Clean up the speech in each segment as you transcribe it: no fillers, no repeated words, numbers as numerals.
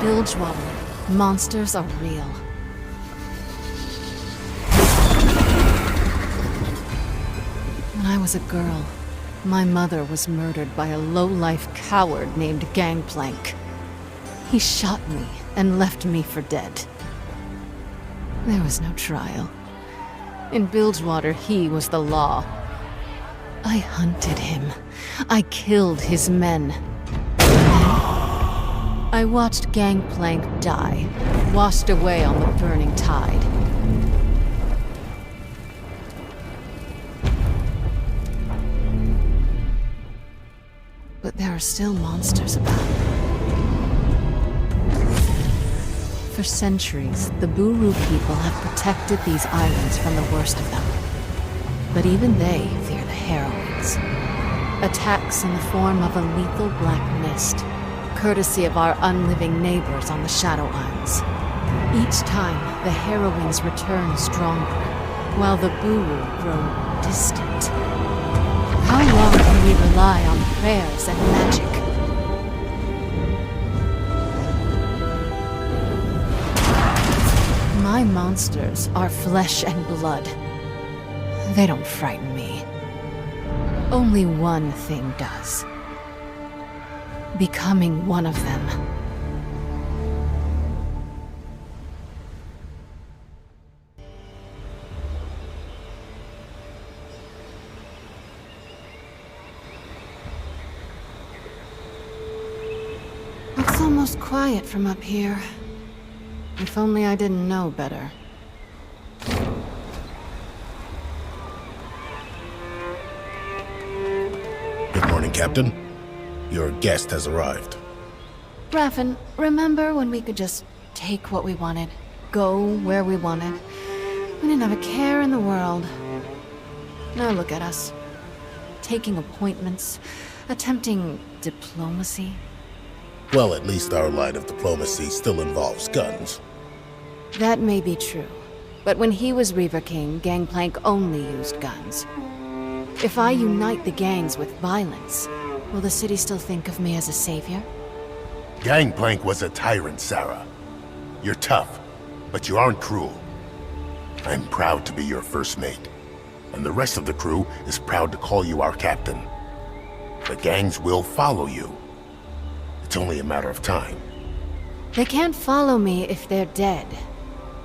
Bilgewater, monsters are real. When I was a girl, my mother was murdered by a low-life coward named Gangplank. He shot me and left me for dead. There was no trial. In Bilgewater, he was the law. I hunted him. I killed his men. I watched Gangplank die, washed away on the burning tide. But there are still monsters about. For centuries, the Buru people have protected these islands from the worst of them. But even they fear the heroines. Attacks in the form of a lethal black mist, courtesy of our unliving neighbors on the Shadow Isles. Each time, the heroines return stronger, while the Buru grow distant. How long can we rely on prayers and magic? My monsters are flesh and blood. They don't frighten me. Only one thing does. Becoming one of them. It's almost quiet from up here. If only I didn't know better. Good morning, Captain. Your guest has arrived. Raffen, remember when we could just take what we wanted, go where we wanted? We didn't have a care in the world. Now look at us. Taking appointments, attempting diplomacy. Well, at least our line of diplomacy still involves guns. That may be true, but when he was Reaver King, Gangplank only used guns. If I unite the gangs with violence, will the city still think of me as a savior? Gangplank was a tyrant, Sarah. You're tough, but you aren't cruel. I'm proud to be your first mate, and the rest of the crew is proud to call you our captain. The gangs will follow you. It's only a matter of time. They can't follow me if they're dead.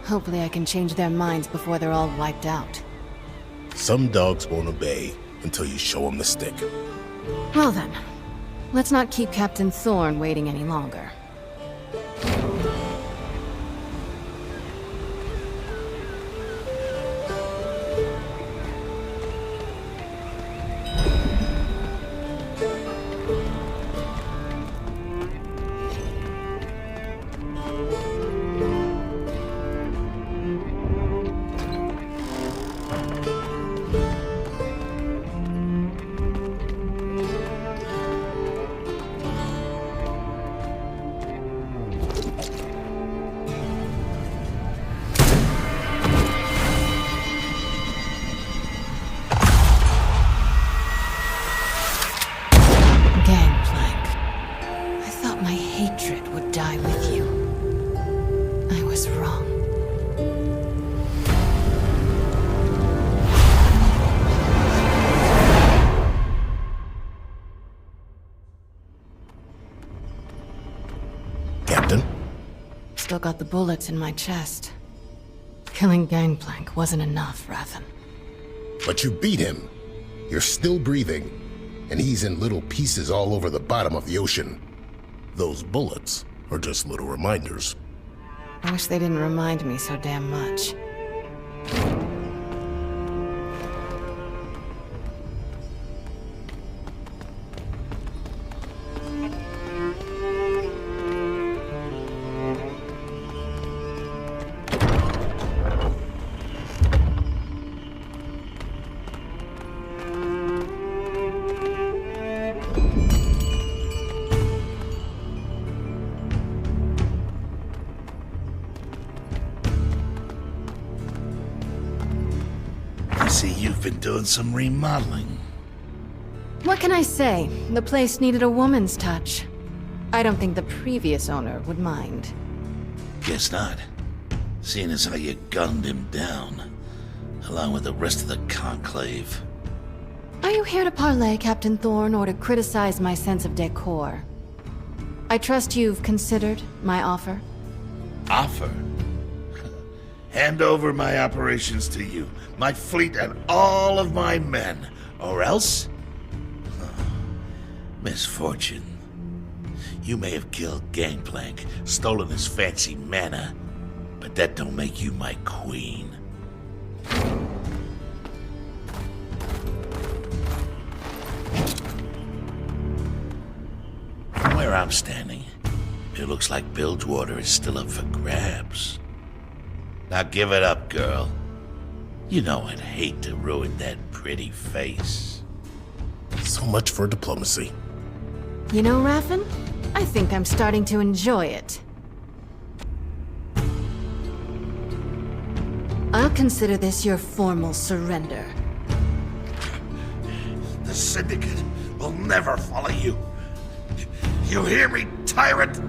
Hopefully I can change their minds before they're all wiped out. Some dogs won't obey until you show them the stick. Well then, let's not keep Captain Thorne waiting any longer. Still got the bullets in my chest. Killing Gangplank wasn't enough, Raffen. But you beat him. You're still breathing, and he's in little pieces all over the bottom of the ocean. Those bullets are just little reminders. I wish they didn't remind me so damn much. See, you've been doing some remodeling. What can I say? The place needed a woman's touch. I don't think the previous owner would mind. Guess not. Seeing as how you gunned him down, along with the rest of the Conclave. Are you here to parley, Captain Thorne, or to criticize my sense of decor? I trust you've considered my offer. Offer? Hand over my operations to you, my fleet and all of my men, or else? Misfortune. You may have killed Gangplank, stolen his fancy mana, but that don't make you my queen. From where I'm standing, it looks like Bilgewater is still up for grabs. Now give it up, girl. You know I'd hate to ruin that pretty face. So much for diplomacy. You know, Raffen, I think I'm starting to enjoy it. I'll consider this your formal surrender. The Syndicate will never follow you. You hear me, tyrant?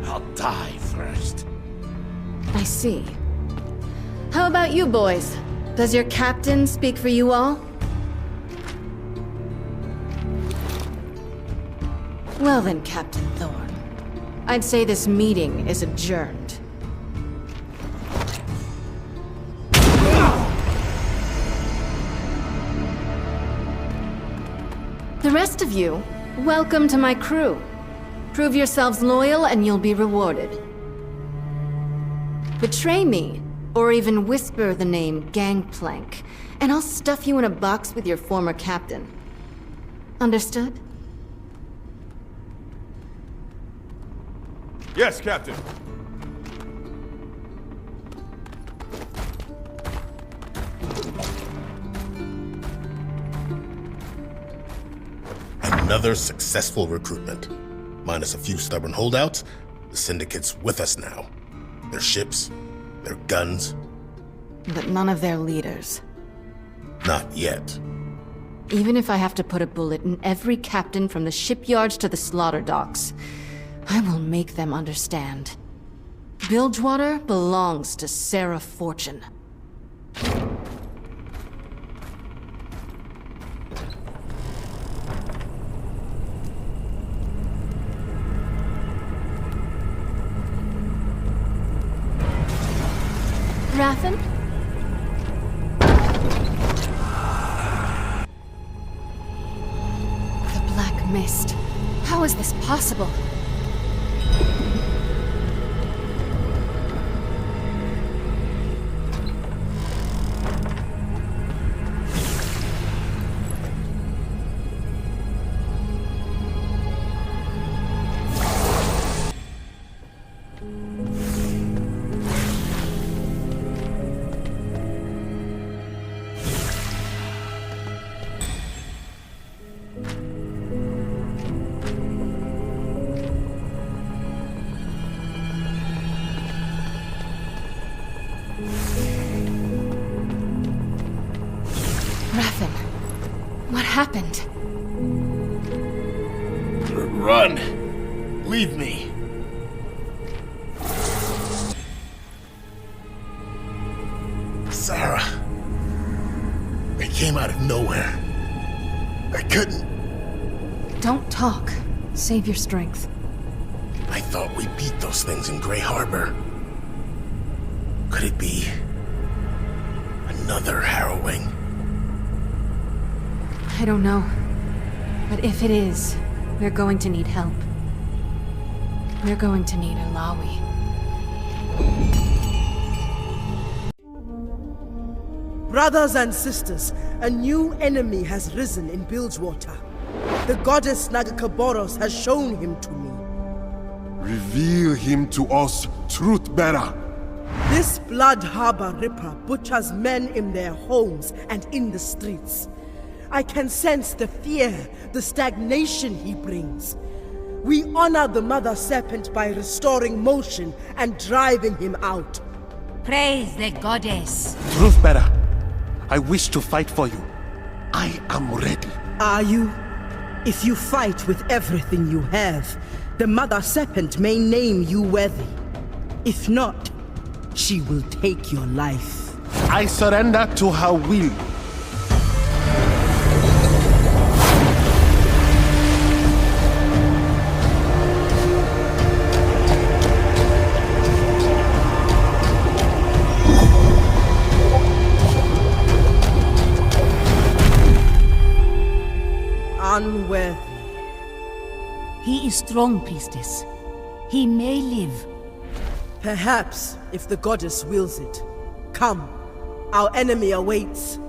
I'll die first. I see. How about you boys? Does your captain speak for you all? Well then, Captain Thorne. I'd say this meeting is adjourned. The rest of you, welcome to my crew. Prove yourselves loyal and you'll be rewarded. Betray me, or even whisper the name Gangplank, and I'll stuff you in a box with your former captain. Understood? Yes, Captain. Another successful recruitment. Minus a few stubborn holdouts, the Syndicate's with us now. Their ships, their guns. But none of their leaders. Not yet. Even if I have to put a bullet in every captain from the shipyards to the slaughter docks, I will make them understand. Bilgewater belongs to Sarah Fortune. Raffen? The Black Mist. How is this possible? Raffen, what happened? Run! Leave me! Sarah. They came out of nowhere. I couldn't. Don't talk. Save your strength. I thought we beat those things in Grey Harbor. Could it be another harrowing? I don't know. But if it is, we're going to need help. We're going to need Alawi. Brothers and sisters, a new enemy has risen in Bilgewater. The goddess Nagakaboros has shown him to me. Reveal him to us, Truth-bearer. This Blood Harbor Ripper butchers men in their homes and in the streets. I can sense the fear, the stagnation he brings. We honor the Mother Serpent by restoring motion and driving him out. Praise the goddess. Truth-bearer, I wish to fight for you. I am ready. Are you? If you fight with everything you have, the Mother Serpent may name you worthy. If not, she will take your life. I surrender to her will. Unworthy. He is strong, priestess. He may live. Perhaps, if the goddess wills it. Come, our enemy awaits.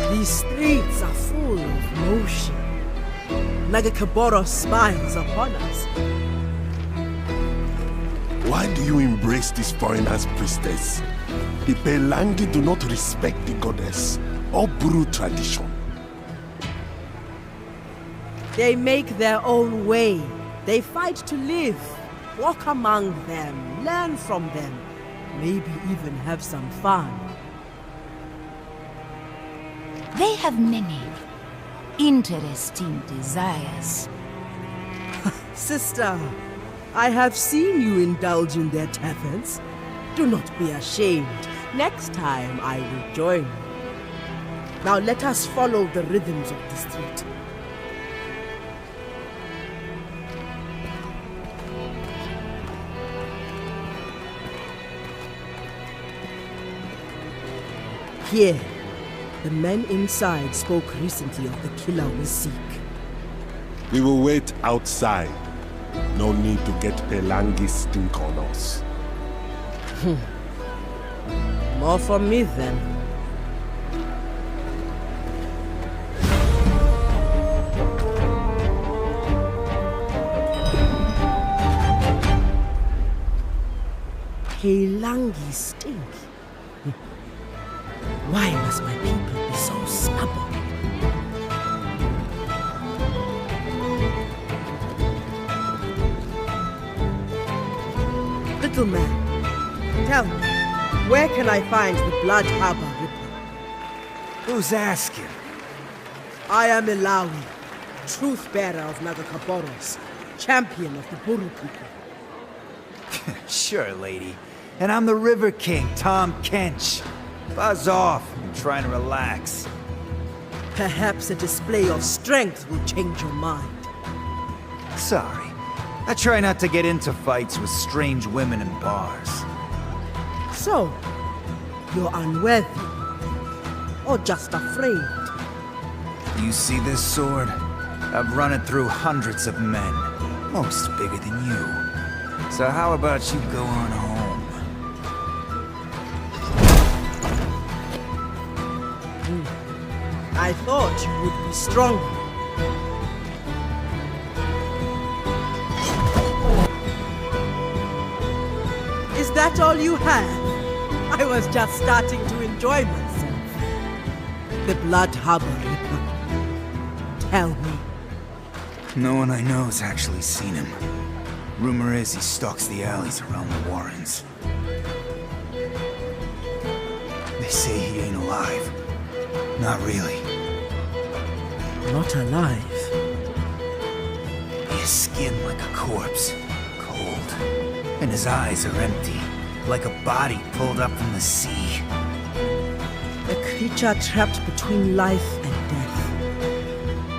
These streets are full of motion. Nagakaboro smiles upon us. Why do you embrace these foreigners, priestess? The Pelangi do not respect the goddess or Buru tradition. They make their own way. They fight to live. Walk among them, learn from them, maybe even have some fun. They have many interesting desires. Sister, I have seen you indulge in their taverns. Do not be ashamed. Next time I will join you. Now let us follow the rhythms of the street. Here, the men inside spoke recently of the killer we seek. We will wait outside. No need to get Pelangi stink on us. More for me then. Pelangi stink. Why must my people be so stubborn? Little man, tell me, where can I find the Blood Harbor Ripper? Who's asking? I am Ilawi, truth-bearer of Nagakaboros, champion of the Buru people. Sure, lady. And I'm the River King, Tom Kench. Buzz off. I'm trying to relax. Perhaps a display of strength will change your mind. Sorry. I try not to get into fights with strange women in bars. So, you're unworthy. Or just afraid. You see this sword? I've run it through hundreds of men. Most bigger than you. So how about you go on home? I thought you would be stronger. Is that all you have? I was just starting to enjoy myself. The Blood Harbor Ripper. Tell me. No one I know's actually seen him. Rumor is he stalks the alleys around the Warrens. They say he ain't alive. Not really. Not alive. His skin like a corpse. Cold. And his eyes are empty. Like a body pulled up from the sea. A creature trapped between life and death.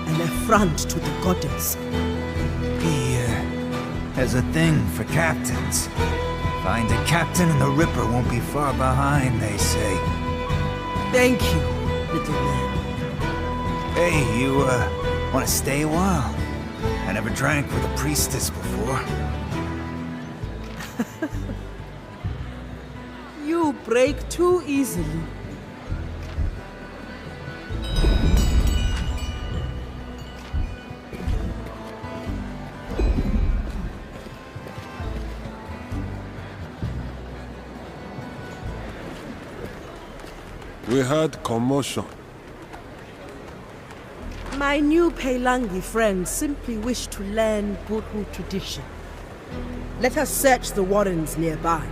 An affront to the goddess. He, has a thing for captains. Find a captain and the Ripper won't be far behind, they say. Thank you, little man. Hey, you, wanna stay a while? I never drank with a priestess before. You break too easily. We heard commotion. My new Pelangi friends simply wish to learn Buru tradition. Let us search the Warrens nearby.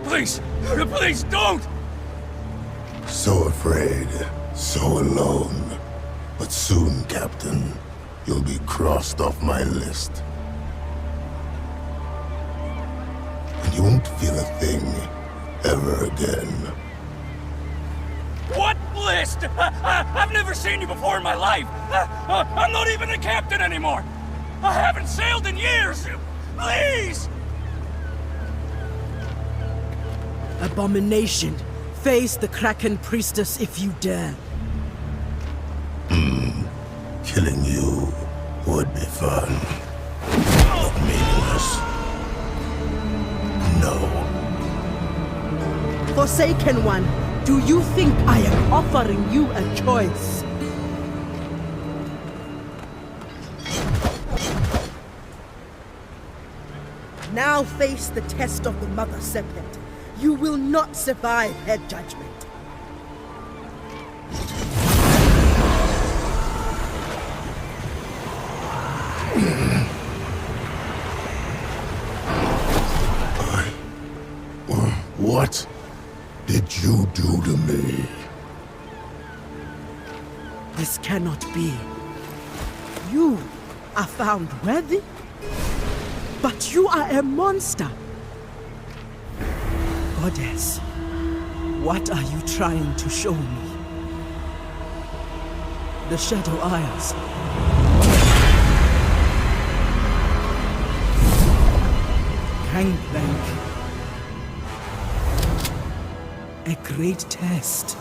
Please! Please don't! So afraid, so alone. But soon, Captain, you'll be crossed off my list. And you won't feel a thing ever again. What list? I've never seen you before in my life! I'm not even a captain anymore! I haven't sailed in years! Please! Abomination! Face the Kraken Priestess if you dare. Killing you would be fun. But meaningless. No. Forsaken One, do you think I am offering you a choice? Now face the test of the Mother Serpent. You will not survive her judgment. What did you do to me? This cannot be. You are found worthy, but you are a monster. Goddess, what are you trying to show me? The Shadow Isles. Gangplank. A great test.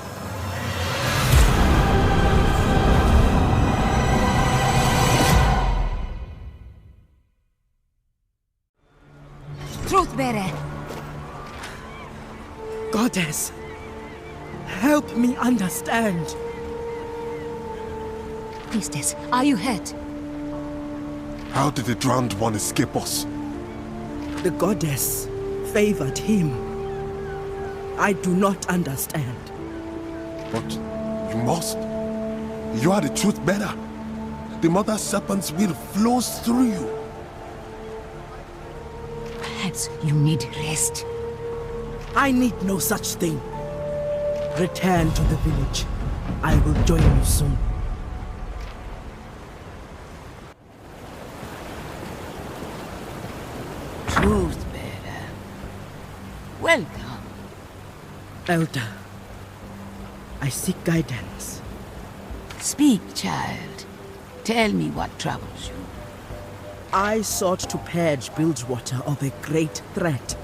Truthbearer! Goddess, help me understand. Priestess, are you hurt? How did the drowned one escape us? The goddess favored him. I do not understand. But you must. You are the truth bearer. The Mother Serpent's will flows through you. Perhaps you need rest. I need no such thing. Return to the village. I will join you soon. Truthbearer. Welcome. Elder, I seek guidance. Speak, child. Tell me what troubles you. I sought to purge Bilgewater of a great threat.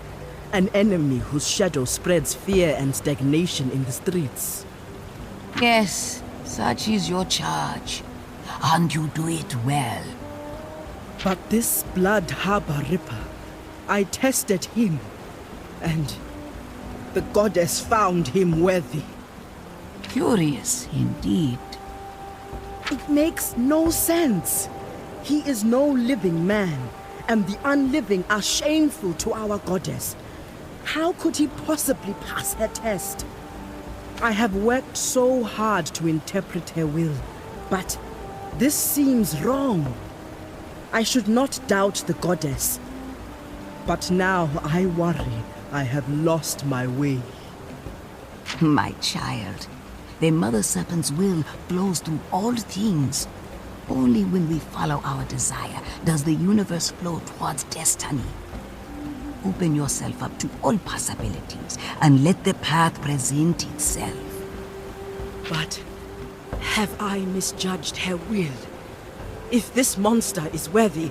An enemy whose shadow spreads fear and stagnation in the streets. Yes, such is your charge. And you do it well. But this Blood Harbor Ripper, I tested him, and the goddess found him worthy. Curious indeed. It makes no sense. He is no living man, and the unliving are shameful to our goddess. How could he possibly pass her test? I have worked so hard to interpret her will, but this seems wrong. I should not doubt the goddess. But now I worry I have lost my way. My child, the Mother Serpent's will flows through all things. Only when we follow our desire does the universe flow towards destiny. Open yourself up to all possibilities and let the path present itself. But have I misjudged her will? If this monster is worthy,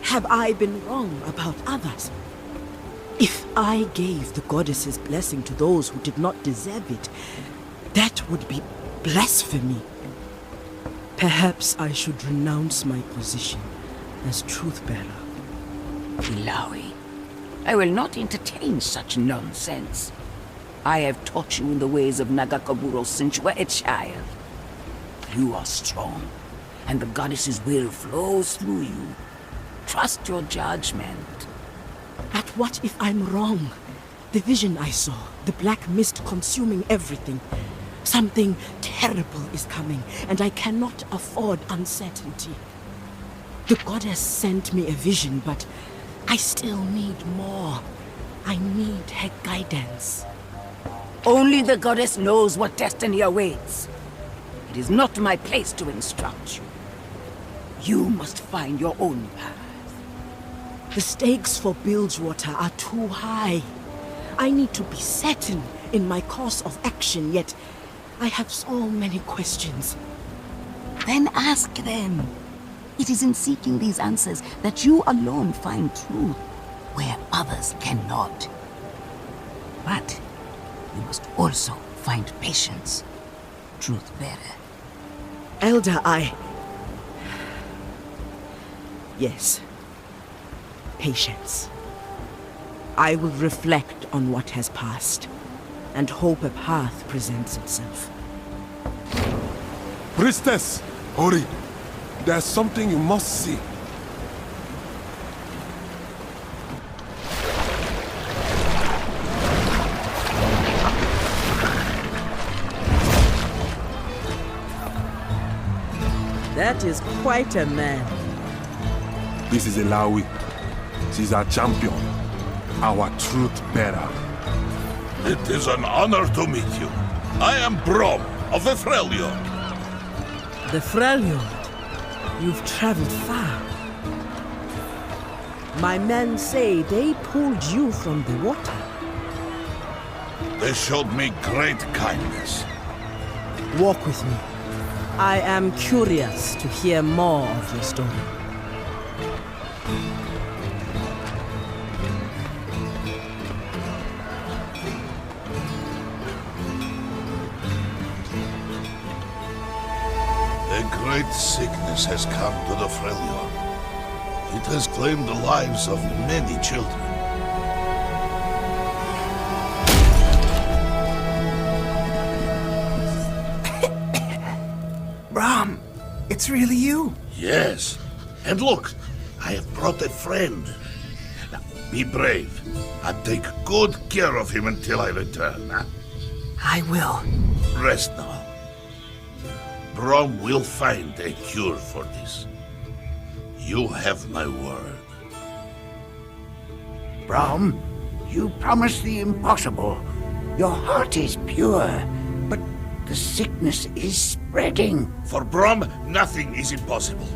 have I been wrong about others? If I gave the goddess's blessing to those who did not deserve it, that would be blasphemy. Perhaps I should renounce my position as truth-bearer. Ilawi, I will not entertain such nonsense. I have taught you in the ways of Nagakaburo since you were a child. You are strong, and the goddess's will flows through you. Trust your judgment. But what if I'm wrong? The vision I saw, the black mist consuming everything. Something terrible is coming, and I cannot afford uncertainty. The goddess sent me a vision, but I still need more. I need her guidance. Only the goddess knows what destiny awaits. It is not my place to instruct you. You must find your own path. The stakes for Bilgewater are too high. I need to be certain in my course of action, yet I have so many questions. Then ask them. It is in seeking these answers that you alone find truth, where others cannot. But you must also find patience. Truth bearer. Elder, Yes. Patience. I will reflect on what has passed, and hope a path presents itself. Priestess, hurry. There's something you must see. That is quite a man. This is Ilawi. She's our champion, our truth bearer. It is an honor to meet you. I am Brom of the Freljord. The Freljord? You've traveled far. My men say they pulled you from the water. They showed me great kindness. Walk with me. I am curious to hear more of your story. A great sickness has come to the Freljord. It has claimed the lives of many children. Brom, it's really you. Yes. And look, I have brought a friend. Now, be brave and take good care of him until I return. Huh? I will. Rest now. Brom will find a cure for this. You have my word. Brom, you promised the impossible. Your heart is pure, but the sickness is spreading. For Brom, nothing is impossible.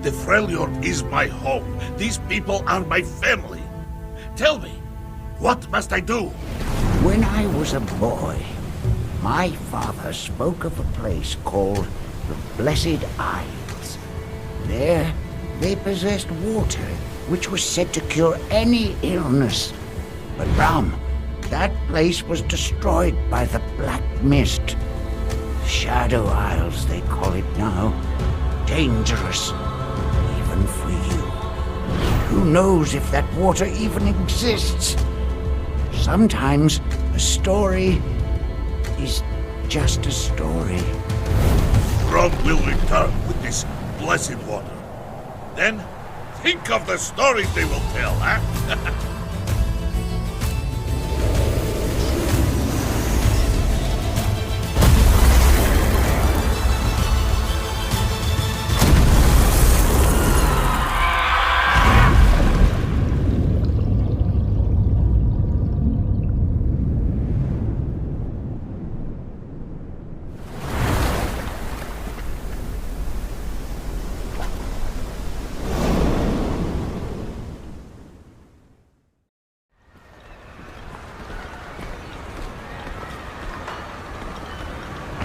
The Freljord is my home. These people are my family. Tell me, what must I do? When I was a boy, my father spoke of a place called the Blessed Isles. There, they possessed water, which was said to cure any illness. But Brom, that place was destroyed by the Black Mist. Shadow Isles, they call it now. Dangerous, even for you. Who knows if that water even exists? Sometimes a story is just a story. Brom will return with this blessed water. Then, think of the stories they will tell, huh?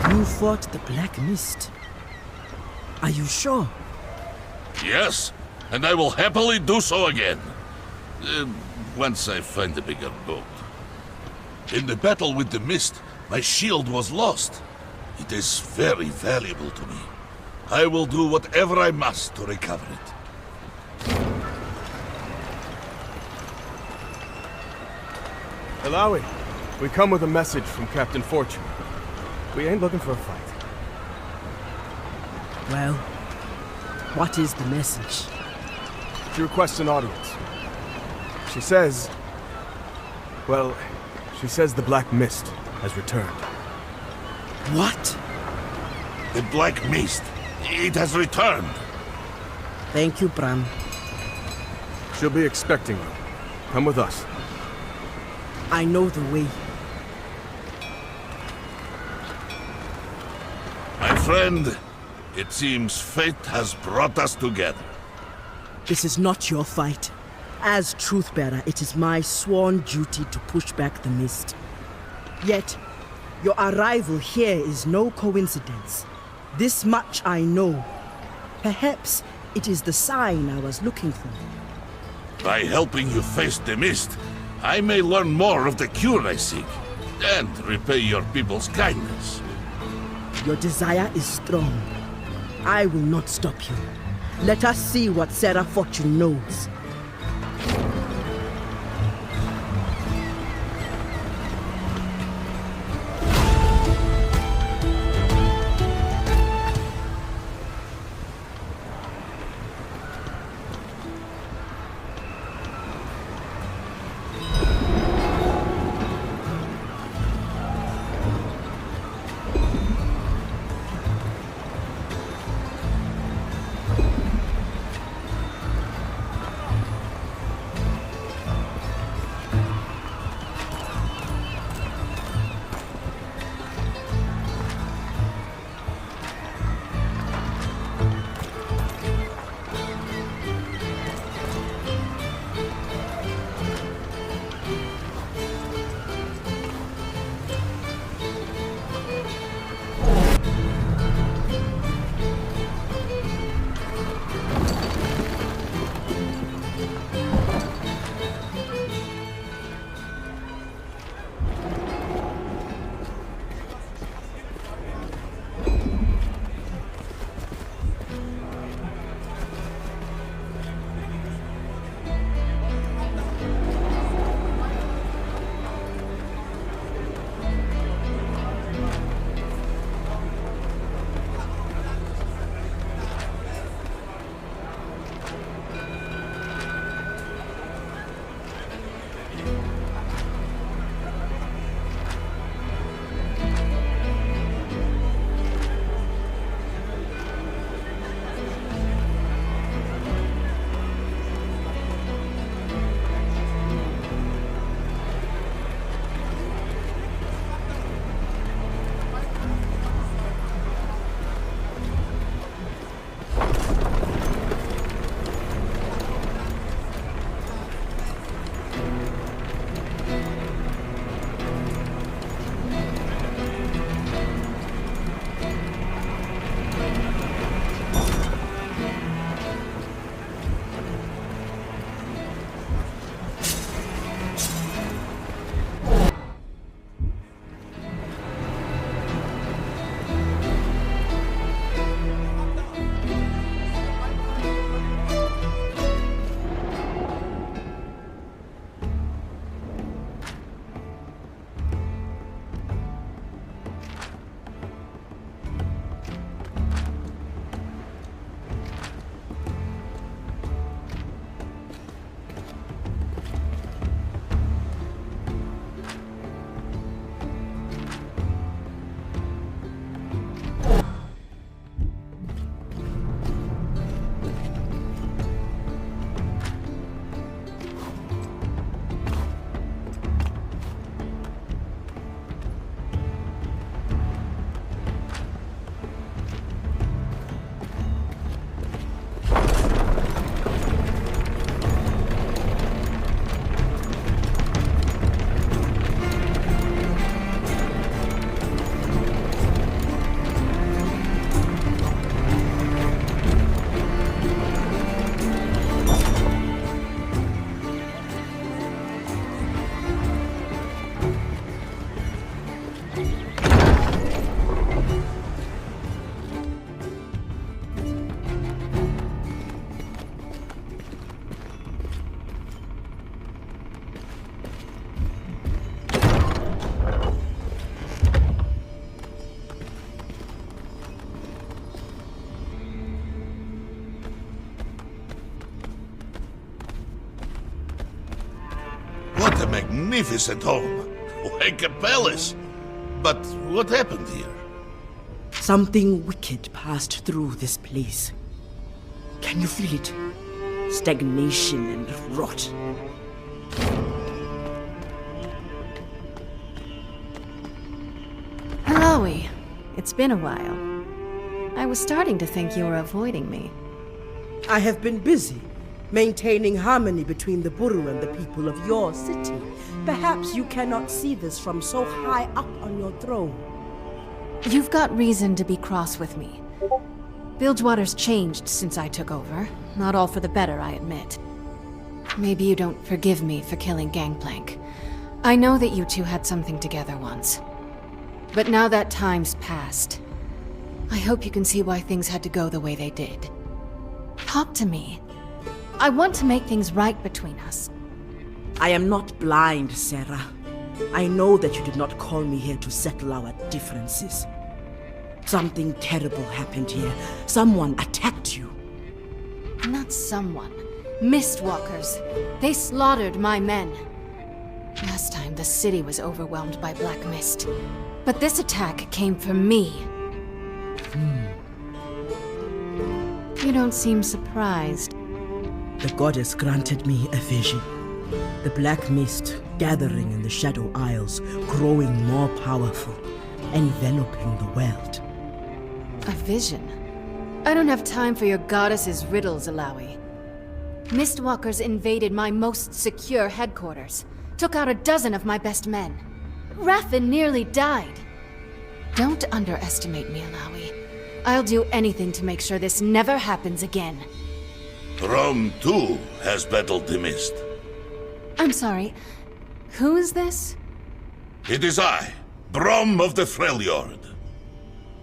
You fought the Black Mist. Are you sure? Yes, and I will happily do so again. Once I find a bigger boat. In the battle with the mist, my shield was lost. It is very valuable to me. I will do whatever I must to recover it. Ilawi, we come with a message from Captain Fortune. We ain't looking for a fight. Well, what is the message? She requests an audience. She says... Well, she says the Black Mist has returned. What? The Black Mist. It has returned. Thank you, Bram. She'll be expecting you. Come with us. I know the way. My friend, it seems fate has brought us together. This is not your fight. As Truthbearer, it is my sworn duty to push back the mist. Yet, your arrival here is no coincidence. This much I know. Perhaps it is the sign I was looking for. By helping you face the mist, I may learn more of the cure I seek, and repay your people's kindness. Your desire is strong. I will not stop you. Let us see what Sarah Fortune knows. What a magnificent home. Like a palace. But what happened here? Something wicked passed through this place. Can you feel it? Stagnation and rot. It's been a while. I was starting to think you were avoiding me. I have been busy, maintaining harmony between the Buru and the people of your city. Perhaps you cannot see this from so high up on your throne. You've got reason to be cross with me. Bilgewater's changed since I took over. Not all for the better, I admit. Maybe you don't forgive me for killing Gangplank. I know that you two had something together once. But now that time's passed. I hope you can see why things had to go the way they did. Talk to me. I want to make things right between us. I am not blind, Sarah. I know that you did not call me here to settle our differences. Something terrible happened here. Someone attacked you. Not someone. Mistwalkers. They slaughtered my men. Last time, the city was overwhelmed by black mist. But this attack came from me. You don't seem surprised. The goddess granted me a vision. The black mist gathering in the Shadow Isles, growing more powerful, enveloping the world. A vision? I don't have time for your goddess's riddles, Alawi. Mistwalkers invaded my most secure headquarters, took out a dozen of my best men. Raffin nearly died. Don't underestimate me, Alawi. I'll do anything to make sure this never happens again. Rome, too, has battled the mist. I'm sorry. Who is this? It is I, Brom of the Freljord.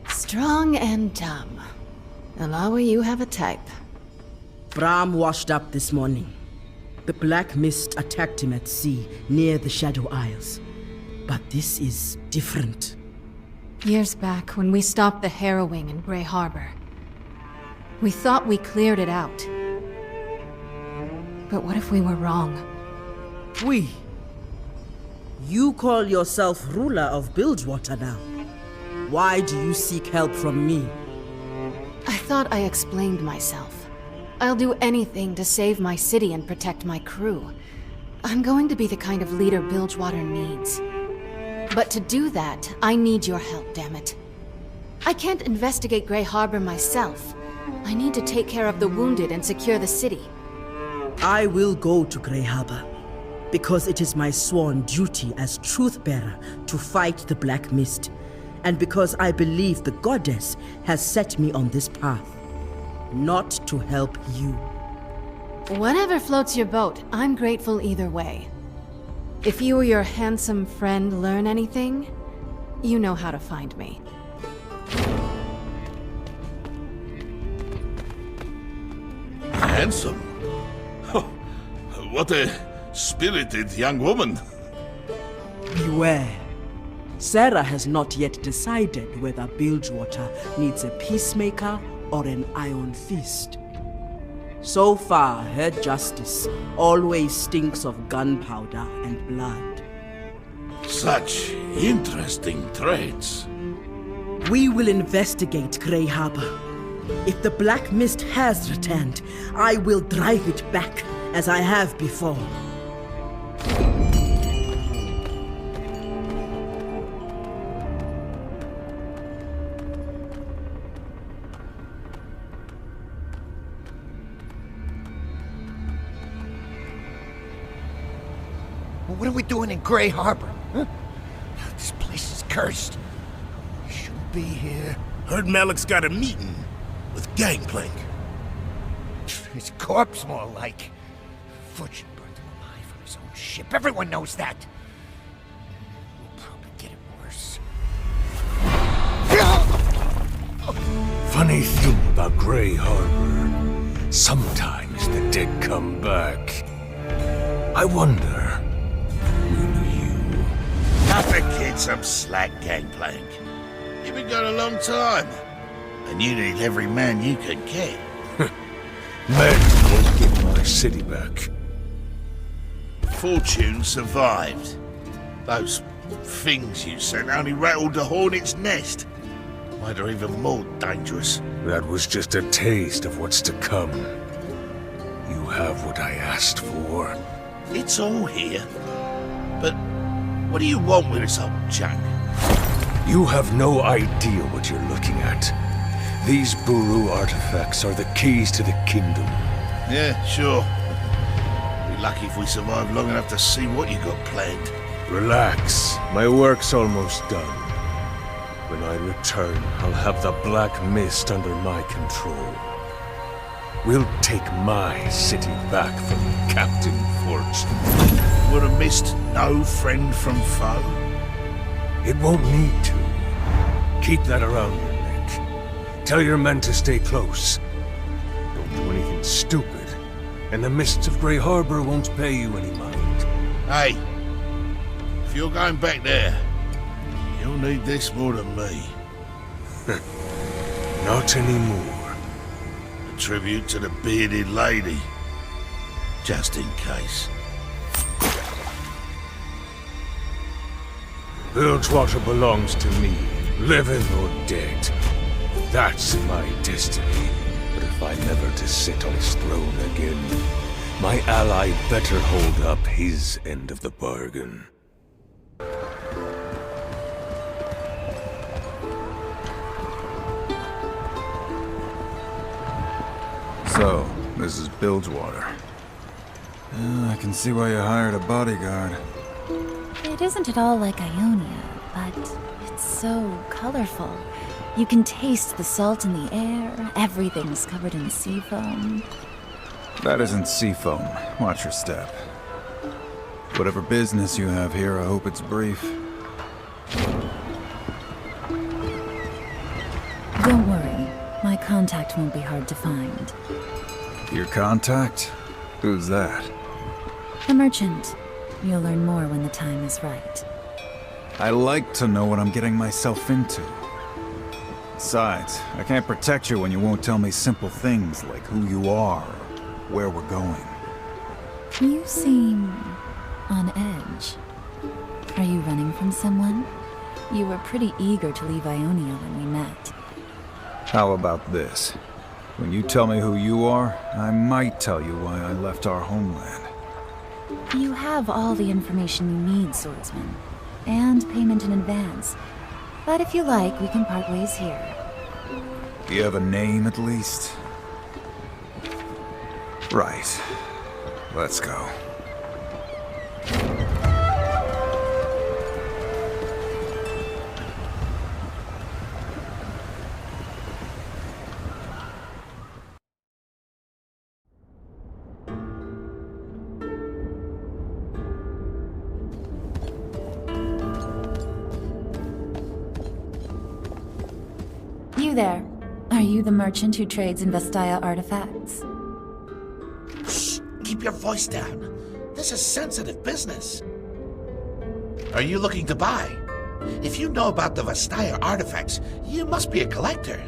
Strong and dumb. Alawi, you have a type. Bram washed up this morning. The black mist attacked him at sea, near the Shadow Isles. But this is different. Years back, when we stopped the harrowing in Grey Harbor, we thought we cleared it out. But what if we were wrong? We? You call yourself ruler of Bilgewater now. Why do you seek help from me? I thought I explained myself. I'll do anything to save my city and protect my crew. I'm going to be the kind of leader Bilgewater needs. But to do that, I need your help, damn it. I can't investigate Grey Harbor myself. I need to take care of the wounded and secure the city. I will go to Grey Harbor, because it is my sworn duty as Truth-Bearer to fight the Black Mist, and because I believe the Goddess has set me on this path, not to help you. Whatever floats your boat, I'm grateful either way. If you or your handsome friend learn anything, you know how to find me. Handsome? What a spirited young woman. Beware. Sarah has not yet decided whether Bilgewater needs a peacemaker or an iron fist. So far, her justice always stinks of gunpowder and blood. Such interesting traits. We will investigate Grey Harbor. If the Black Mist has returned, I will drive it back, as I have before. What are we doing in Grey Harbor? Huh? This place is cursed. We shouldn't be here. Heard Malik's got a meeting with Gangplank. His corpse, more like. Fortune burned him alive on his own ship. Everyone knows that. We'll probably get it worse. Funny thing about Grey Harbor. Sometimes the dead come back. I wonder, will you? Cut a kid some slack, Gangplank. You've been gone a long time, and you need every man you can get. Men won't get my city back. Fortune survived. Those things you sent only rattled the hornet's nest. Made her even more dangerous. That was just a taste of what's to come. You have what I asked for. It's all here. But what do you want with this old junk? You have no idea what you're looking at. These Buru artifacts are the keys to the kingdom. Yeah, sure. Be lucky if we survive long enough to see what you got planned. Relax. My work's almost done. When I return, I'll have the Black Mist under my control. We'll take my city back from Captain Fortune. Would a mist no friend from foe? It won't need to. Keep that around your neck. Tell your men to stay close. Don't do anything stupid, and the mists of Grey Harbor won't pay you any mind. Hey, if you're going back there, you'll need this more than me. Not anymore. A tribute to the bearded lady. Just in case. Bilgewater belongs to me, living or dead. That's my destiny. But if I'm never to sit on his throne again, my ally better hold up his end of the bargain. So, this is Bilgewater. I can see why you hired a bodyguard. It isn't at all like Ionia, but it's so colorful. You can taste the salt in the air, everything's covered in sea foam. That isn't sea foam. Watch your step. Whatever business you have here, I hope it's brief. Don't worry, my contact won't be hard to find. Your contact? Who's that? The merchant. You'll learn more when the time is right. I like to know what I'm getting myself into. Besides, I can't protect you when you won't tell me simple things like who you are, or where we're going. You seem on edge. Are you running from someone? You were pretty eager to leave Ionia when we met. How about this? When you tell me who you are, I might tell you why I left our homeland. You have all the information you need, swordsman. And payment in advance. But if you like, we can part ways here. Do you have a name, at least? Right. Let's go. You there. Are you the merchant who trades in Vestaya artifacts? Shh! Keep your voice down. This is sensitive business. Are you looking to buy? If you know about the Vestaya artifacts, you must be a collector.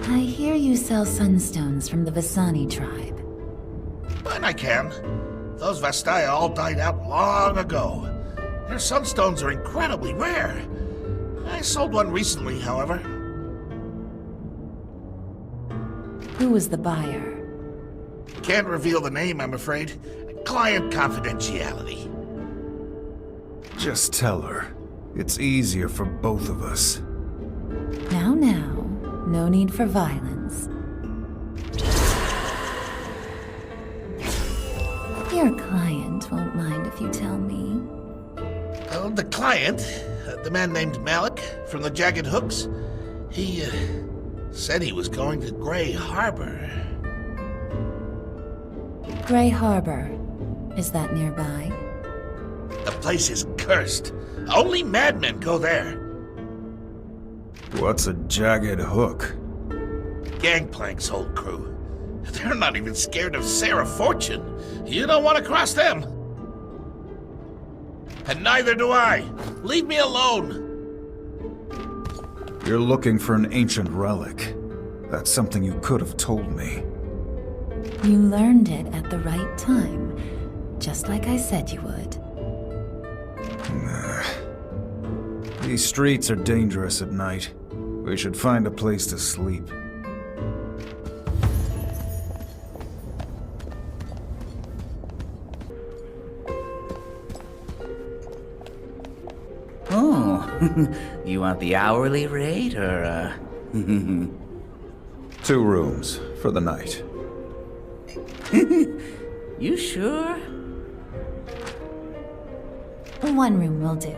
I hear you sell sunstones from the Vistani tribe. When I can. Those Vestaya all died out long ago. Their sunstones are incredibly rare. I sold one recently, however. Who was the buyer? Can't reveal the name, I'm afraid. Client confidentiality. Just tell her. It's easier for both of us. Now, no need for violence. Your client won't mind if you tell me. The client, the man named Malik from the Jagged Hooks, he said he was going to Grey Harbor. Grey Harbor. Is that nearby? The place is cursed. Only madmen go there. What's a Jagged Hook? Gangplank's whole crew. They're not even scared of Sarah Fortune. You don't want to cross them. And neither do I. Leave me alone. You're looking for an ancient relic. That's something you could have told me. You learned it at the right time, just like I said you would. Nah. These streets are dangerous at night. We should find a place to sleep. Oh, You want the hourly rate, or, 2 rooms for the night. You sure? 1 room will do.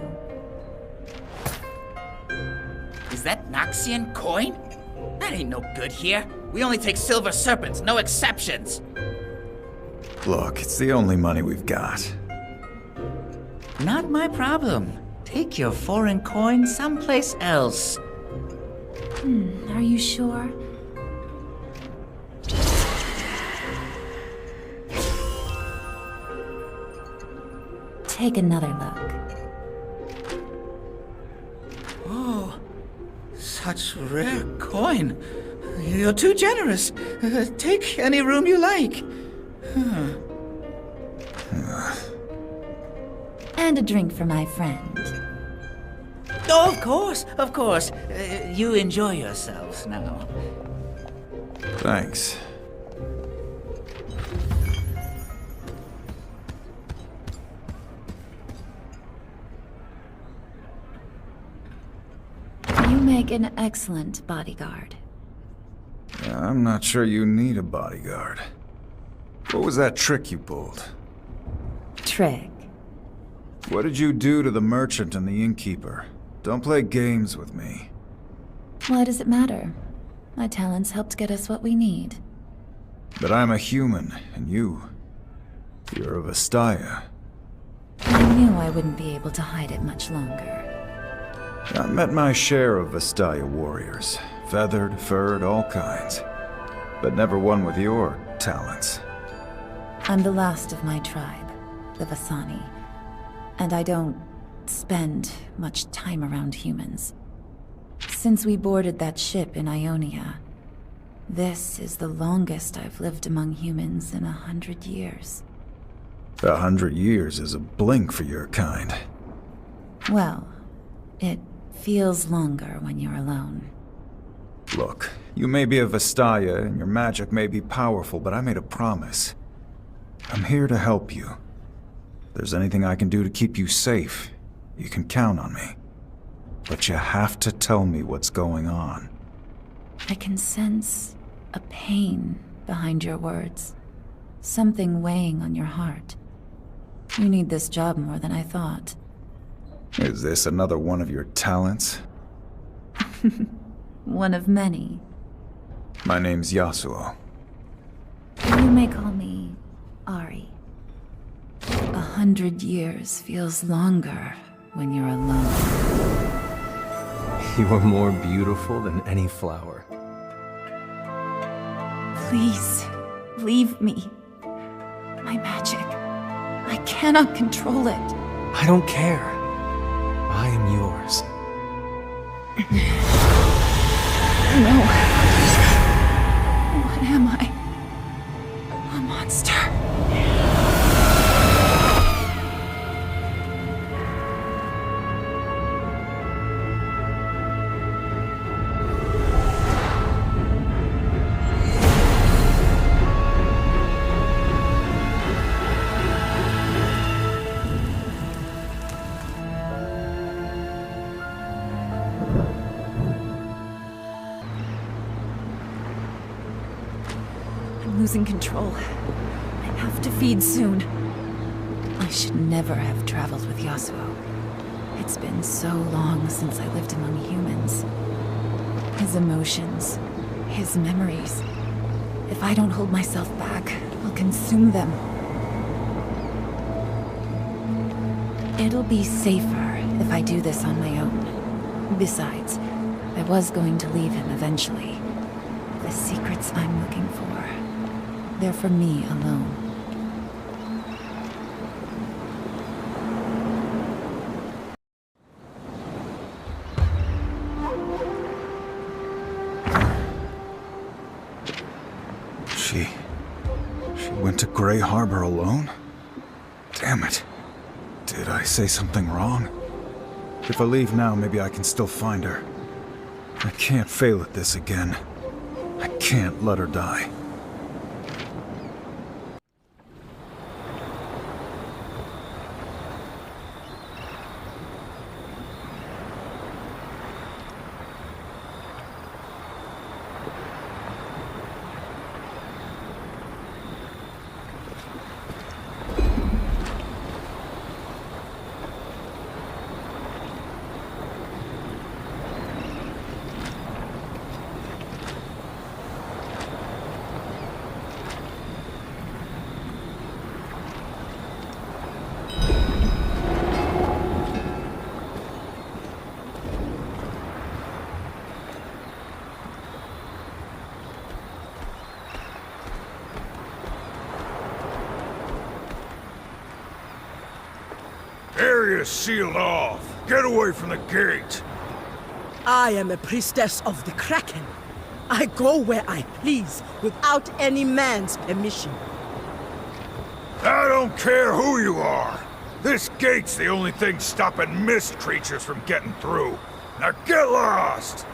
Is that Noxian coin? That ain't no good here. We only take silver serpents, no exceptions. Look, it's the only money we've got. Not my problem. Take your foreign coin someplace else. Are you sure? Take another look. Oh, such rare coin. You're too generous. Take any room you like. And a drink for my friend. Oh, of course. You enjoy yourselves now. Thanks. You make an excellent bodyguard. I'm not sure you need a bodyguard. What was that trick you pulled? Trick. What did you do to the merchant and the innkeeper? Don't play games with me. Why does it matter? My talents helped get us what we need. But I'm a human, and you're a Vestaya. I knew I wouldn't be able to hide it much longer. I met my share of Vestaya warriors. Feathered, furred, all kinds. But never one with your talents. I'm the last of my tribe, the Vasani. And I don't spend much time around humans. Since we boarded that ship in Ionia, this is the longest I've lived among humans in 100 years. 100 years is a blink for your kind. Well, it feels longer when you're alone. Look, you may be a Vestaya and your magic may be powerful, but I made a promise. I'm here to help you. If there's anything I can do to keep you safe, you can count on me. But you have to tell me what's going on. I can sense a pain behind your words. Something weighing on your heart. You need this job more than I thought. Is this another one of your talents? One of many. My name's Yasuo. You may call me Ari. 100 years feels longer when you're alone. You are more beautiful than any flower. Please, leave me. My magic. I cannot control it. I don't care. I am yours. No. What am I? A monster. Losing control. I have to feed soon. I should never have traveled with Yasuo. It's been so long since I lived among humans. His emotions, his memories. If I don't hold myself back, I'll consume them. It'll be safer if I do this on my own. Besides, I was going to leave him eventually. The secrets I'm looking for, they're for me alone. She went to Grey Harbor alone? Damn it. Did I say something wrong? If I leave now, maybe I can still find her. I can't fail at this again. I can't let her die. area is sealed off. Get away from the gate. I am a priestess of the Kraken. I go where I please, without any man's permission. I don't care who you are. This gate's the only thing stopping mist creatures from getting through. Now get lost!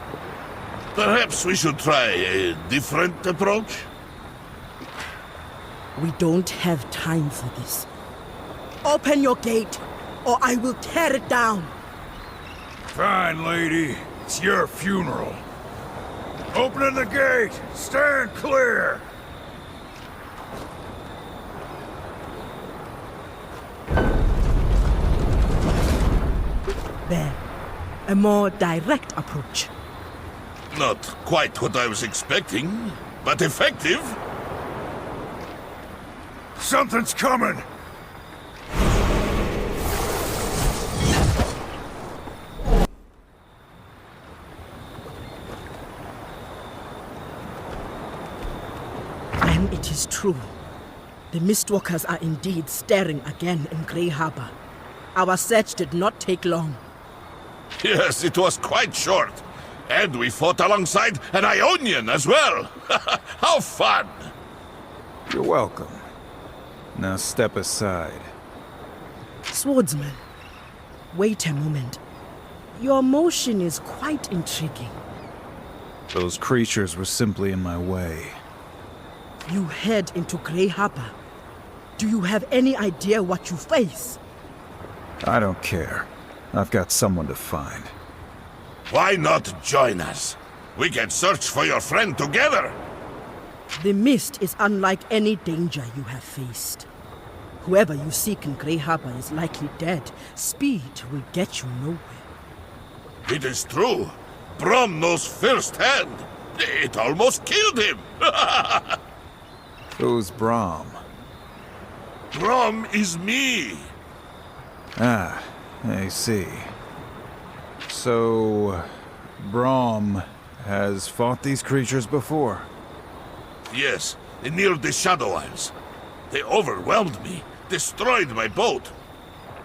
Perhaps we should try a different approach? We don't have time for this. Open your gate, or I will tear it down. Fine, lady. It's your funeral. Opening the gate! Stand clear! There. A more direct approach. Not quite what I was expecting, but effective. Something's coming! Then it is true. The Mistwalkers are indeed stirring again in Grey Harbor. Our search did not take long. Yes, it was quite short. And we fought alongside an Ionian as well. How fun! You're welcome. Now step aside. Swordsman, wait a moment. Your motion is quite intriguing. Those creatures were simply in my way. You head into Grey Harbor. Do you have any idea what you face? I don't care. I've got someone to find. Why not join us? We can search for your friend together. The mist is unlike any danger you have faced. Whoever you seek in Grey Harbor is likely dead. Speed will get you nowhere. It is true. Brom knows firsthand. It almost killed him. Who's Brom? Brom is me. Ah, I see. So, Brom has fought these creatures before? Yes, near the Shadow Isles. They overwhelmed me, destroyed my boat.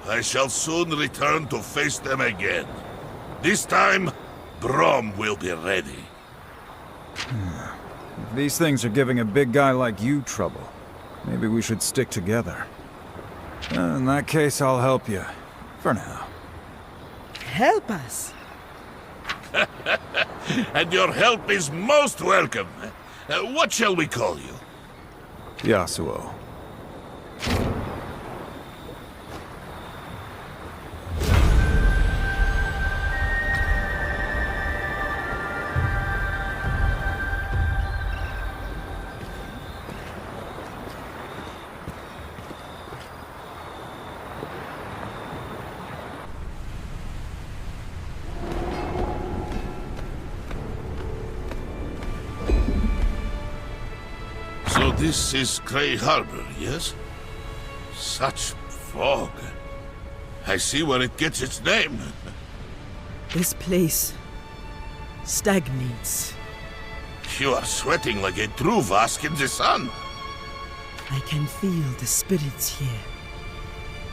I shall soon return to face them again. This time, Brom will be ready. If these things are giving a big guy like you trouble, maybe we should stick together. In that case, I'll help you. For now. Help us? And your help is most welcome. What shall we call you? Yasuo. So this is Grey Harbor, yes? Such fog. I see where it gets its name. This place stagnates. You are sweating like a true Vask in the sun. I can feel the spirits here.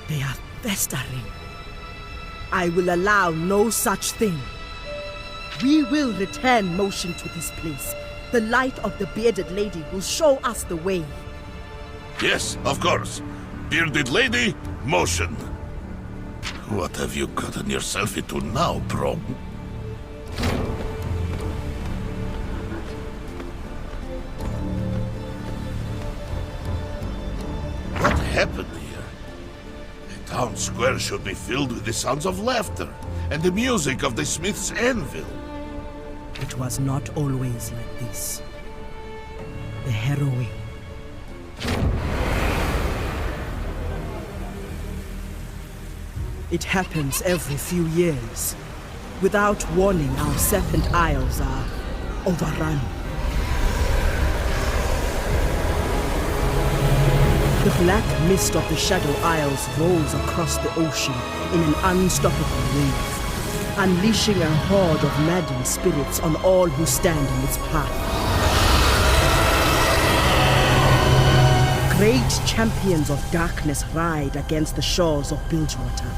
They are festering. I will allow no such thing. We will return motion to this place. The light of the bearded lady will show us the way. Yes, of course. Bearded lady, motion. What have you gotten yourself into now, Brom? What happened here? The town square should be filled with the sounds of laughter and the music of the smith's anvil. It was not always like this. The harrowing. It happens every few years. Without warning, our Serpent Isles are overrun. The black mist of the Shadow Isles rolls across the ocean in an unstoppable wave, unleashing a horde of maddened spirits on all who stand in its path. Great champions of darkness ride against the shores of Bilgewater.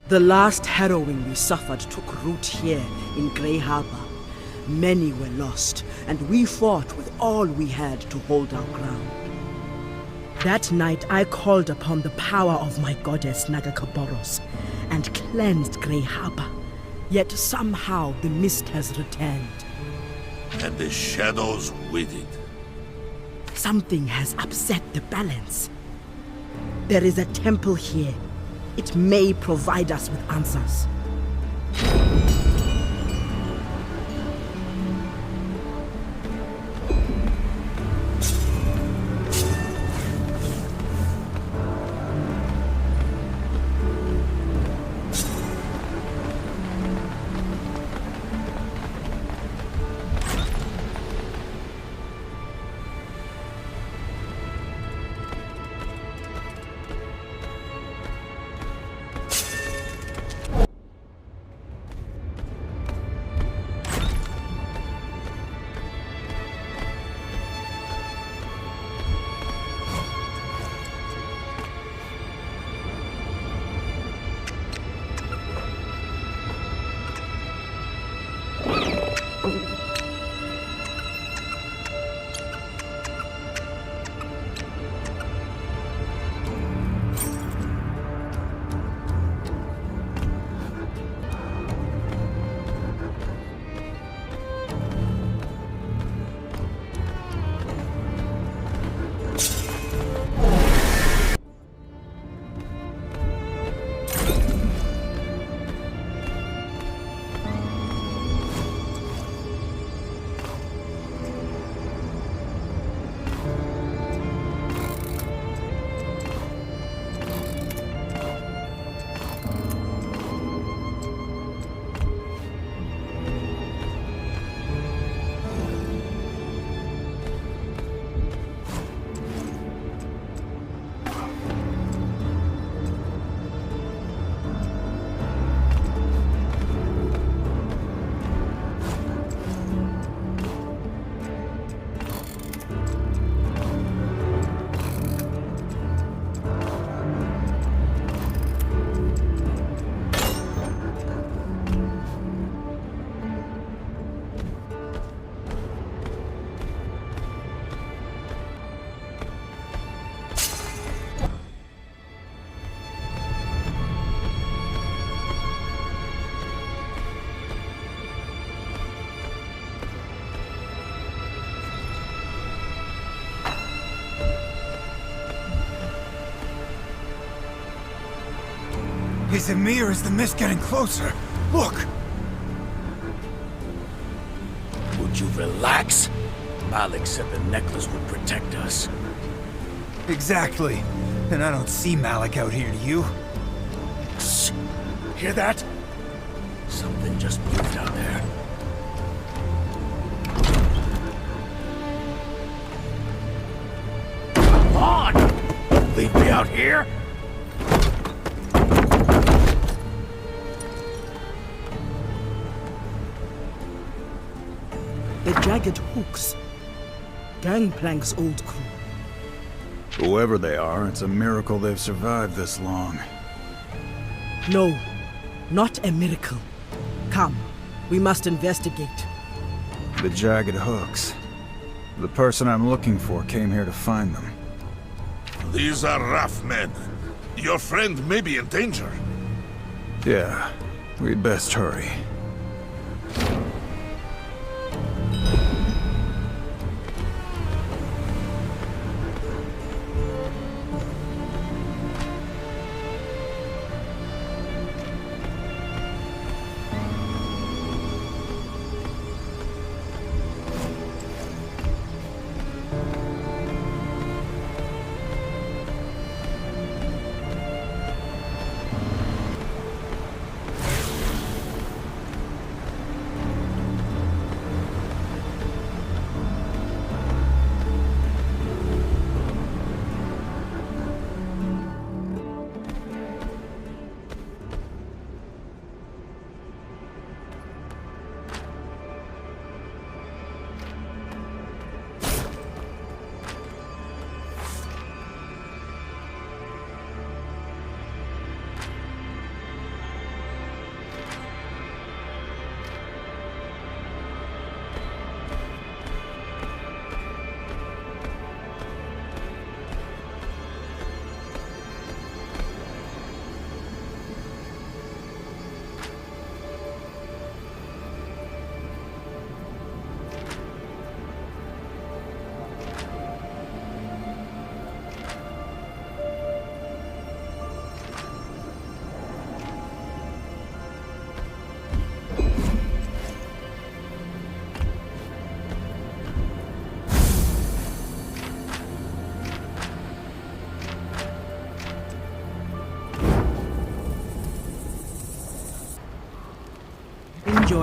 The last harrowing we suffered took root here in Grey Harbor. Many were lost, and we fought with all we had to hold our ground. That night I called upon the power of my goddess Nagakaboros and cleansed Grey Harbor. Yet somehow the mist has returned. And the shadows with it. Something has upset the balance. There is a temple here. It may provide us with answers. Is it me or is the mist getting closer? Look! Would you relax? Malik said the necklace would protect us. Exactly. And I don't see Malik out here, do you? Shh. Hear that? Something just moved out there. Come on! Leave me out here? The jagged hooks. Gangplank's old crew. Whoever they are, it's a miracle they've survived this long. No, not a miracle. Come, we must investigate. The jagged hooks. The person I'm looking for came here to find them. These are rough men. Your friend may be in danger. Yeah, we'd best hurry.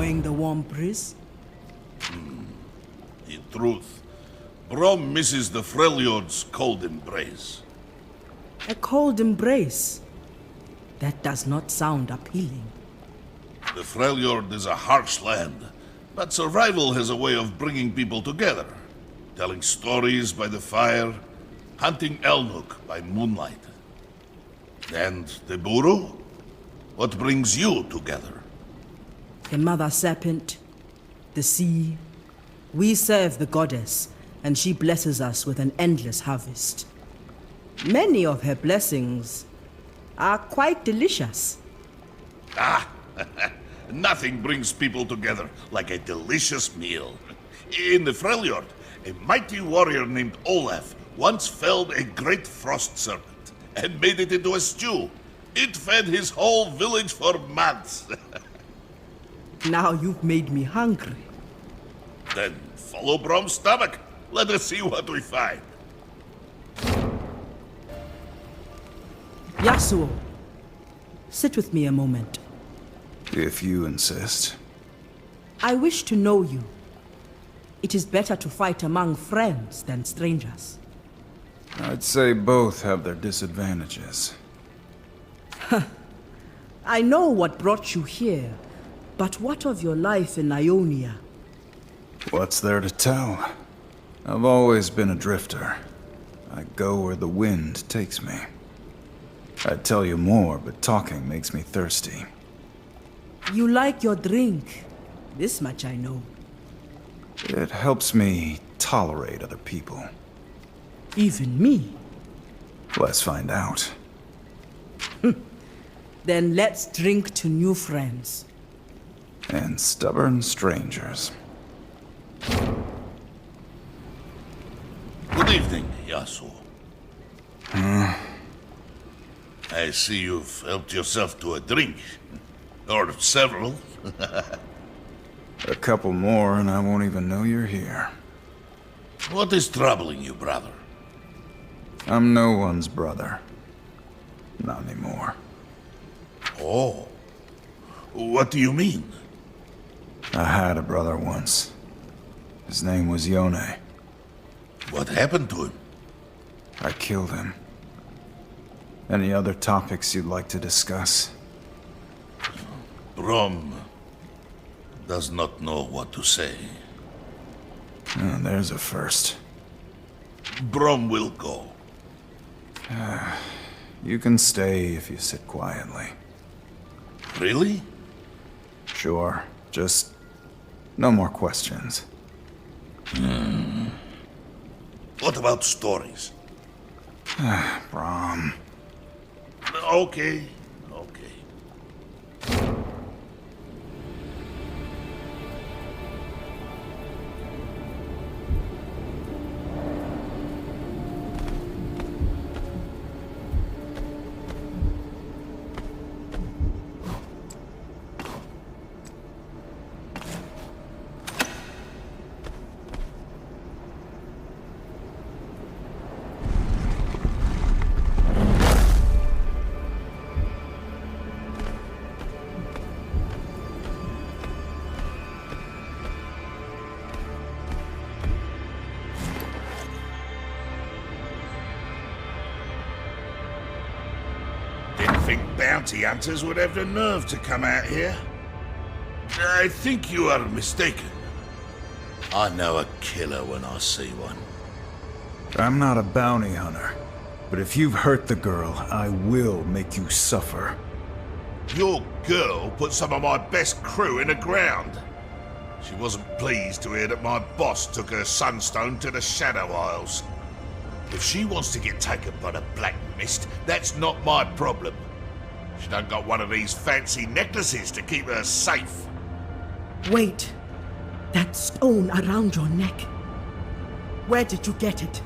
enjoying the warm breeze? In truth, Brom misses the Freljord's cold embrace. A cold embrace? That does not sound appealing. The Freljord is a harsh land, but survival has a way of bringing people together. Telling stories by the fire, hunting Elnuk by moonlight. And the Buru? What brings you together? The mother serpent, the sea. We serve the goddess, and she blesses us with an endless harvest. Many of her blessings are quite delicious. Ah, nothing brings people together like a delicious meal. In the Freljord, a mighty warrior named Olaf once felled a great frost serpent and made it into a stew. It fed his whole village for months. Now you've made me hungry. Then follow Brom's stomach. Let us see what we find. Yasuo, sit with me a moment. If you insist. I wish to know you. It is better to fight among friends than strangers. I'd say both have their disadvantages. I know what brought you here, but what of your life in Ionia? What's there to tell? I've always been a drifter. I go where the wind takes me. I'd tell you more, but talking makes me thirsty. You like your drink. This much I know. It helps me tolerate other people. Even me? Let's find out. Then let's drink to new friends. And stubborn strangers. Good evening, Yasuo. I see you've helped yourself to a drink. Or several. A couple more and I won't even know you're here. What is troubling you, brother? I'm no one's brother. Not anymore. Oh. What do you mean? I had a brother once. His name was Yone. What happened to him? I killed him. Any other topics you'd like to discuss? Brom does not know what to say. Oh, there's a first. Brom will go. You can stay if you sit quietly. Really? Sure. Just no more questions. What about stories? Brom. Okay. Bounty hunters would have the nerve to come out here. I think you are mistaken. I know a killer when I see one. I'm not a bounty hunter, but if you've hurt the girl, I will make you suffer. Your girl put some of my best crew in the ground. She wasn't pleased to hear that my boss took her sunstone to the Shadow Isles. If she wants to get taken by the Black Mist, that's not my problem. She done got one of these fancy necklaces to keep her safe. Wait. That stone around your neck. Where did you get it?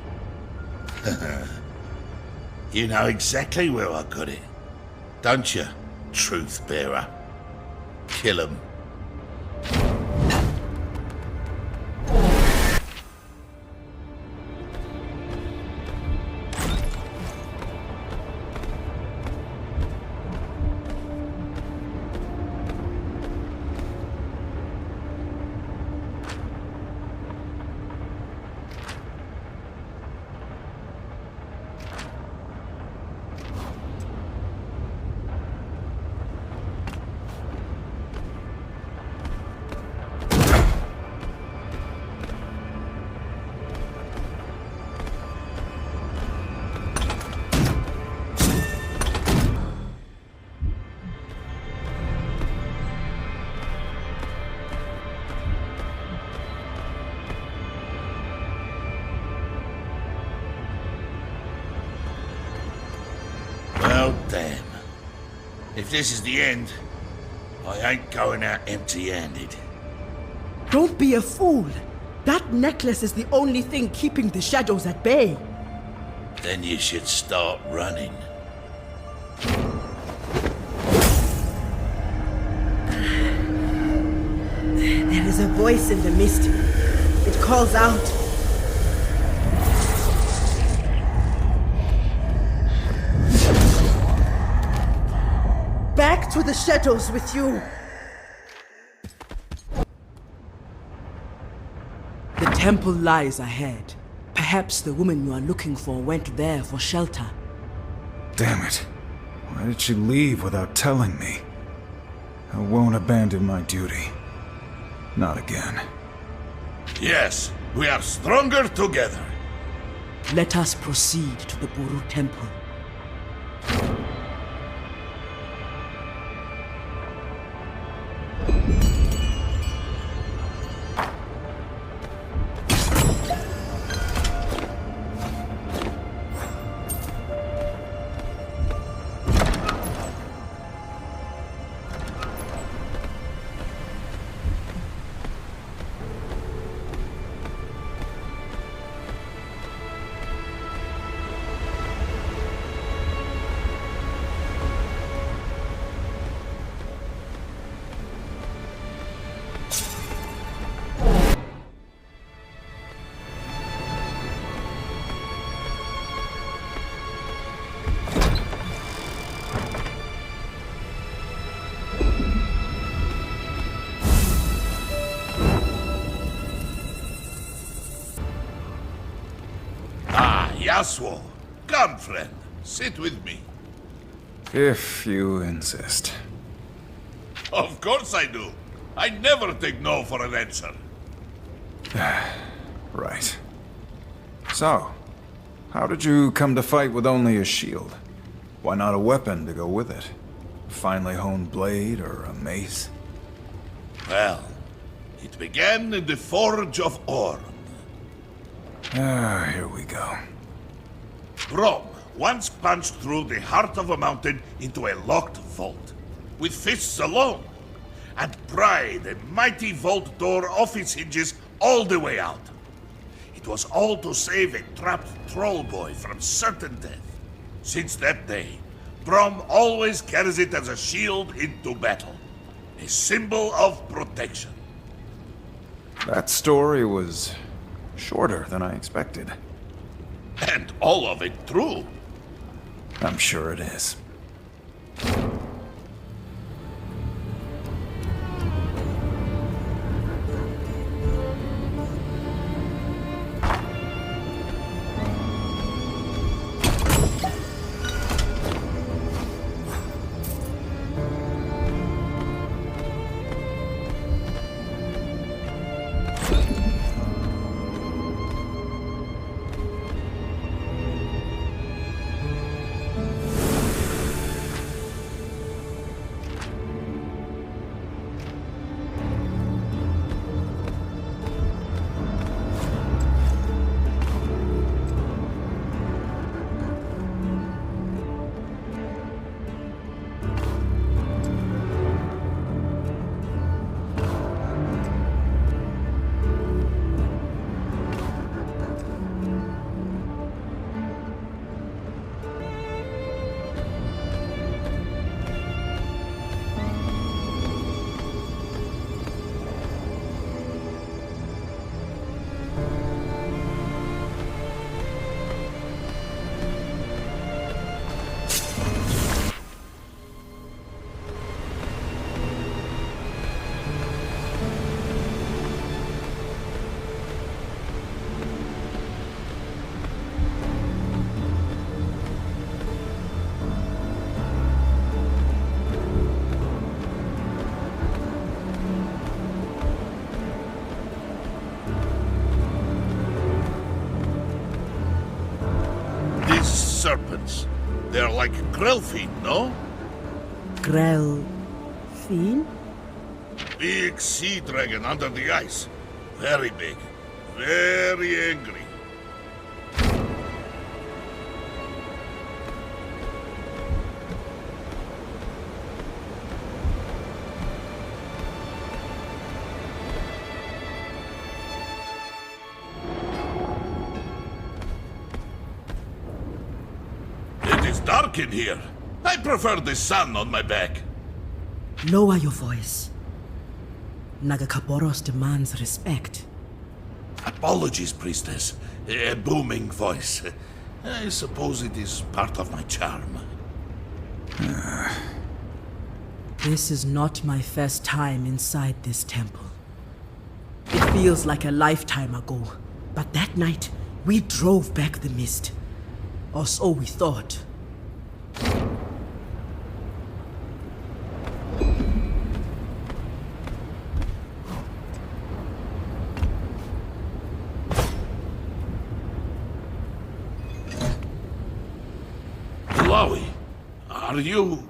You know exactly where I got it. Don't you, Truth Bearer? Kill him. Damn. If this is the end, I ain't going out empty-handed. Don't be a fool. That necklace is the only thing keeping the shadows at bay. Then you should start running. There is a voice in the mist. It calls out. Back to the shadows with you. The temple lies ahead. Perhaps the woman you are looking for went there for shelter. Damn it. Why did she leave without telling me? I won't abandon my duty. Not again. Yes, we are stronger together. Let us proceed to the Buru Temple. Yasuo, come friend, sit with me. If you insist. Of course I do. I never take no for an answer. Right. So, how did you come to fight with only a shield? Why not a weapon to go with it? A finely honed blade or a mace? Well, it began in the Forge of Orm. Here we go. Brom once punched through the heart of a mountain into a locked vault, with fists alone, and pried a mighty vault door off its hinges all the way out. It was all to save a trapped troll boy from certain death. Since that day, Brom always carries it as a shield into battle, a symbol of protection. That story was shorter than I expected. And all of it true. I'm sure it is. Serpents. They're like Grellfiend, no? Grellfiend? Big sea dragon under the ice. Very big. Very angry. dark in here. I prefer the sun on my back. Lower your voice. Nagakaboros demands respect. Apologies, priestess. A booming voice. I suppose it is part of my charm. This is not my first time inside this temple. It feels like a lifetime ago, but that night, we drove back the mist. Or so we thought. Chloe, are you...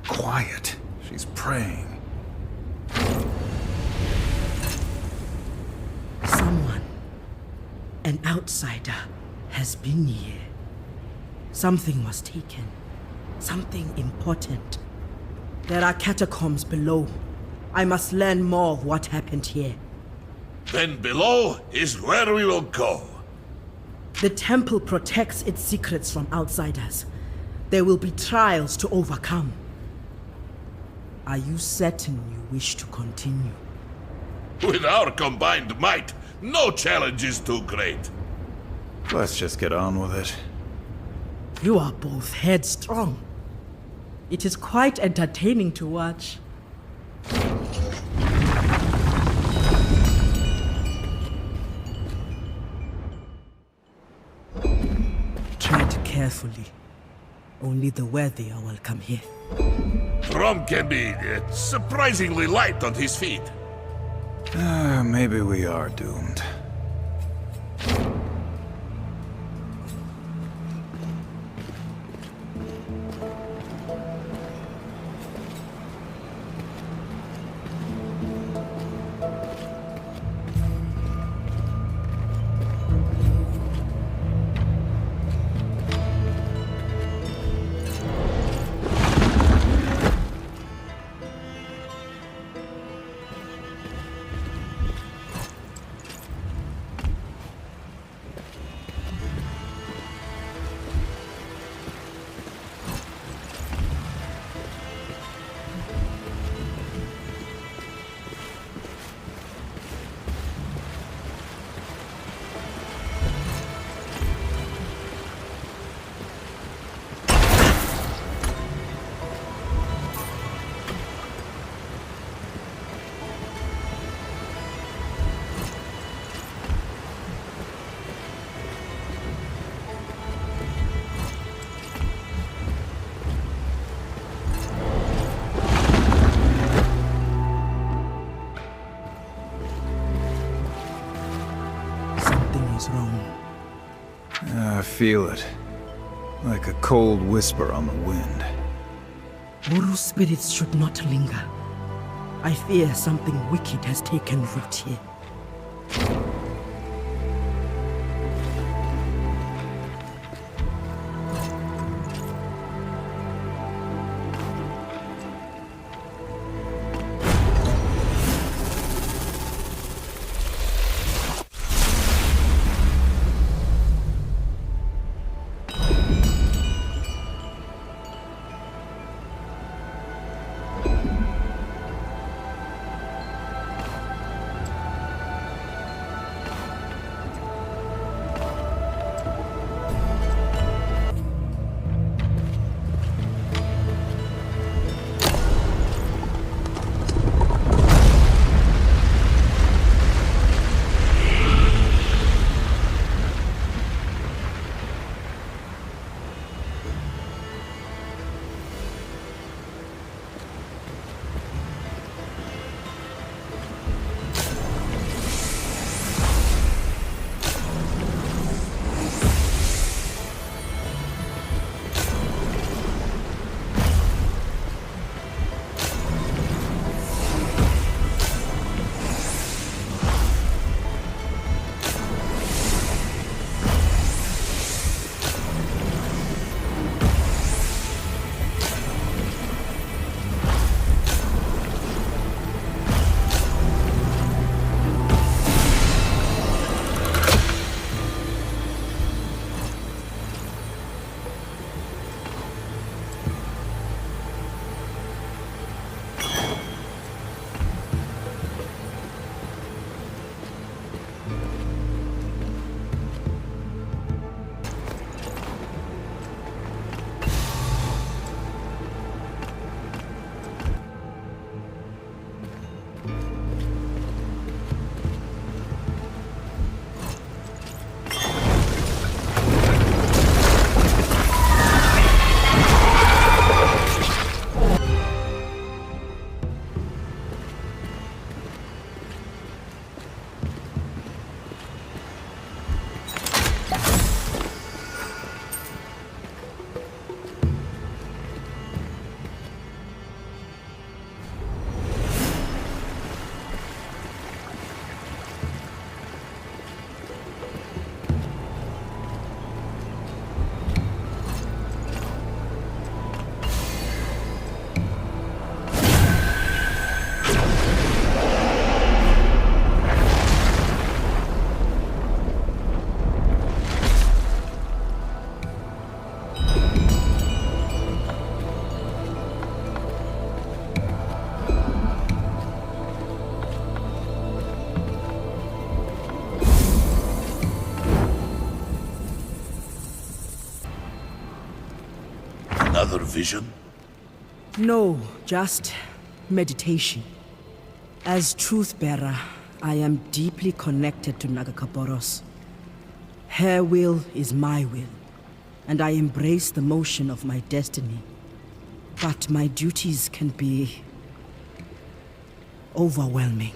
Quiet. She's praying. Someone, an outsider, has been here. Something was taken. Something important. There are catacombs below. I must learn more of what happened here. Then below is where we will go. The temple protects its secrets from outsiders. There will be trials to overcome. Are you certain you wish to continue? With our combined might, no challenge is too great. Let's just get on with it. You are both headstrong. It is quite entertaining to watch. Tread carefully. Only the worthy are welcome here. Rom can be surprisingly light on his feet. Maybe we are doomed. I feel it. Like a cold whisper on the wind. Uru spirits should not linger. I fear something wicked has taken root here. Another vision? No, just meditation. As truth-bearer, I am deeply connected to Nagakaboros. Her will is my will, and I embrace the motion of my destiny. But my duties can be overwhelming.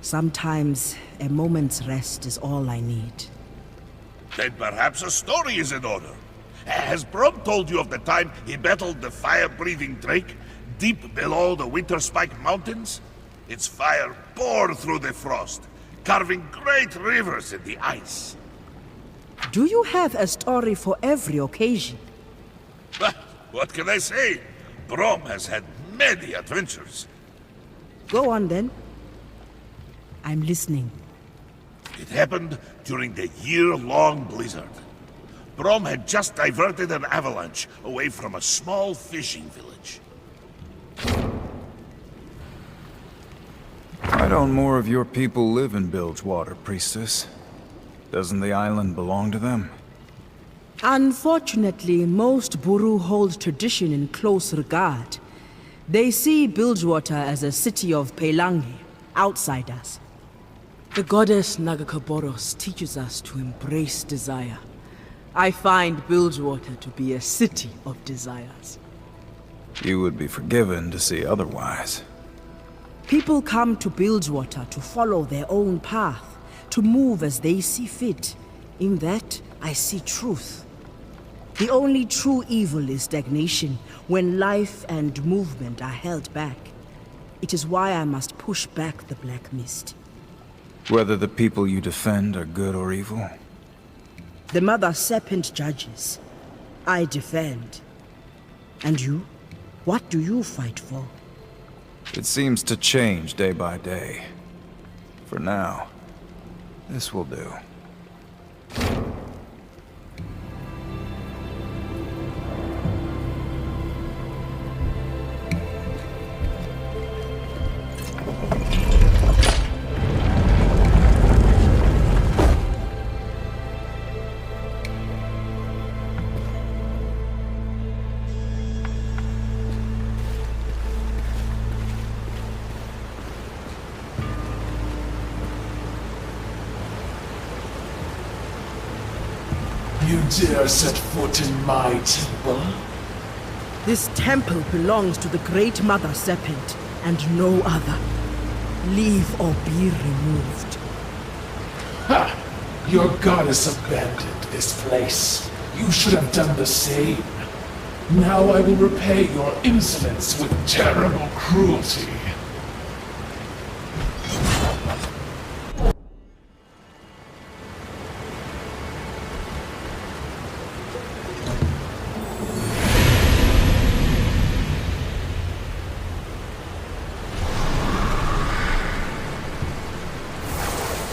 Sometimes a moment's rest is all I need. Then perhaps a story is in order. Has Brom told you of the time he battled the fire-breathing drake deep below the Winterspike Mountains? Its fire poured through the frost, carving great rivers in the ice. Do you have a story for every occasion? What can I say? Brom has had many adventures. Go on then. I'm listening. It happened during the year-long blizzard. Brom had just diverted an avalanche away from a small fishing village. Why don't more of your people live in Bilgewater, Priestess? Doesn't the island belong to them? Unfortunately, most Buru hold tradition in close regard. They see Bilgewater as a city of Pelangi, outsiders. The goddess Nagakaboros teaches us to embrace desire. I find Bilgewater to be a city of desires. You would be forgiven to see otherwise. People come to Bilgewater to follow their own path, to move as they see fit. In that, I see truth. The only true evil is stagnation, when life and movement are held back. It is why I must push back the black mist. Whether the people you defend are good or evil? The Mother Serpent judges. I defend. And you? What do you fight for? It seems to change day by day. For now, this will do. You dare set foot in my temple? This temple belongs to the Great Mother Serpent, and no other. Leave or be removed. Ha! Your goddess abandoned this place. You should have done the same. Now I will repay your insolence with terrible cruelty.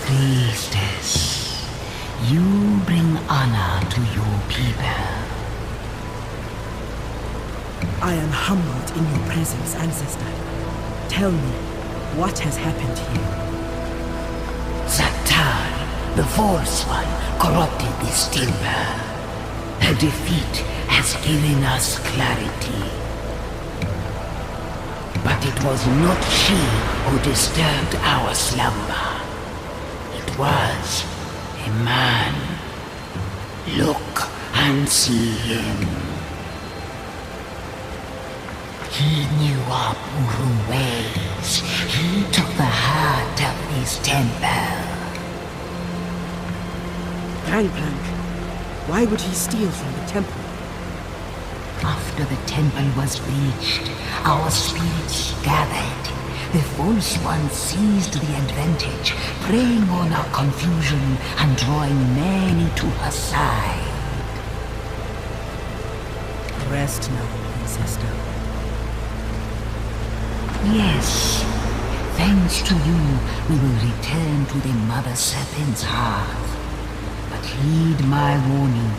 Priestess, you bring honor to your people. I am humbled in your presence, ancestor. Tell me, what has happened here? Zatan, the false one, corrupted this temple. Her defeat has given us clarity. But it was not she who disturbed our slumber. It was a man. Look and see him. He knew our Buru ways. He took the heart of this temple. Gangplank, why would he steal from the temple? After the temple was breached, our spirits gathered. The false one seized the advantage, preying on our confusion and drawing many to her side. Rest now, ancestor. Yes. Thanks to you, we will return to the Mother Serpent's hearth. But heed my warning.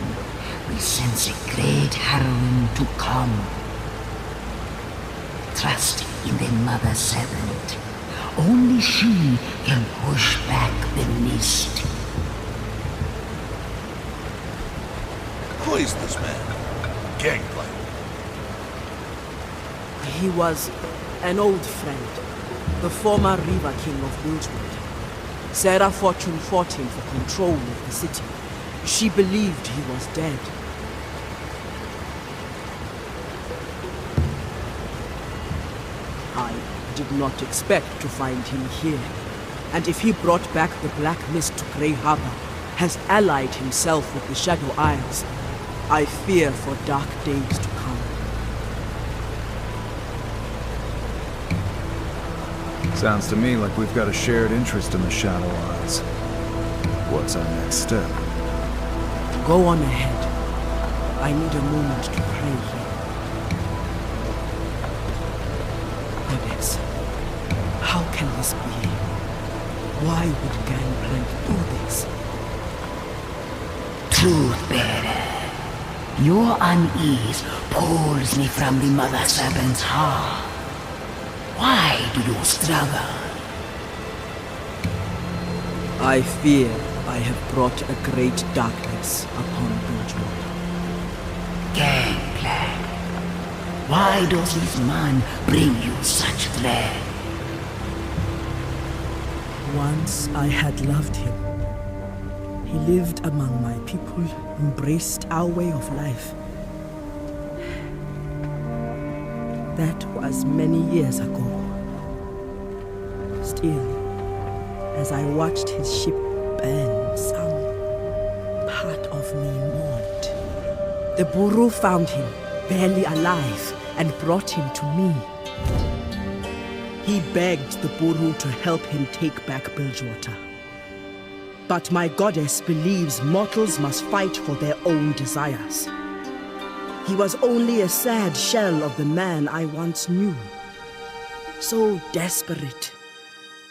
We sense a great harrowing to come. Trust in the Mother Serpent. Only she can push back the mist. Who is this man? Gangplank? He was an old friend, the former River King of Bilgewater. Sarah Fortune fought him for control of the city. She believed he was dead. I did not expect to find him here. And if he brought back the Black Mist to Grey Harbor, has allied himself with the Shadow Isles, I fear for dark days to come. Sounds to me like we've got a shared interest in the Shadow Isles. What's our next step? Go on ahead. I need a moment to pray here. Goddess, how can this be? Why would Gangplank do this? Truth-bearer, your unease pulls me from the Mother Serpent's heart. Why do you struggle? I fear I have brought a great darkness upon Bilgewater. Gangplank, why does this man bring you such dread? Once I had loved him. He lived among my people, embraced our way of life. That was many years ago. Still, as I watched his ship burn, some part of me mourned. The Buru found him, barely alive, and brought him to me. He begged the Buru to help him take back Bilgewater. But my goddess believes mortals must fight for their own desires. He was only a sad shell of the man I once knew. So desperate,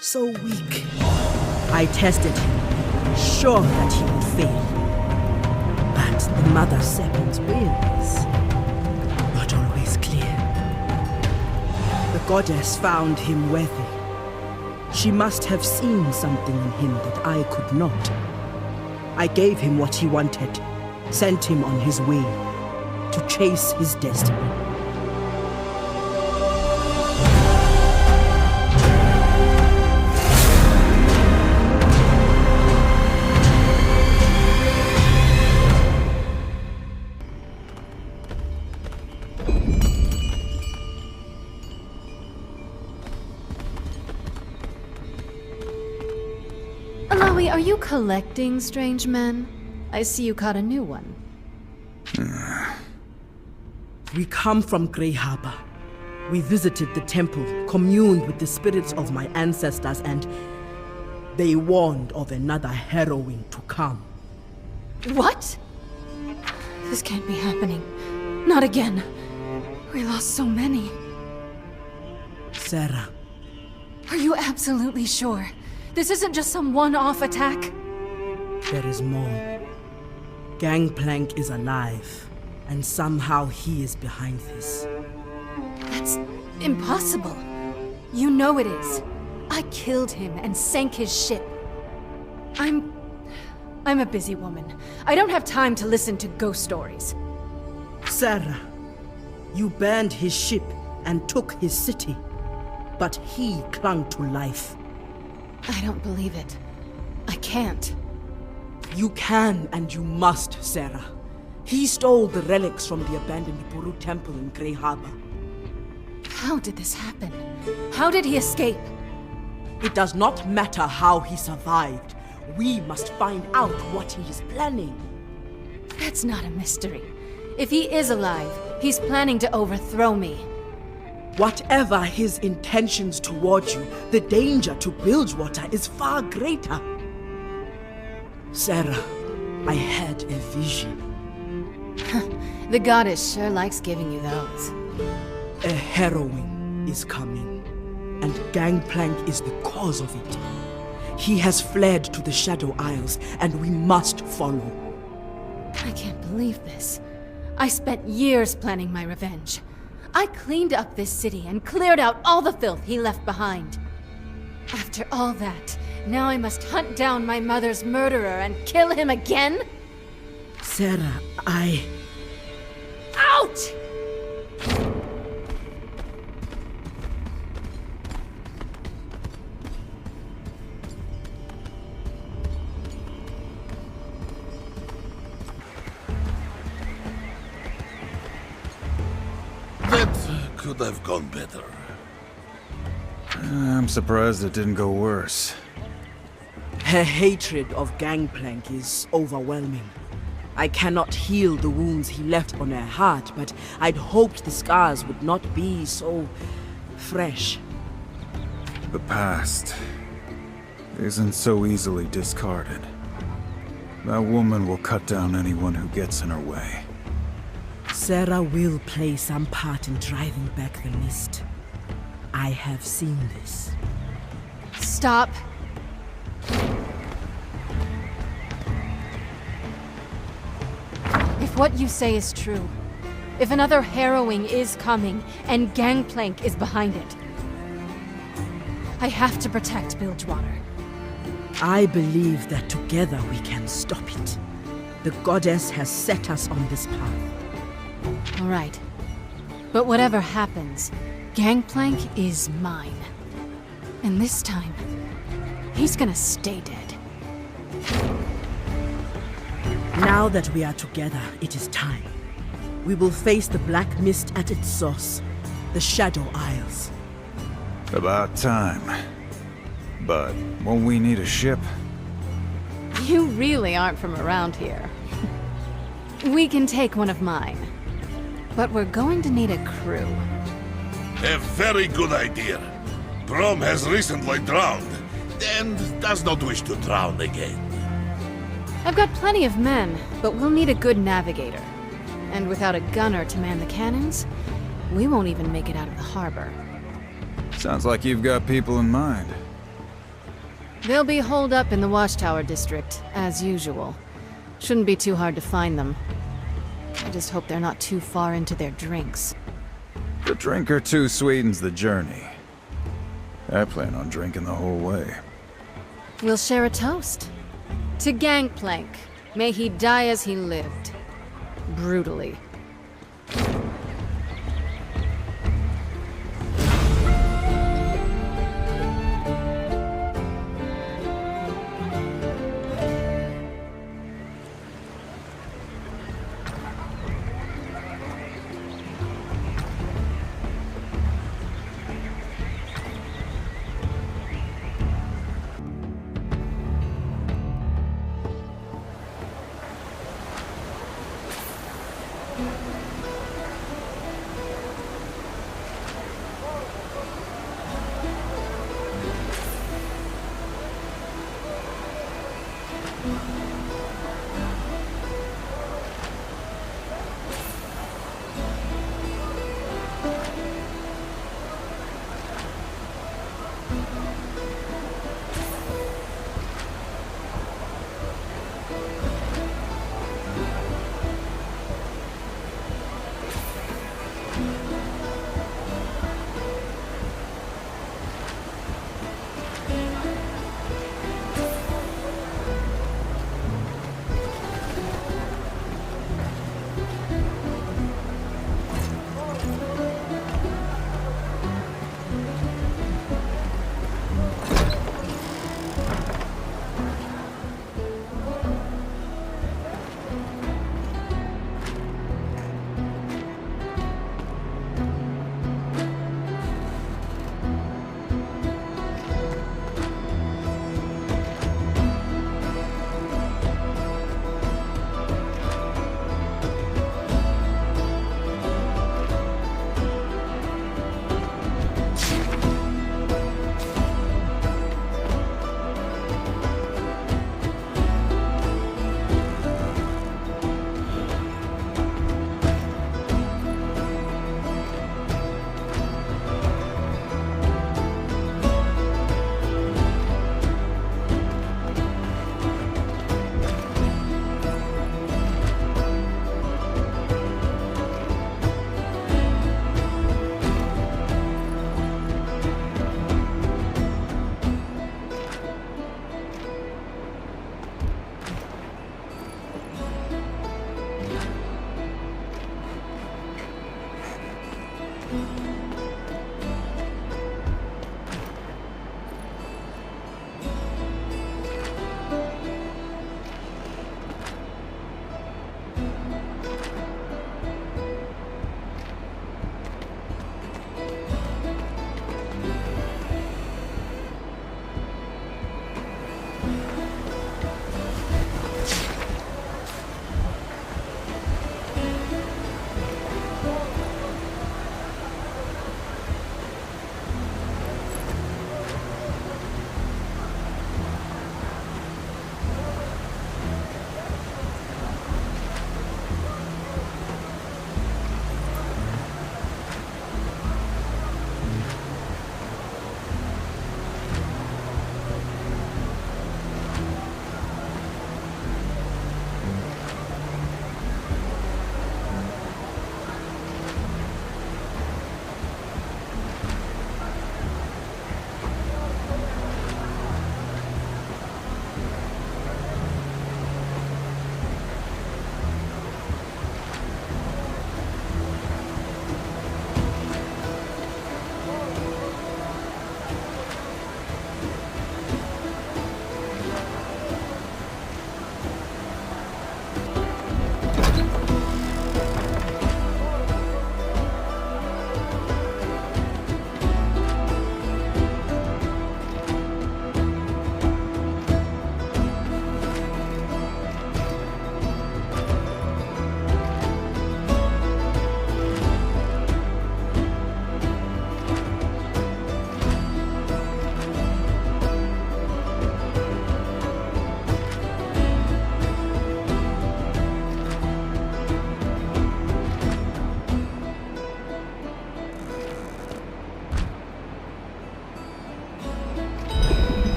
so weak. I tested him, sure that he would fail. But the Mother Serpent's will is not always clear. The goddess found him worthy. She must have seen something in him that I could not. I gave him what he wanted, sent him on his way to chase his destiny. Alawi, are you collecting strange men? I see you caught a new one. We come from Grey Harbor. We visited the temple, communed with the spirits of my ancestors, and they warned of another harrowing to come. What? This can't be happening. Not again. We lost so many. Sarah. Are you absolutely sure? This isn't just some one-off attack? There is more. Gangplank is alive, and somehow he is behind this. That's impossible. You know it is. I killed him and sank his ship. I'm a busy woman. I don't have time to listen to ghost stories. Sarah, you burned his ship and took his city, but he clung to life. I don't believe it. I can't. You can and you must, Sarah. He stole the relics from the abandoned Buru temple in Grey Harbor. How did this happen? How did he escape? It does not matter how he survived. We must find out what he is planning. That's not a mystery. If he is alive, he's planning to overthrow me. Whatever his intentions toward you, the danger to Bilgewater is far greater. Sarah, I had a vision. The goddess sure likes giving you those. A harrowing is coming, and Gangplank is the cause of it. He has fled to the Shadow Isles, and we must follow. I can't believe this. I spent years planning my revenge. I cleaned up this city and cleared out all the filth he left behind. After all that, now I must hunt down my mother's murderer and kill him again? Sarah, Ow! Could have gone better. I'm surprised it didn't go worse. Her hatred of Gangplank is overwhelming. I cannot heal the wounds he left on her heart, but I'd hoped the scars would not be so fresh. The past isn't so easily discarded. That woman will cut down anyone who gets in her way. Sarah will play some part in driving back the mist. I have seen this. Stop. If what you say is true, if another harrowing is coming, and Gangplank is behind it, I have to protect Bilgewater. I believe that together we can stop it. The goddess has set us on this path. All right. But whatever happens, Gangplank is mine. And this time, he's gonna stay dead. Now that we are together, it is time. We will face the Black Mist at its source, the Shadow Isles. About time. But won't we need a ship? You really aren't from around here. We can take one of mine. But we're going to need a crew. A very good idea. Brom has recently drowned, and does not wish to drown again. I've got plenty of men, but we'll need a good navigator. And without a gunner to man the cannons, we won't even make it out of the harbor. Sounds like you've got people in mind. They'll be holed up in the Watchtower district, as usual. Shouldn't be too hard to find them. I just hope they're not too far into their drinks. The drink or two sweetens the journey. I plan on drinking the whole way. We'll share a toast. To Gangplank. May he die as he lived. Brutally.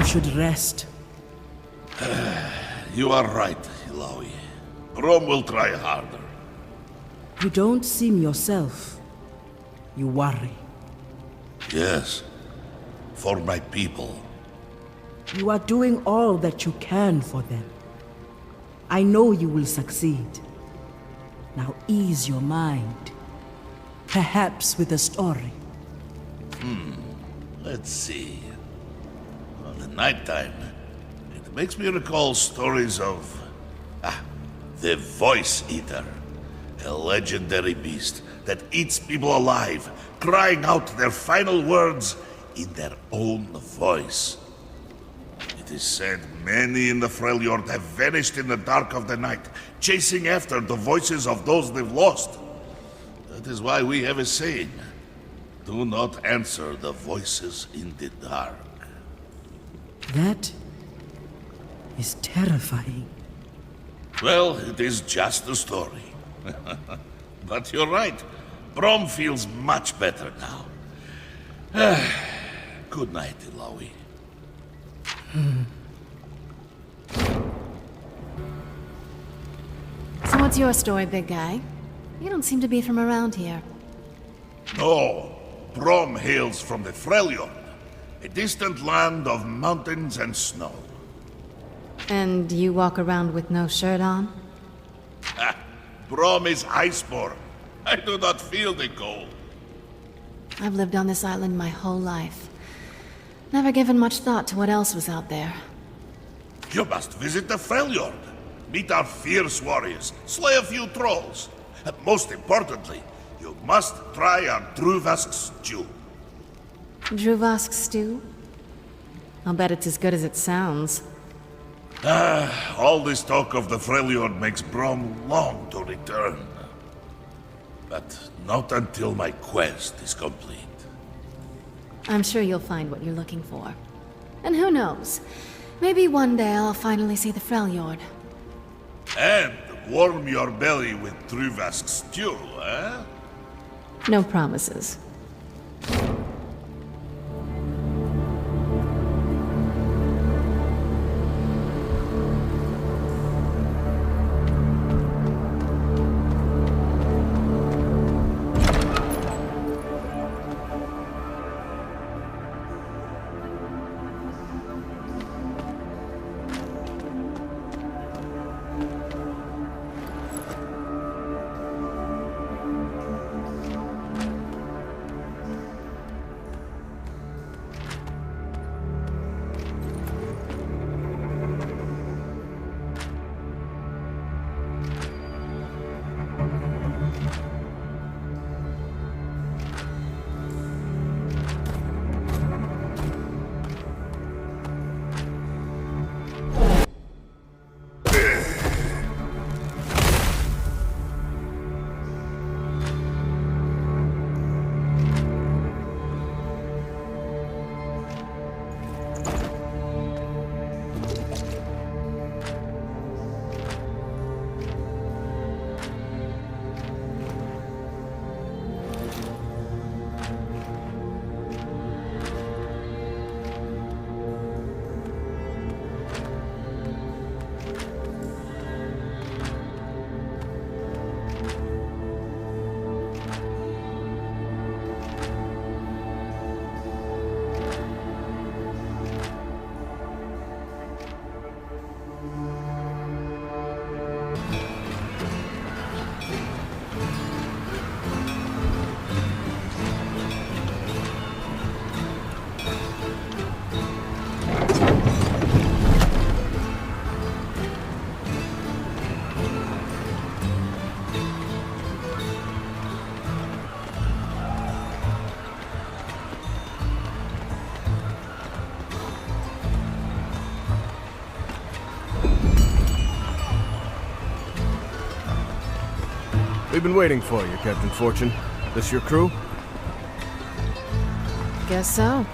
should rest. You are right, Ilaoi. Brom will try harder. You don't seem yourself. You worry. Yes. For my people. You are doing all that you can for them. I know you will succeed. Now ease your mind. Perhaps with a story. Let's see. On the nighttime, it makes me recall stories of... the Voice Eater. A legendary beast that eats people alive, crying out their final words in their own voice. It is said many in the Freljord have vanished in the dark of the night, chasing after the voices of those they've lost. That is why we have a saying. Do not answer the voices in the dark. That is terrifying. Well, it is just a story. But you're right. Brom feels much better now. Good night, Ilaoi. So what's your story, big guy? You don't seem to be from around here. No, Brom hails from the Freljord, a distant land of mountains and snow. And you walk around with no shirt on? Brom is iceborn. I do not feel the cold. I've lived on this island my whole life. Never given much thought to what else was out there. You must visit the Freljord. Meet our fierce warriors, slay a few trolls. And most importantly, you must try our Druvask stew. Druvask stew? I'll bet it's as good as it sounds. All this talk of the Freljord makes Brom long to return. But not until my quest is complete. I'm sure you'll find what you're looking for. And who knows? Maybe one day I'll finally see the Freljord. And warm your belly with Druvask stew, eh? No promises. We've been waiting for you, Captain Fortune. This your crew? Guess so.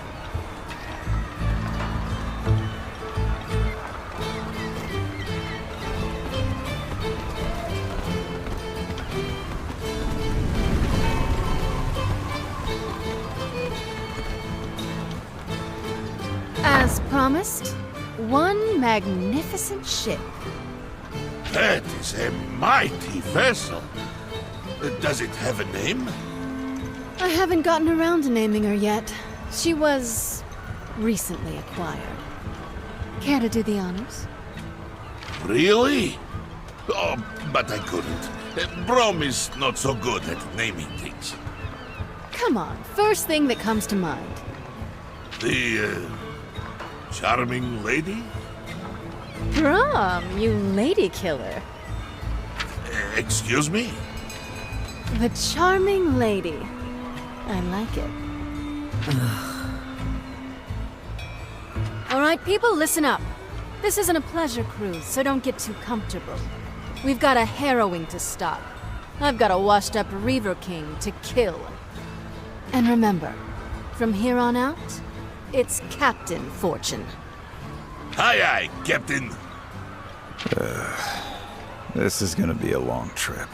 As promised, one magnificent ship. That is a mighty vessel. Does it have a name? I haven't gotten around to naming her yet. She was recently acquired. Care to do the honors? Really? Oh, but I couldn't. Brom is not so good at naming things. Come on, first thing that comes to mind. The, charming lady? Brom, you lady killer. Excuse me? The charming lady. I like it. All right, people, listen up. This isn't a pleasure cruise, so don't get too comfortable. We've got a harrowing to stop. I've got a washed-up Reaver King to kill. And remember, from here on out, it's Captain Fortune. Aye, aye, Captain. This is gonna be a long trip.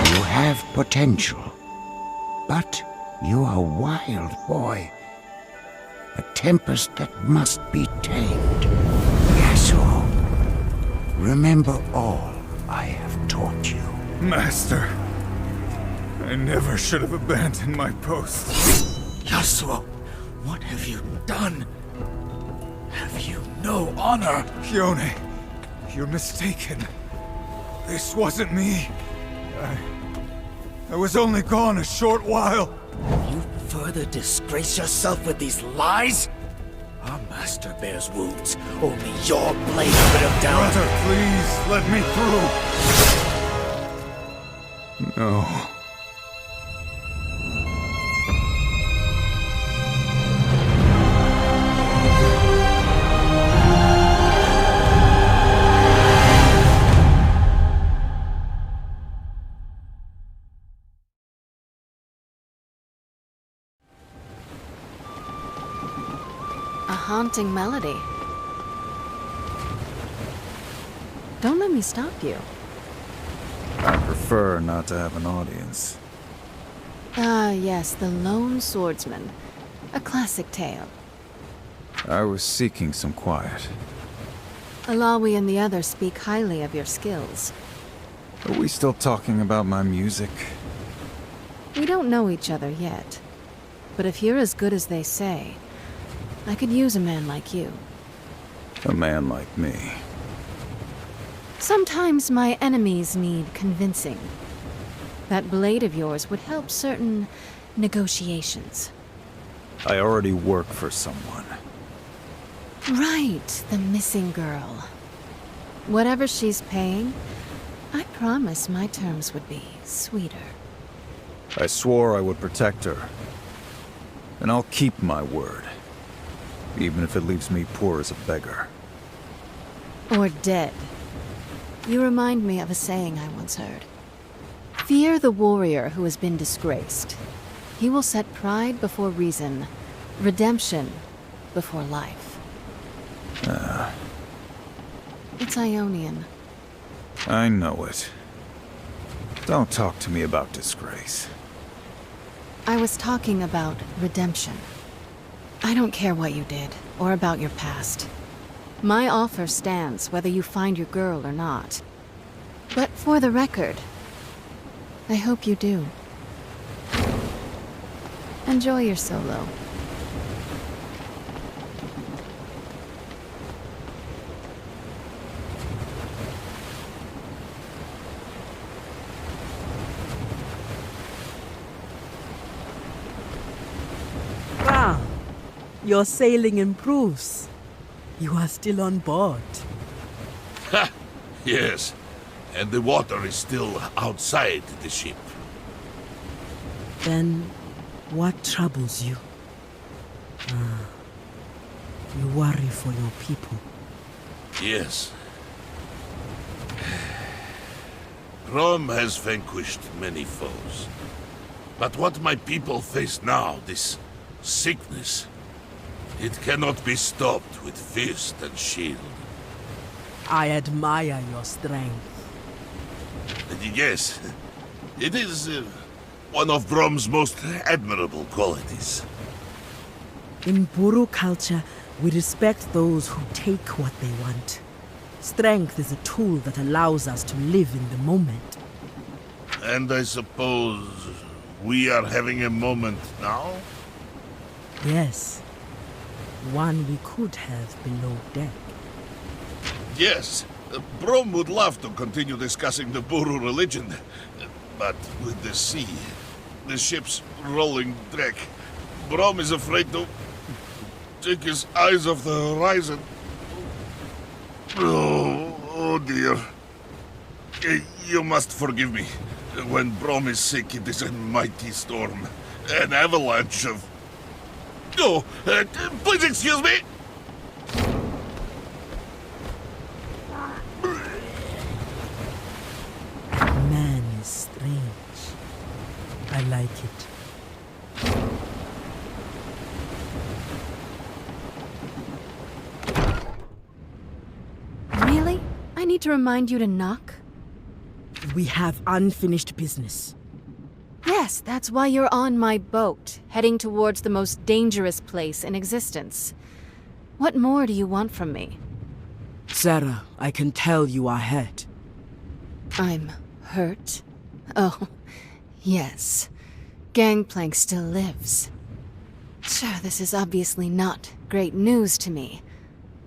You have potential, but you are a wild boy. A tempest that must be tamed. Yasuo, remember all I have taught you. Master, I never should have abandoned my post. Yasuo, what have you done? Have you no honor? Yone, you're mistaken. This wasn't me. I was only gone a short while. You further disgrace yourself with these lies? Our master bears wounds. Only your blade could have down. Brother, please, let me through. No. A haunting melody. Don't let me stop you. I prefer not to have an audience. Ah, yes, the Lone Swordsman. A classic tale. I was seeking some quiet. Alawi and the others speak highly of your skills. Are we still talking about my music? We don't know each other yet. But if you're as good as they say, I could use a man like you. A man like me. Sometimes my enemies need convincing. That blade of yours would help certain negotiations. I already work for someone. Right, the missing girl. Whatever she's paying, I promise my terms would be sweeter. I swore I would protect her. And I'll keep my word. Even if it leaves me poor as a beggar. Or dead. You remind me of a saying I once heard. Fear the warrior who has been disgraced. He will set pride before reason, redemption before life. It's Ionian. I know it. Don't talk to me about disgrace. I was talking about redemption. I don't care what you did, or about your past. My offer stands whether you find your girl or not. But for the record, I hope you do. Enjoy your solo. Ah, your sailing improves. You are still on board. Ha! Yes. And the water is still outside the ship. Then, what troubles you? Ah, you worry for your people. Yes. Rome has vanquished many foes. But what my people face now, this sickness, it cannot be stopped with fist and shield. I admire your strength. Yes, it is one of Rome's most admirable qualities. In Buru culture, we respect those who take what they want. Strength is a tool that allows us to live in the moment. And I suppose we are having a moment now? Yes. One we could have below deck. Yes, Brom would love to continue discussing the Buru religion. But with the sea, the ship's rolling deck, Brom is afraid to take his eyes off the horizon. Oh dear. You must forgive me. When Brom is sick, it is a mighty storm. An avalanche of... Oh, please excuse me! Man is strange. I like it. Really? I need to remind you to knock? We have unfinished business. Yes, that's why you're on my boat, heading towards the most dangerous place in existence. What more do you want from me? Sarah, I can tell you are hurt. I'm hurt? Oh, yes. Gangplank still lives. Sure, this is obviously not great news to me.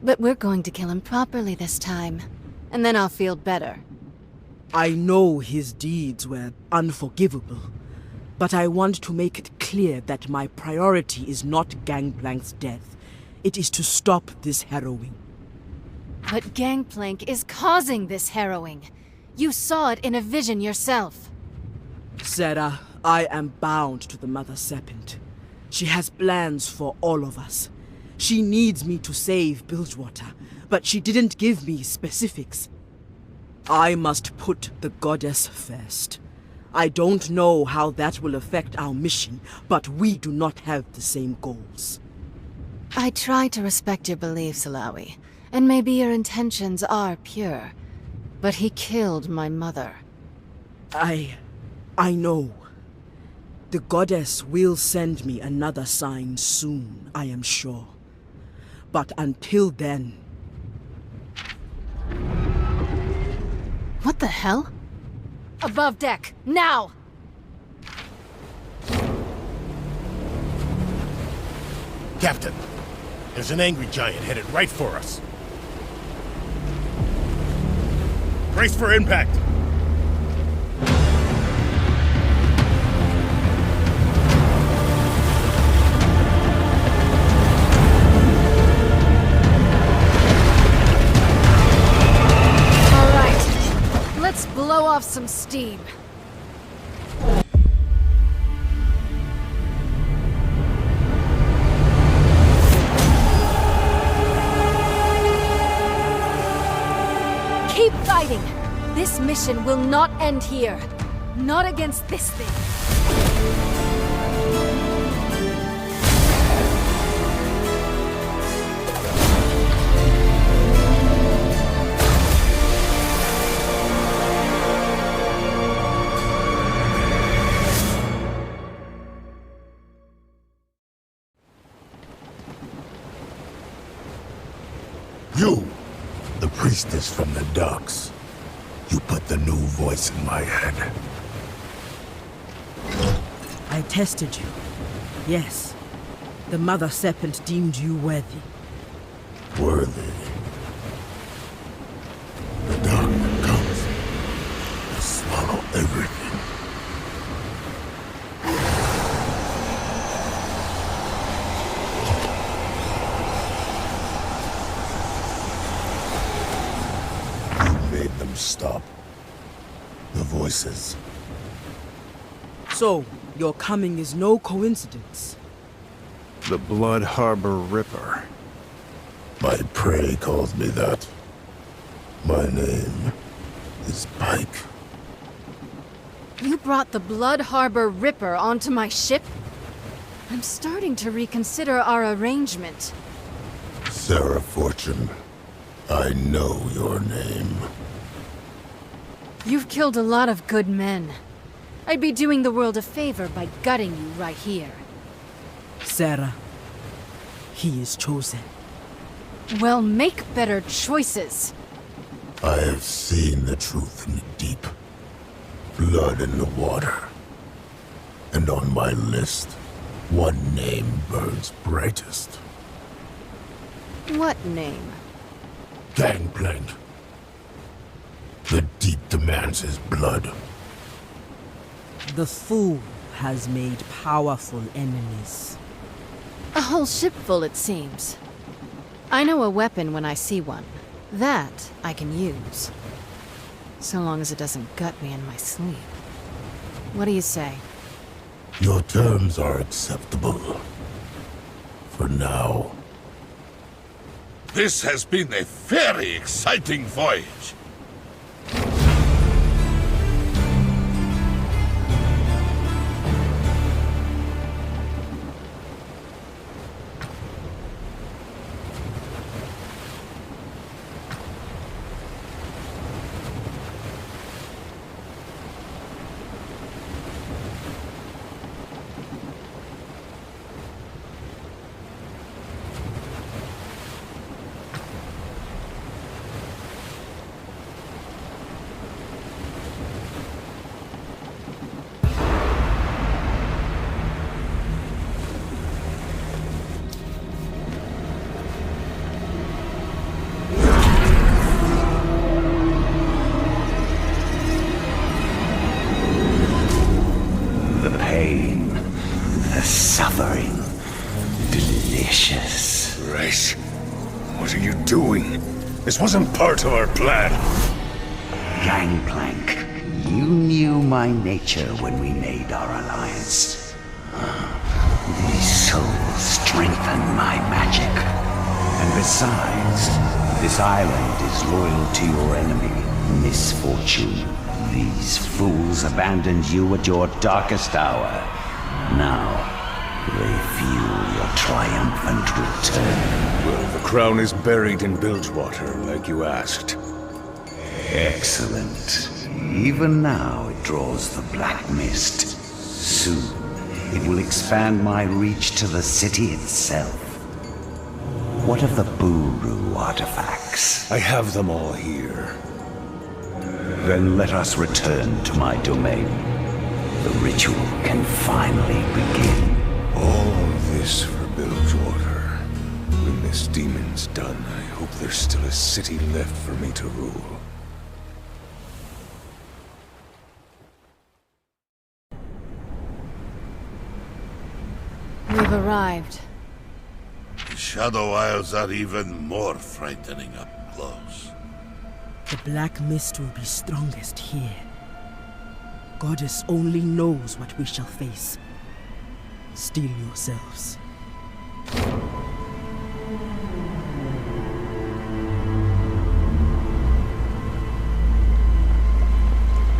But we're going to kill him properly this time. And then I'll feel better. I know his deeds were unforgivable. But I want to make it clear that my priority is not Gangplank's death. It is to stop this harrowing. But Gangplank is causing this harrowing. You saw it in a vision yourself. Sarah, I am bound to the Mother Serpent. She has plans for all of us. She needs me to save Bilgewater, but she didn't give me specifics. I must put the goddess first. I don't know how that will affect our mission, but we do not have the same goals. I try to respect your beliefs, Alawi, and maybe your intentions are pure. But he killed my mother. I know. The goddess will send me another sign soon, I am sure. But until then... What the hell? Above deck, now! Captain, there's an angry giant headed right for us. Brace for impact! Let's blow off some steam. Keep fighting! This mission will not end here. Not against this thing. You, the priestess from the docks. You put the new voice in my head. I tested you. Yes. The Mother Serpent deemed you worthy. Worthy. The dark that comes will swallow everything. Them stop. The voices. So, your coming is no coincidence. The Blood Harbor Ripper. My prey calls me that. My name is Pike. You brought the Blood Harbor Ripper onto my ship? I'm starting to reconsider our arrangement. Sarah Fortune, I know your name. You've killed a lot of good men. I'd be doing the world a favor by gutting you right here. Sarah, he is chosen. Well, make better choices. I have seen the truth in the deep. Blood in the water. And on my list, one name burns brightest. What name? Gangplank. The deep demands his blood. The fool has made powerful enemies. A whole ship full, it seems. I know a weapon when I see one. That I can use. So long as it doesn't gut me in my sleep. What do you say? Your terms are acceptable. For now. This has been a very exciting voyage. Suffering. Delicious. Race, what are you doing? This wasn't part of our plan. Gangplank, you knew my nature when we made our alliance. These souls strengthen my magic. And besides, this island is loyal to your enemy, Misfortune. These fools abandoned you at your darkest hour. Now, they fuel your triumphant return. Well, the crown is buried in Bilgewater, like you asked. Excellent. Even now it draws the black mist. Soon, it will expand my reach to the city itself. What of the Buru artifacts? I have them all here. Then let us return to my domain. The ritual can finally begin. All this for Bilgewater. When this demon's done, I hope there's still a city left for me to rule. We've arrived. The Shadow Isles are even more frightening up close. The black mist will be strongest here. Goddess only knows what we shall face. Steel yourselves.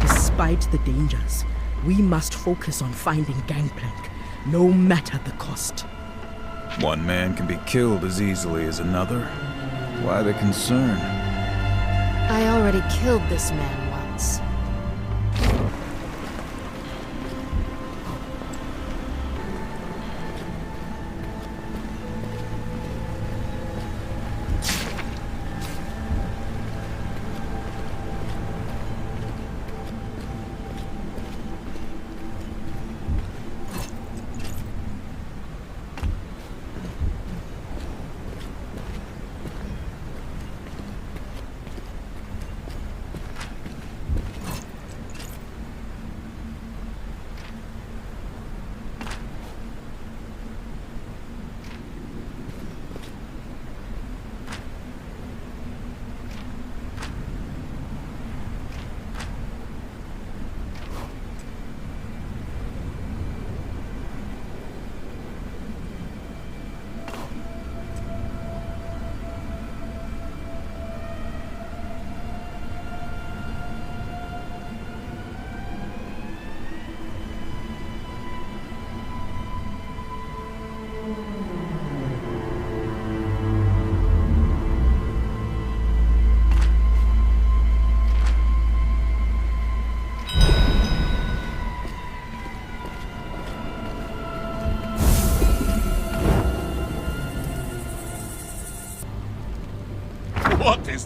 Despite the dangers, we must focus on finding Gangplank, no matter the cost. One man can be killed as easily as another. Why the concern? I already killed this man once.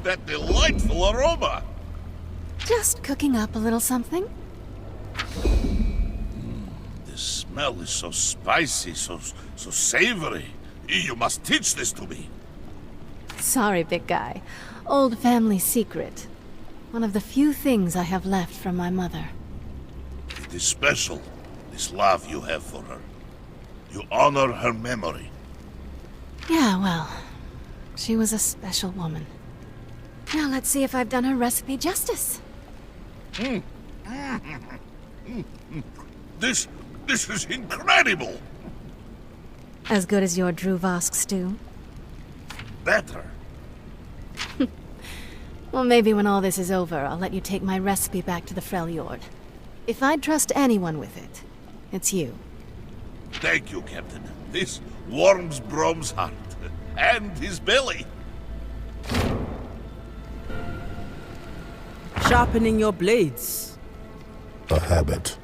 that delightful aroma? Just cooking up a little something. The smell is so spicy, so savory. You must teach this to me. Sorry, big guy. Old family secret. One of the few things I have left from my mother. It is special, this love you have for her. You honor her memory. Yeah, well, she was a special woman. Now let's see if I've done her recipe justice. This is incredible! As good as your Druvask stew? Better. Well, maybe when all this is over, I'll let you take my recipe back to the Freljord. If I'd trust anyone with it, it's you. Thank you, Captain. This warms Brom's heart. And his belly. Sharpening your blades. A habit.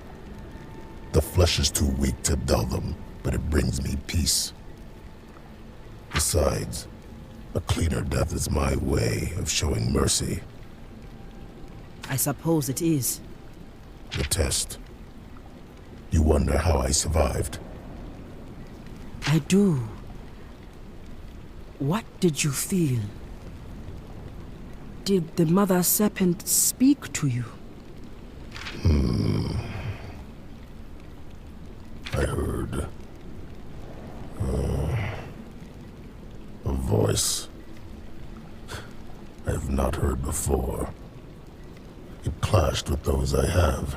The flesh is too weak to dull them, but it brings me peace. Besides, a cleaner death is my way of showing mercy. I suppose it is. The test. You wonder how I survived? I do. What did you feel? Did the Mother Serpent speak to you? I heard... a voice I have not heard before. It clashed with those I have.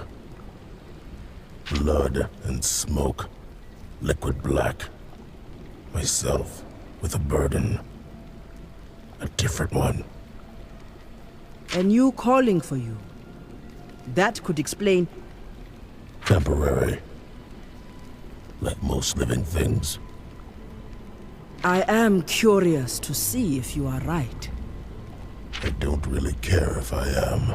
Blood and smoke, liquid black. Myself with a burden. A different one. And you calling for you. That could explain... Temporary. Like most living things. I am curious to see if you are right. I don't really care if I am.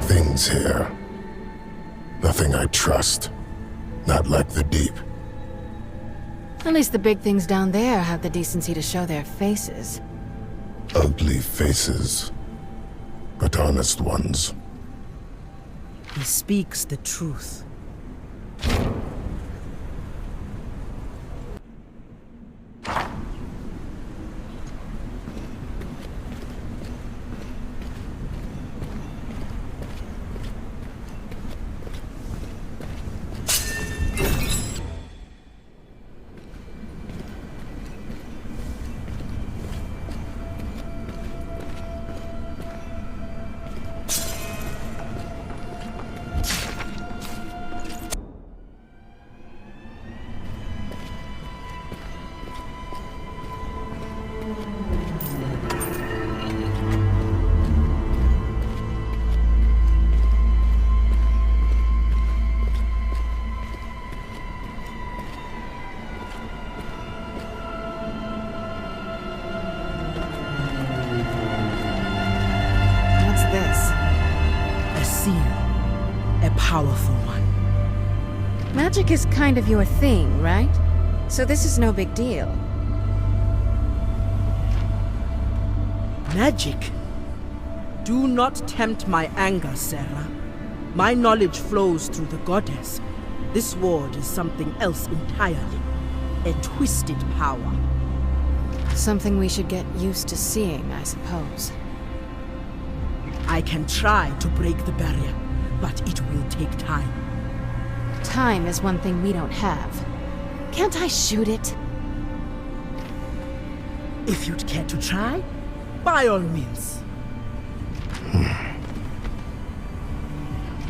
Things here. Nothing I trust. Not like the deep. At least the big things down there have the decency to show their faces. Ugly faces. But honest ones. He speaks the truth. Powerful one. Magic is kind of your thing, right? So this is no big deal. Magic? Do not tempt my anger, Sarah. My knowledge flows through the goddess. This ward is something else entirely. A twisted power. Something we should get used to seeing, I suppose. I can try to break the barrier, but it will take time. Time is one thing we don't have. Can't I shoot it? If you'd care to try, by all means.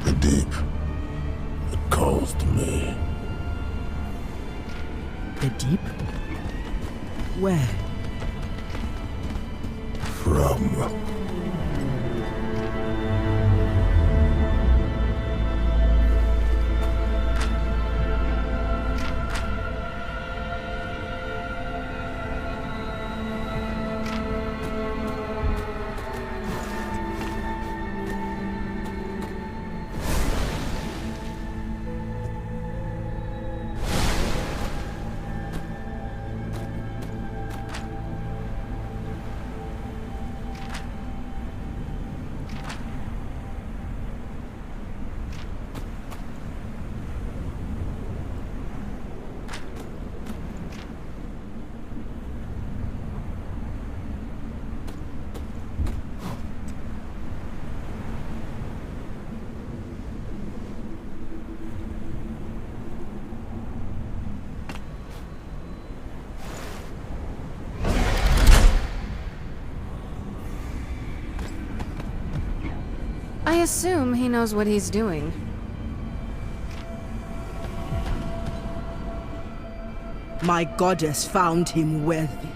The deep. It calls to me. The deep? Where? From... I assume he knows what he's doing. My goddess found him worthy.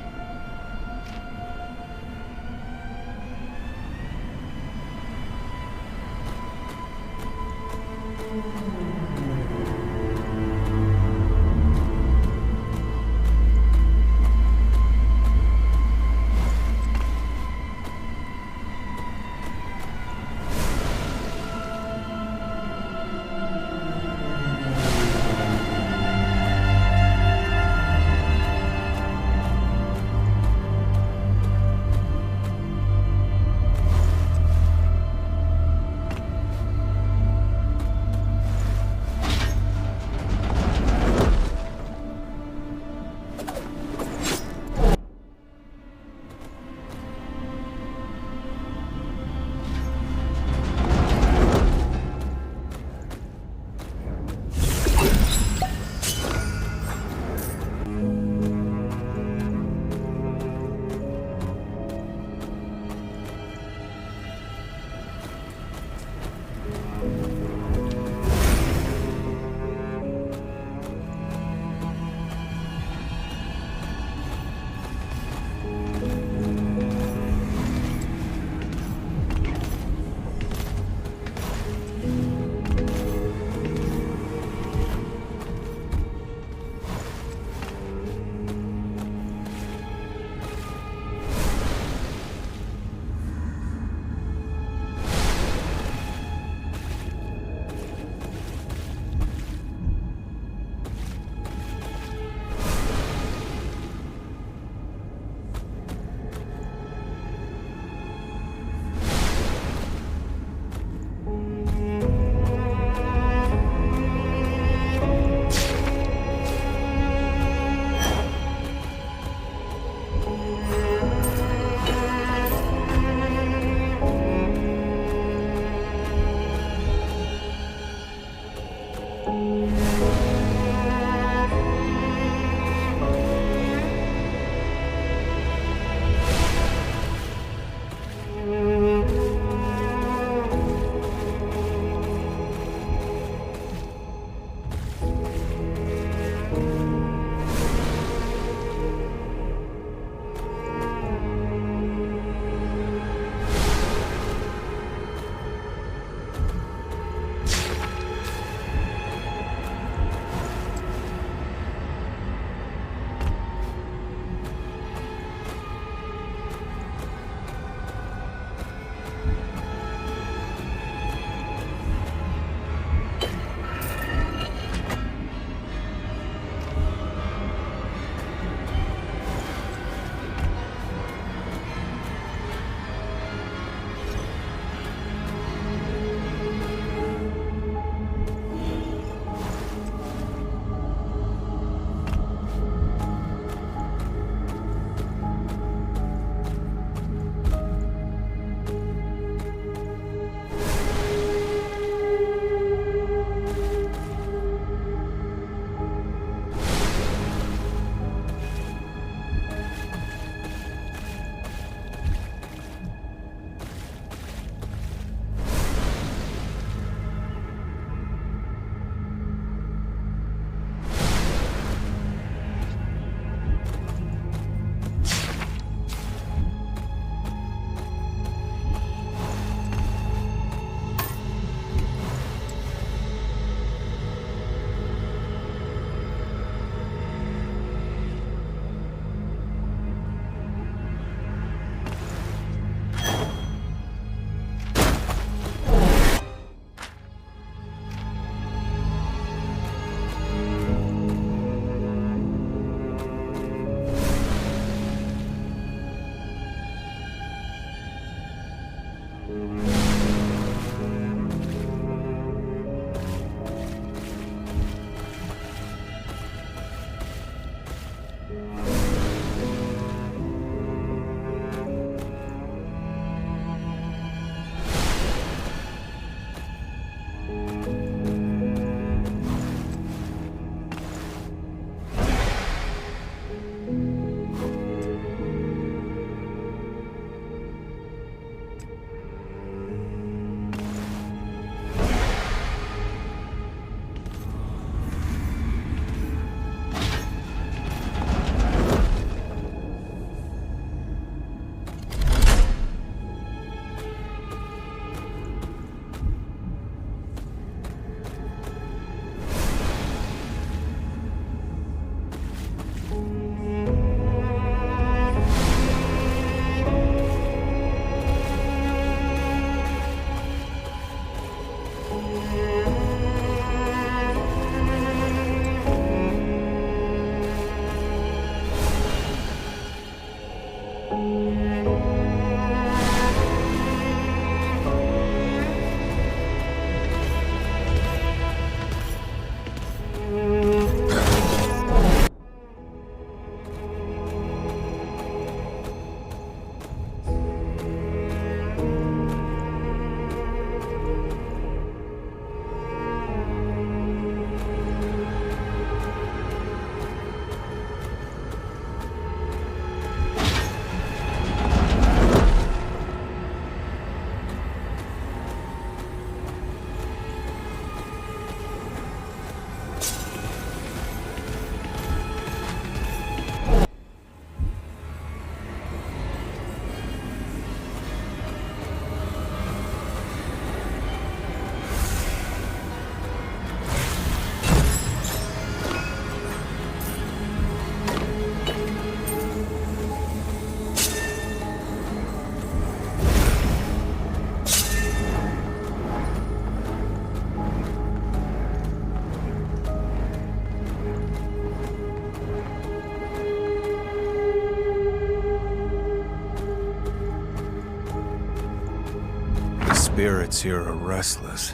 Spirits here are restless.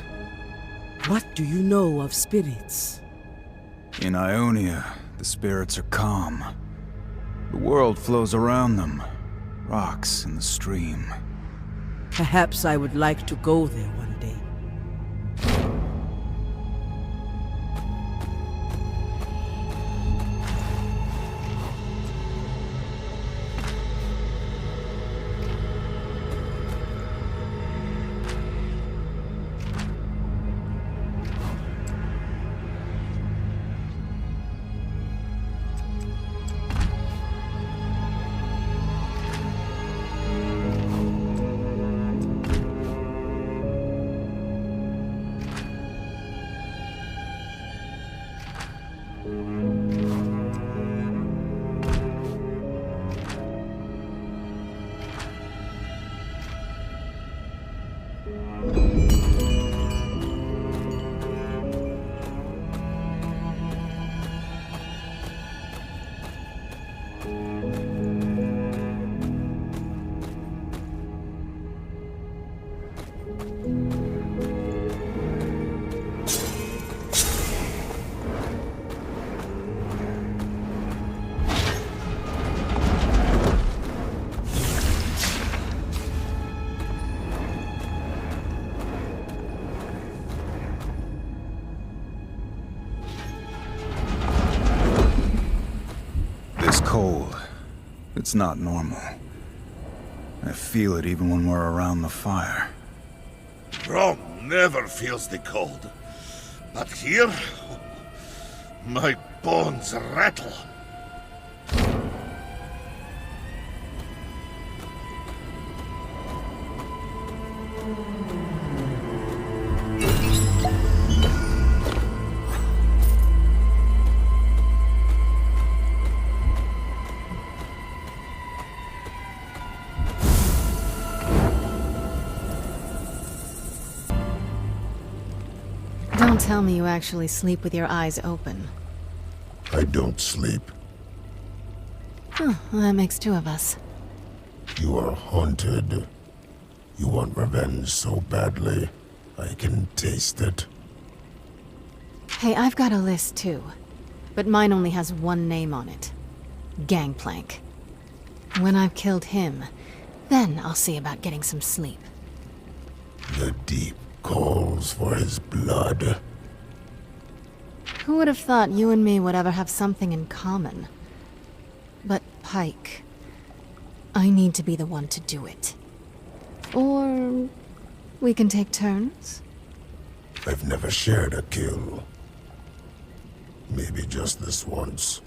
What do you know of spirits? In Ionia, the spirits are calm. The world flows around them. Rocks in the stream. Perhaps I would like to go there one day. Cold. It's not normal. I feel it even when we're around the fire. Rome never feels the cold. But here, my bones rattle. Don't tell me you actually sleep with your eyes open. I don't sleep. Huh, well, that makes two of us. You are haunted. You want revenge so badly. I can taste it. Hey, I've got a list too. But mine only has one name on it. Gangplank. When I've killed him, then I'll see about getting some sleep. The deep calls for his blood. Who would have thought you and me would ever have something in common? But, Pike, I need to be the one to do it. Or we can take turns? I've never shared a kill. Maybe just this once.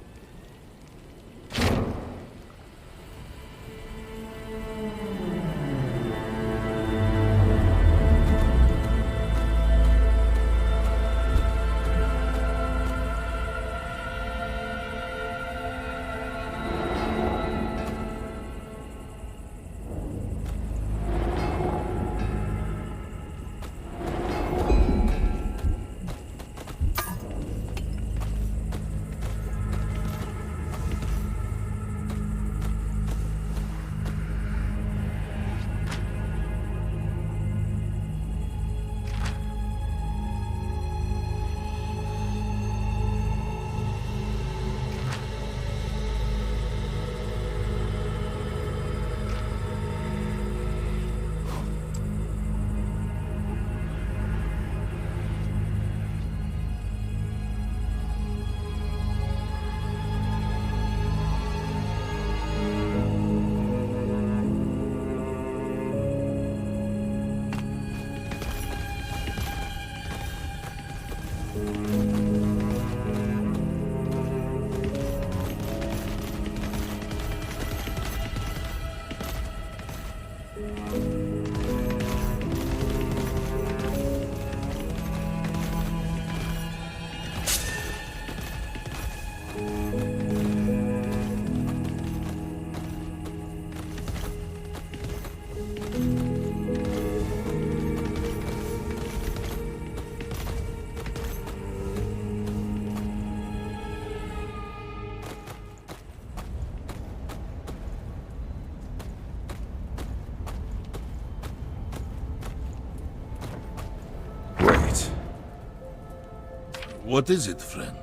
What is it, friend?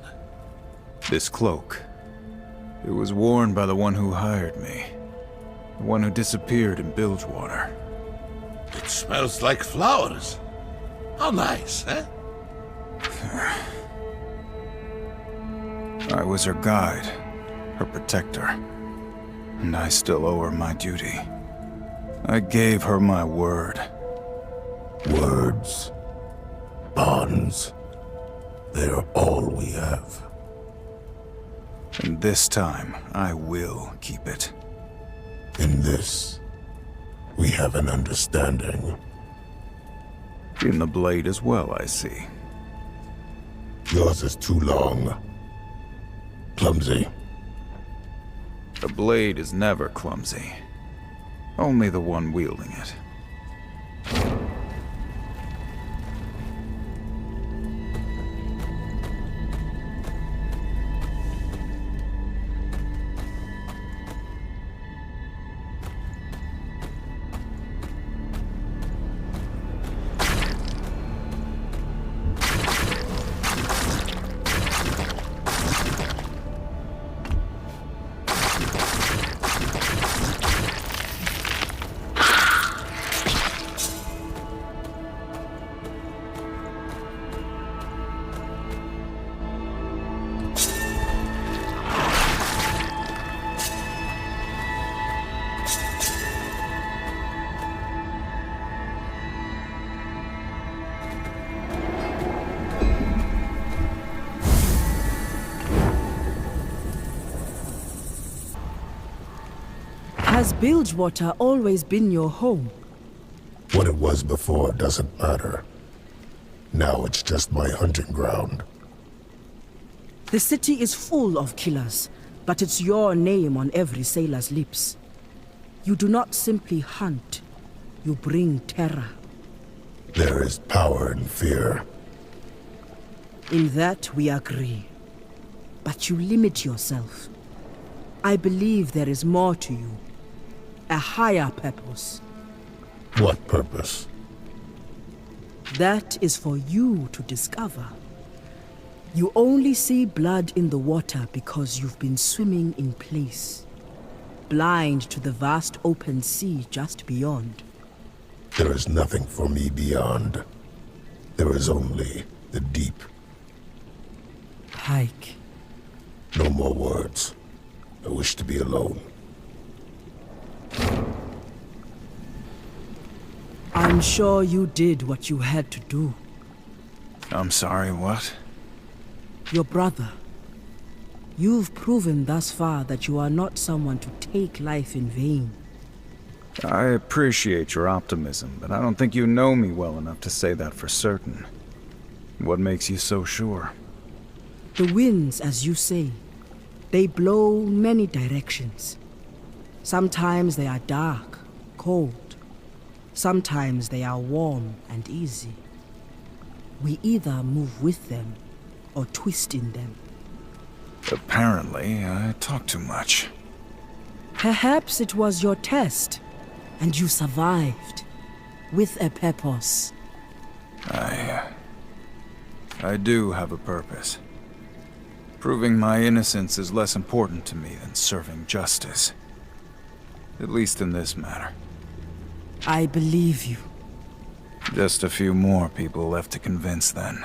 This cloak. It was worn by the one who hired me. The one who disappeared in Bilgewater. It smells like flowers. How nice, eh? I was her guide, her protector. And I still owe her my duty. I gave her my word. Words. Bonds. They're all we have. And this time, I will keep it. In this, we have an understanding. In the blade as well, I see. Yours is too long. Clumsy. The blade is never clumsy. Only the one wielding it. Has Bilgewater always been your home? What it was before doesn't matter. Now it's just my hunting ground. The city is full of killers, but it's your name on every sailor's lips. You do not simply hunt, you bring terror. There is power in fear. In that we agree. But you limit yourself. I believe there is more to you. A higher purpose. What purpose? That is for you to discover. You only see blood in the water because you've been swimming in place, blind to the vast open sea just beyond. There is nothing for me beyond. There is only the deep. Pike. No more words. I wish to be alone. I'm sure you did what you had to do. I'm sorry, what? Your brother. You've proven thus far that you are not someone to take life in vain. I appreciate your optimism, but I don't think you know me well enough to say that for certain. What makes you so sure? The winds, as you say, they blow many directions. Sometimes they are dark, cold. Sometimes they are warm and easy. We either move with them or twist in them. Apparently, I talk too much. Perhaps it was your test, and you survived. With a purpose. I do have a purpose. Proving my innocence is less important to me than serving justice. At least in this matter. I believe you. Just a few more people left to convince then.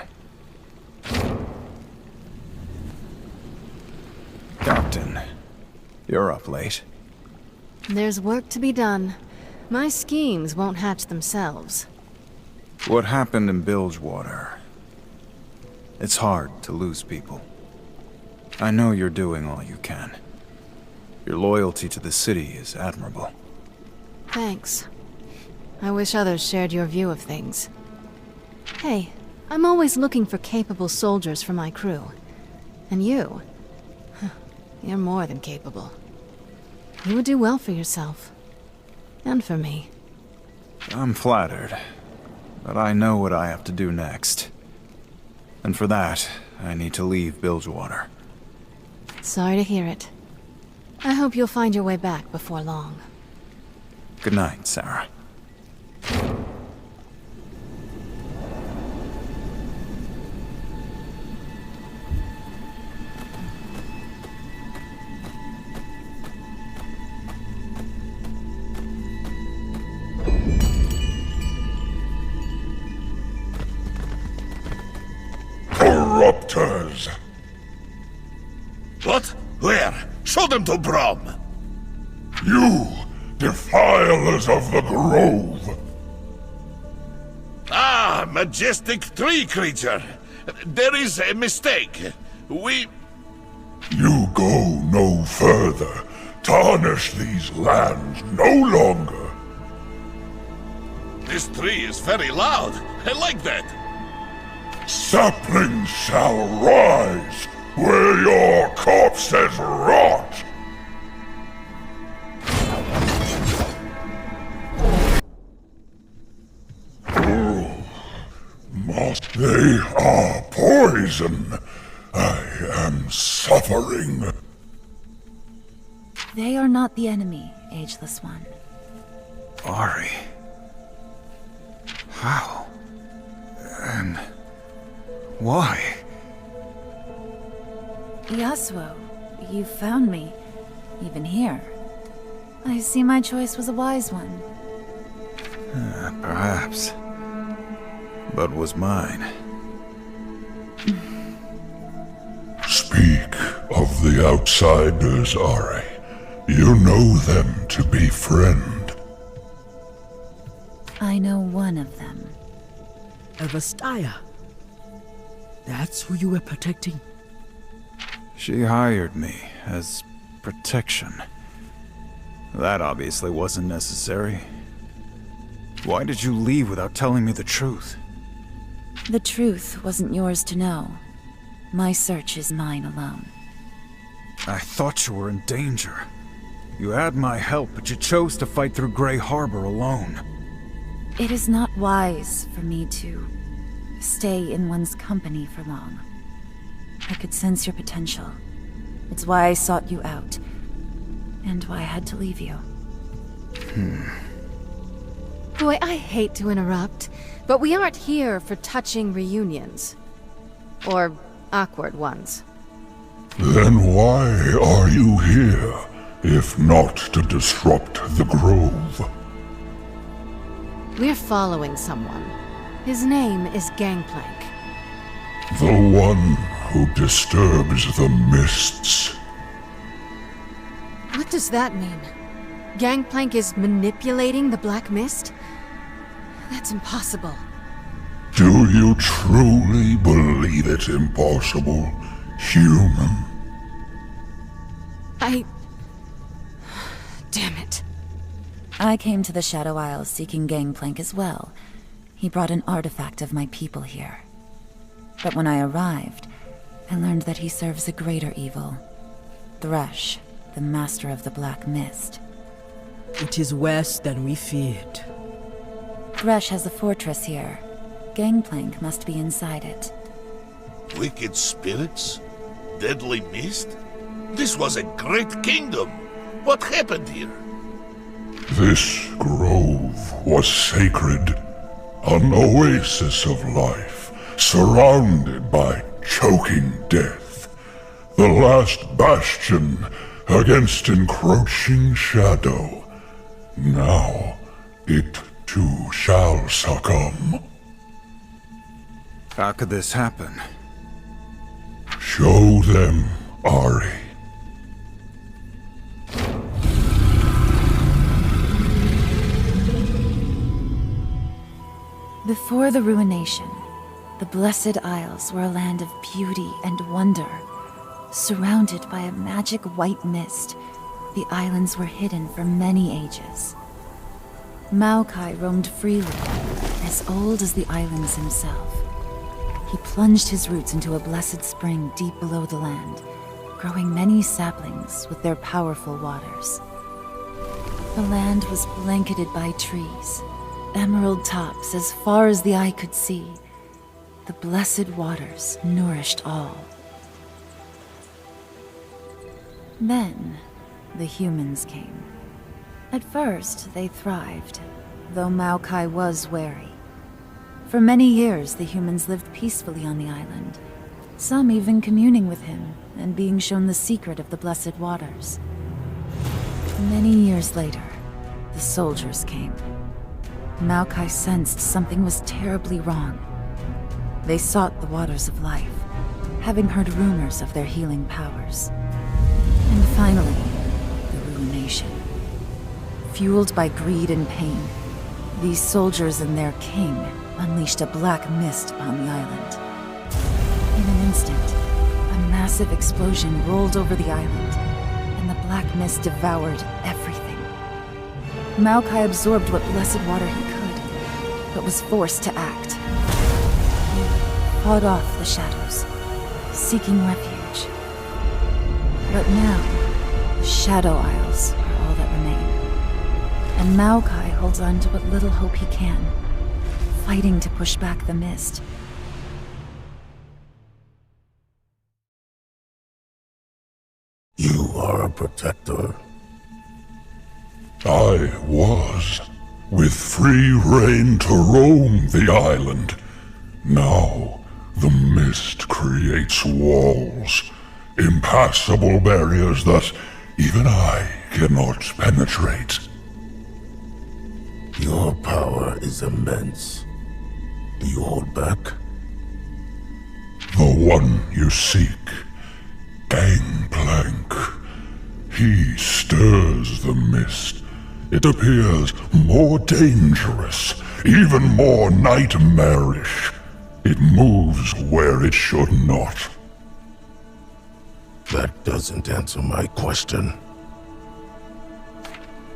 Captain, you're up late. There's work to be done. My schemes won't hatch themselves. What happened in Bilgewater? It's hard to lose people. I know you're doing all you can. Your loyalty to the city is admirable. Thanks. I wish others shared your view of things. Hey, I'm always looking for capable soldiers for my crew. And you? You're more than capable. You would do well for yourself. And for me. I'm flattered. But I know what I have to do next. And for that, I need to leave Bilgewater. Sorry to hear it. I hope you'll find your way back before long. Good night, Sarah. Corruptors! What? Where? Show them to Brom! You, defilers of the grove! Ah, majestic tree creature! There is a mistake. We... You go no further. Tarnish these lands no longer. This tree is very loud. I like that. Saplings shall rise where your corpses rot. They are poison. I am suffering. They are not the enemy, Ageless One. Ari. How? And... why? Yasuo, you found me. Even here. I see my choice was a wise one. Perhaps. But was mine. Speak of the outsiders, Ari. You know them to be friend. I know one of them. Avastaya. That's who you were protecting? She hired me as protection. That obviously wasn't necessary. Why did you leave without telling me the truth? The truth wasn't yours to know. My search is mine alone. I thought you were in danger. You had my help, but you chose to fight through Grey Harbor alone. It is not wise for me to stay in one's company for long. I could sense your potential. It's why I sought you out, and why I had to leave you. Boy, I hate to interrupt, but we aren't here for touching reunions. Or awkward ones. Then why are you here, if not to disrupt the grove? We're following someone. His name is Gangplank. The one who disturbs the mists. What does that mean? Gangplank is manipulating the Black Mist? That's impossible. Do you truly believe it impossible, human? Damn it. I came to the Shadow Isles seeking Gangplank as well. He brought an artifact of my people here. But when I arrived, I learned that he serves a greater evil. Thresh, the master of the Black Mist. It is worse than we feared. Thresh has a fortress here. Gangplank must be inside it. Wicked spirits? Deadly mist? This was a great kingdom. What happened here? This grove was sacred. An oasis of life, surrounded by choking death. The last bastion against encroaching shadow. Now, it too shall succumb. How could this happen? Show them, Ari. Before the ruination, the Blessed Isles were a land of beauty and wonder. Surrounded by a magic white mist, the islands were hidden for many ages. Maokai roamed freely, as old as the islands himself. He plunged his roots into a blessed spring deep below the land, growing many saplings with their powerful waters. The land was blanketed by trees, emerald tops as far as the eye could see. The blessed waters nourished all. Then, the humans came. At first, they thrived, though Maokai was wary. For many years, the humans lived peacefully on the island, some even communing with him and being shown the secret of the blessed waters. Many years later, the soldiers came. Maokai sensed something was terribly wrong. They sought the waters of life, having heard rumors of their healing powers. And finally, the ruination. Fueled by greed and pain, these soldiers and their king unleashed a black mist upon the island. In an instant, a massive explosion rolled over the island, and the black mist devoured everything. Maokai absorbed what blessed water he could, but was forced to act. He fought off the shadows, seeking refuge. But now, the Shadow Isles are all that remain. And Maokai holds on to what little hope he can, fighting to push back the mist. You are a protector. I was, with free reign to roam the island. Now, the mist creates walls, impassable barriers that even I cannot penetrate. Your power is immense. Do you hold back? The one you seek, Gangplank. He stirs the mist. It appears more dangerous, even more nightmarish. It moves where it should not. That doesn't answer my question.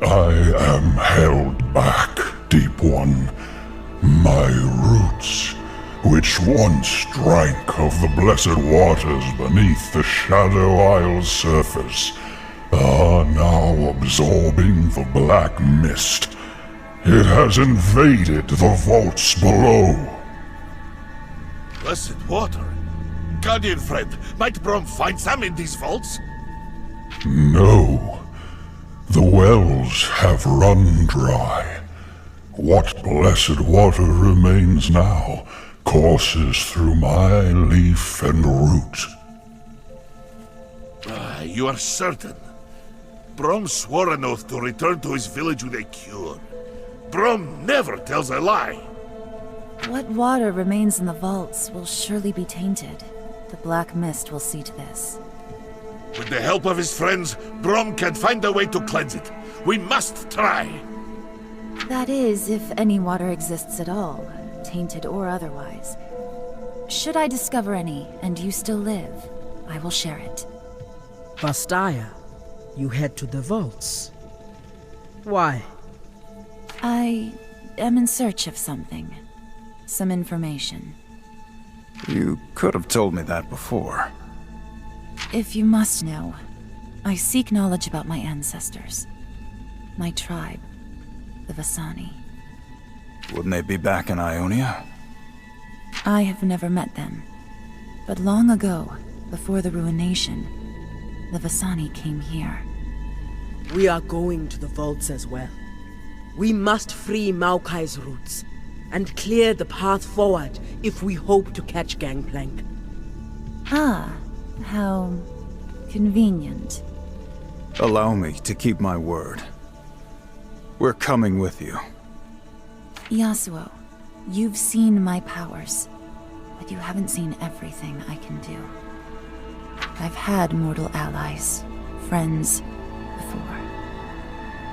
I am held back, Deep One. My roots, which once drank of the blessed waters beneath the Shadow Isle's surface, are now absorbing the black mist. It has invaded the vaults below. Blessed water? Guardian friend, might Brom find some in these vaults? No. The wells have run dry. What blessed water remains now courses through my leaf and root. You are certain? Brom swore an oath to return to his village with a cure. Brom never tells a lie. What water remains in the vaults will surely be tainted. The Black Mist will see to this. With the help of his friends, Brom can find a way to cleanse it. We must try. That is, if any water exists at all, tainted or otherwise. Should I discover any, and you still live, I will share it. Vastaya, you head to the vaults. Why? I am in search of something. Some information. You could have told me that before. If you must know, I seek knowledge about my ancestors. My tribe, the Vasani. Wouldn't they be back in Ionia? I have never met them. But long ago, before the Ruination, the Vasani came here. We are going to the vaults as well. We must free Maokai's roots and clear the path forward if we hope to catch Gangplank. Ah, how convenient. Allow me to keep my word. We're coming with you. Yasuo, you've seen my powers, but you haven't seen everything I can do. I've had mortal allies, friends, before.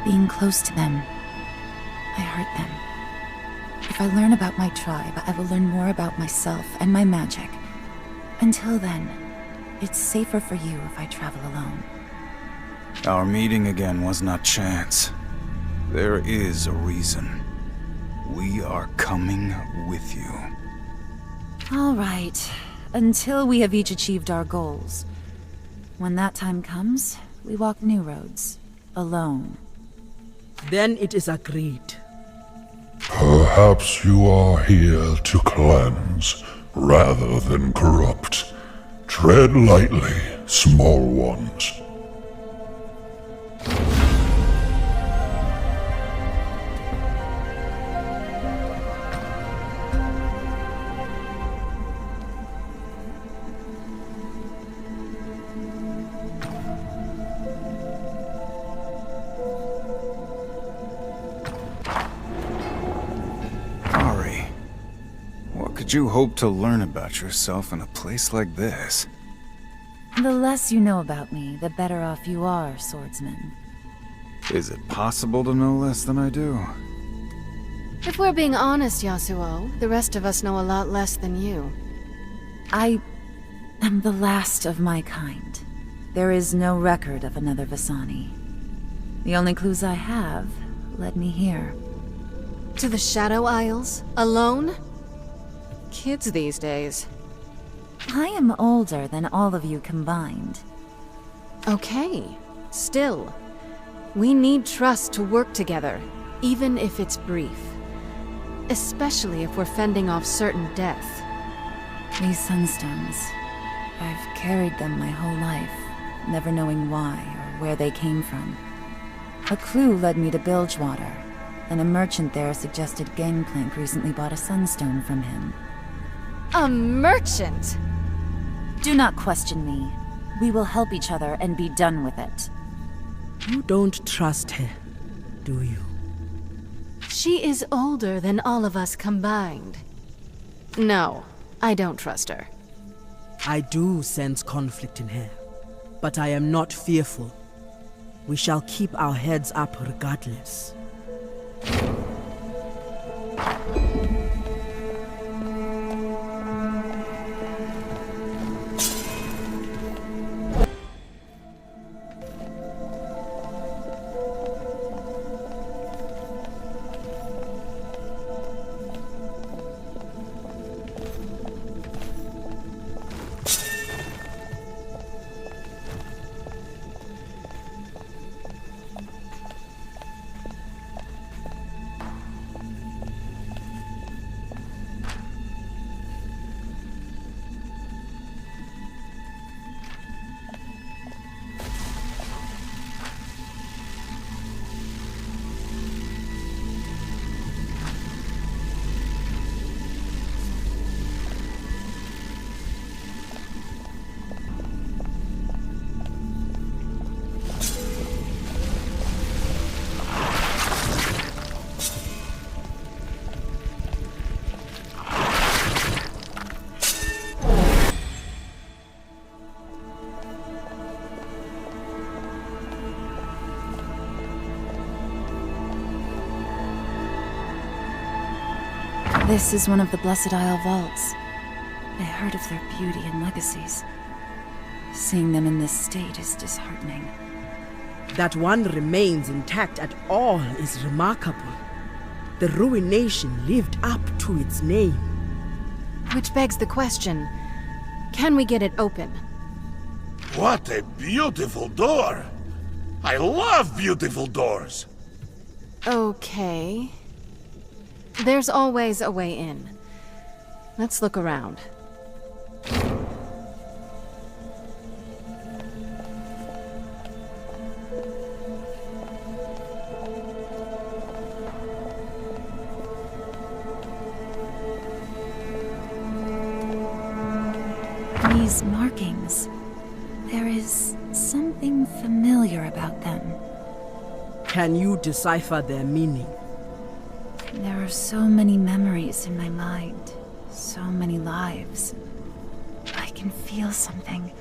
Being close to them, I hurt them. If I learn about my tribe, I will learn more about myself and my magic. Until then, it's safer for you if I travel alone. Our meeting again was not chance. There is a reason. We are coming with you. All right. Until we have each achieved our goals. When that time comes, we walk new roads. Alone. Then it is agreed. Perhaps you are here to cleanse rather than corrupt. Tread lightly, small ones. What could you hope to learn about yourself in a place like this? The less you know about me, the better off you are, swordsman. Is it possible to know less than I do? If we're being honest, Yasuo, the rest of us know a lot less than you. I am the last of my kind. There is no record of another Vasani. The only clues I have led me here. To the Shadow Isles? Alone? Kids these days. I am older than all of you combined. Okay. Still. We need trust to work together, even if it's brief. Especially if we're fending off certain death. These sunstones. I've carried them my whole life, never knowing why or where they came from. A clue led me to Bilgewater, and a merchant there suggested Gangplank recently bought a sunstone from him. A merchant? Do not question me. We will help each other and be done with it. You don't trust her, do you? She is older than all of us combined. No, I don't trust her. I do sense conflict in her, but I am not fearful. We shall keep our heads up regardless. This is one of the Blessed Isle vaults. I heard of their beauty and legacies. Seeing them in this state is disheartening. That one remains intact at all is remarkable. The ruination lived up to its name. Which begs the question, can we get it open? What a beautiful door! I love beautiful doors! Okay. There's always a way in. Let's look around. These markings. There is something familiar about them. Can you decipher their meaning? There are so many memories in my mind. So many lives. I can feel something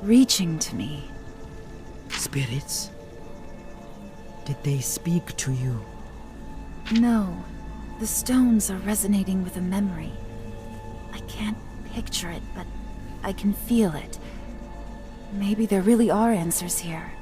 reaching to me. Spirits? Did they speak to you? No. The stones are resonating with a memory. I can't picture it, but I can feel it. Maybe there really are answers here.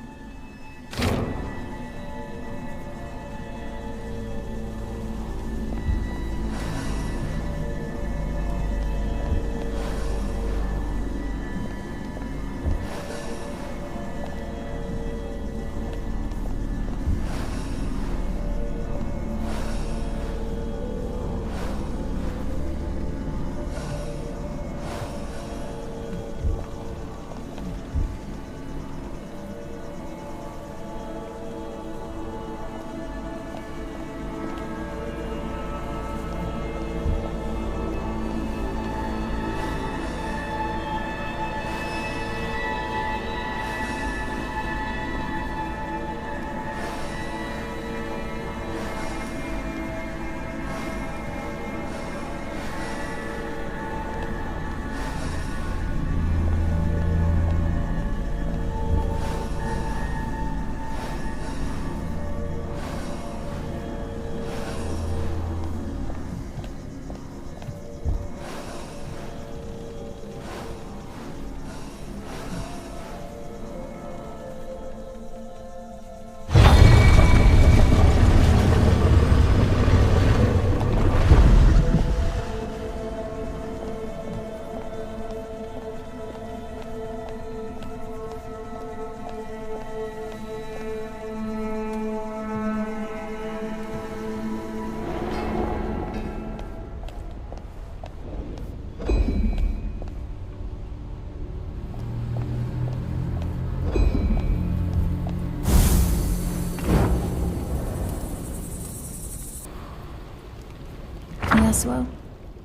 Yasuo,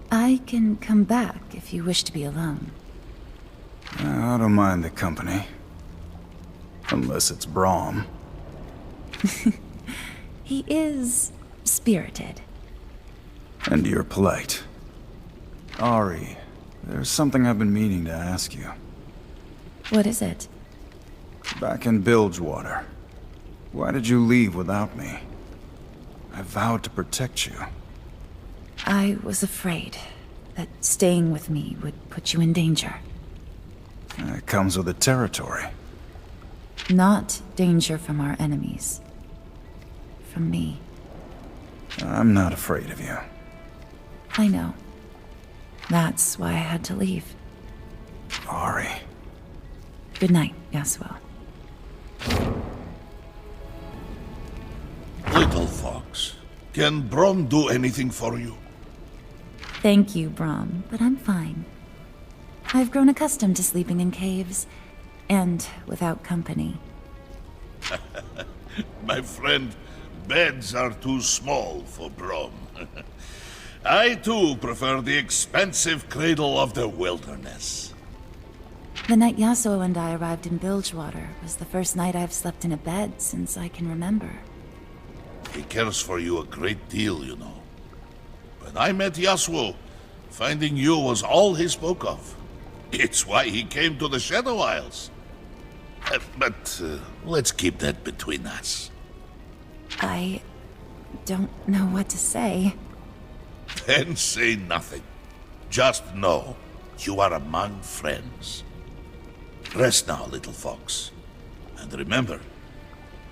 I can come back if you wish to be alone. I don't mind the company. Unless it's Braum. He is spirited. And you're polite. Ari, there's something I've been meaning to ask you. What is it? Back in Bilgewater, why did you leave without me? I vowed to protect you. I was afraid that staying with me would put you in danger. It comes with the territory. Not danger from our enemies. From me. I'm not afraid of you. I know. That's why I had to leave. Ari. Good night, Yasuo. Little fox, can Braum do anything for you? Thank you, Braum, but I'm fine. I've grown accustomed to sleeping in caves, and without company. My friend, beds are too small for Braum. I too prefer the expensive cradle of the wilderness. The night Yasuo and I arrived in Bilgewater was the first night I've slept in a bed since I can remember. He cares for you a great deal, you know. When I met Yasuo, finding you was all he spoke of. It's why he came to the Shadow Isles. But let's keep that between us. I don't know what to say. Then say nothing. Just know you are among friends. Rest now, little fox. And remember,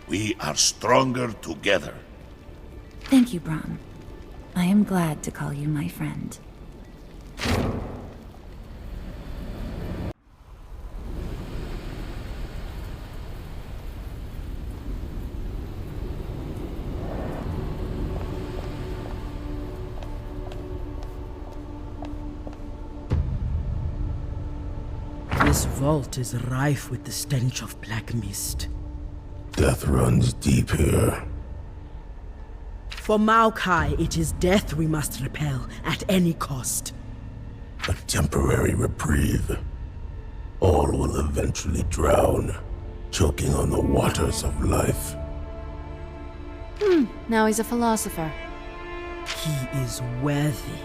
we are stronger together. Thank you, Brahm. I am glad to call you my friend. This vault is rife with the stench of black mist. Death runs deep here. For Maokai, it is death we must repel at any cost. A temporary reprieve. All will eventually drown, choking on the waters of life. Now he's a philosopher. He is worthy.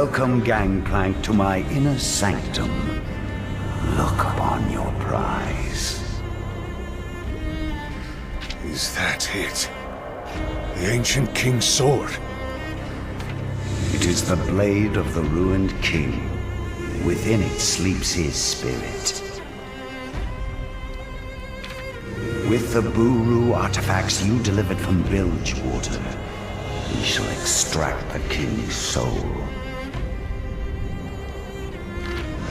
Welcome, Gangplank, to my inner sanctum. Look upon your prize. Is that it? The ancient king's sword? It is the blade of the ruined king. Within it sleeps his spirit. With the Buru artifacts you delivered from Bilgewater, we shall extract the king's soul.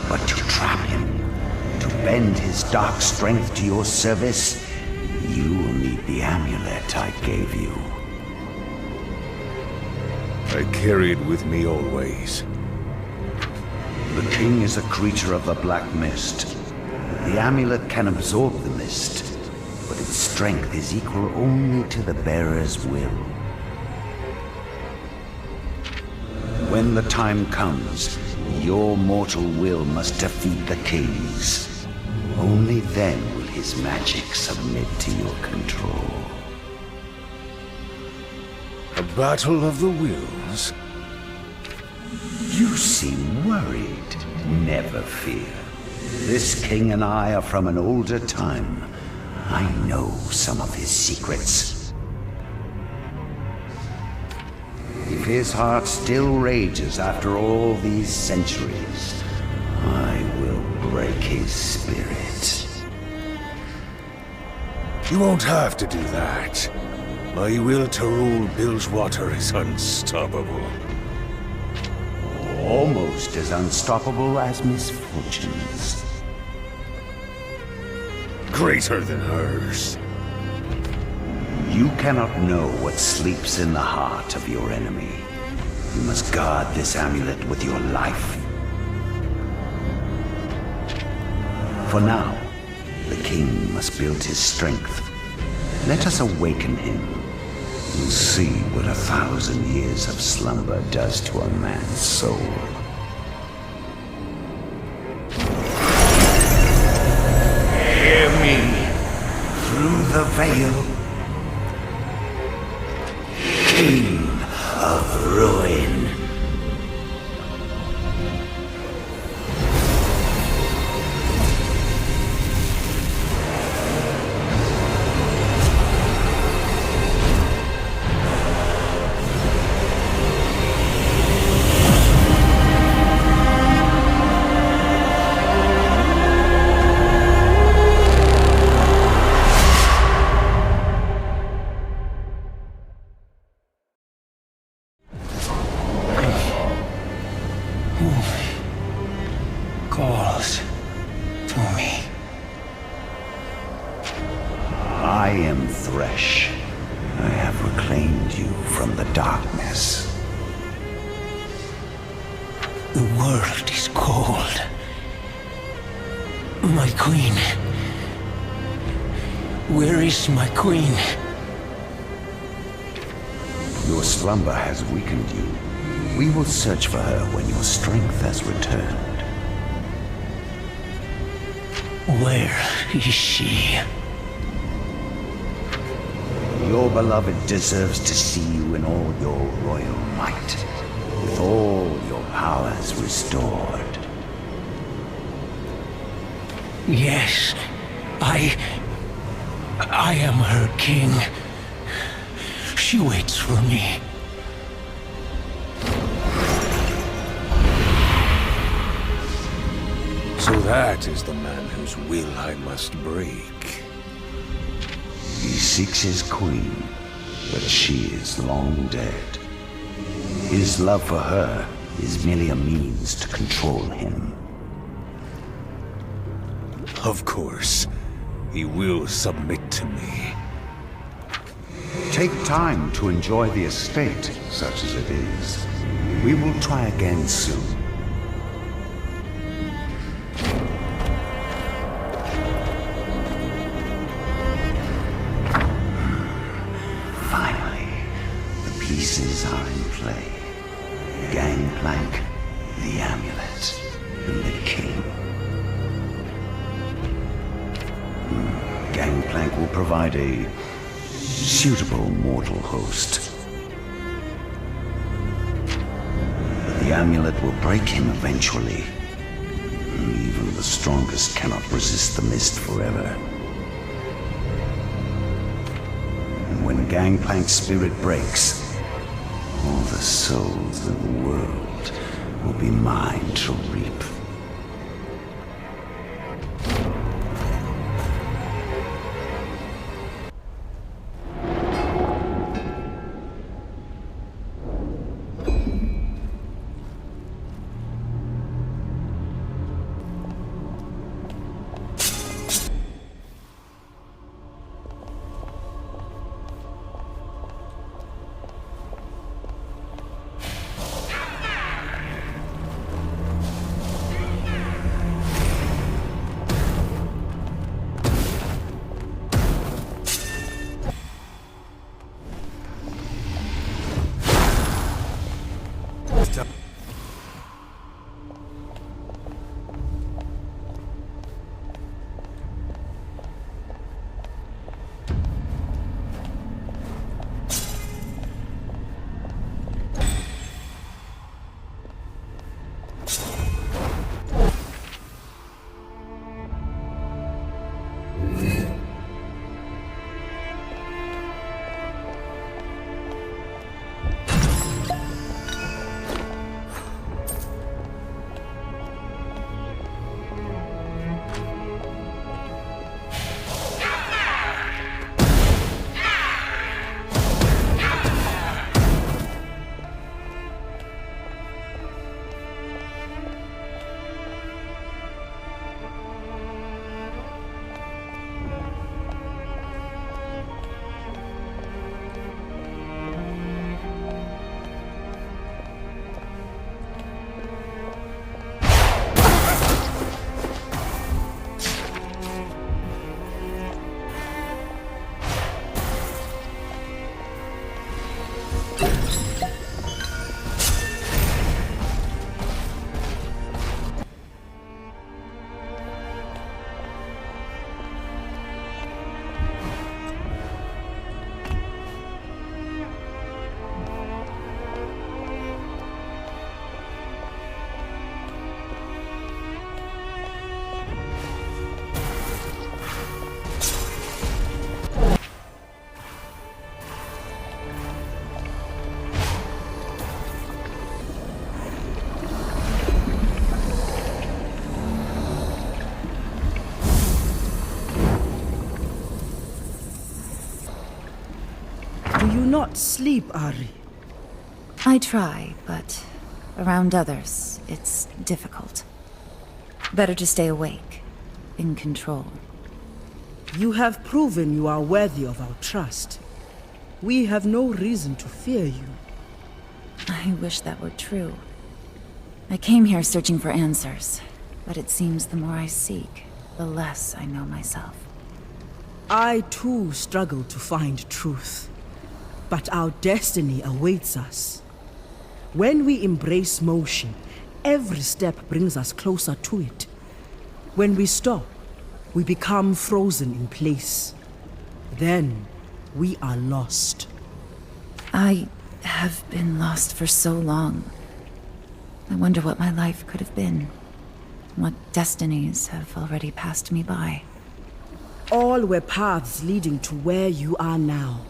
But to trap him, to bend his dark strength to your service, you will need the amulet I gave you. I carry it with me always. The king is a creature of the Black Mist. The amulet can absorb the mist, but its strength is equal only to the bearer's will. When the time comes, your mortal will must defeat the king's. Only then will his magic submit to your control. A battle of the wills? You seem worried. Never fear. This king and I are from an older time. I know some of his secrets. If his heart still rages after all these centuries, I will break his spirit. You won't have to do that. My will to rule Bilgewater is unstoppable. Almost as unstoppable as misfortunes. Greater than hers. You cannot know what sleeps in the heart of your enemy. You must guard this amulet with your life. For now, the king must build his strength. Let us awaken him. You'll see what 1,000 years of slumber does to a man's soul. Hear me. Through the veil. King of Ruin. Calls to me. I am Thresh. I have reclaimed you from the darkness. The world is cold. My queen. Where is my queen? Your slumber has weakened you. We will search for her when your strength has returned. Where is she? Your beloved deserves to see you in all your royal might, with all your powers restored. Yes, I am her king. She waits for me. So that is the man whose will I must break. He seeks his queen, but she is long dead. His love for her is merely a means to control him. Of course, he will submit to me. Take time to enjoy the estate, such as it is. We will try again soon. Finally, the pieces are in play. Gangplank, the amulet, and the king. Gangplank will provide a suitable mortal host. But the The amulet will break him eventually. Even the strongest cannot resist the mist forever. And when Gangplank's spirit breaks, all the souls in the world will be mine to reap. Do you not sleep, Ari? I try, but around others, it's difficult. Better to stay awake, in control. You have proven you are worthy of our trust. We have no reason to fear you. I wish that were true. I came here searching for answers, but it seems the more I seek, the less I know myself. I too struggle to find truth. But our destiny awaits us. When we embrace motion, every step brings us closer to it. When we stop, we become frozen in place. Then, we are lost. I have been lost for so long. I wonder what my life could have been. What destinies have already passed me by. All were paths leading to where you are now.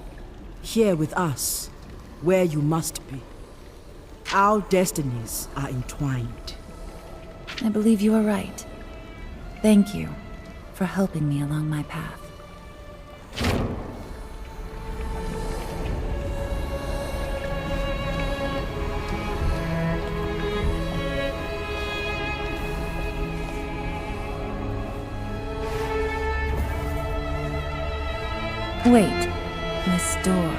Here with us, where you must be. Our destinies are entwined. I believe you are right. Thank you for helping me along my path. Wait. This door.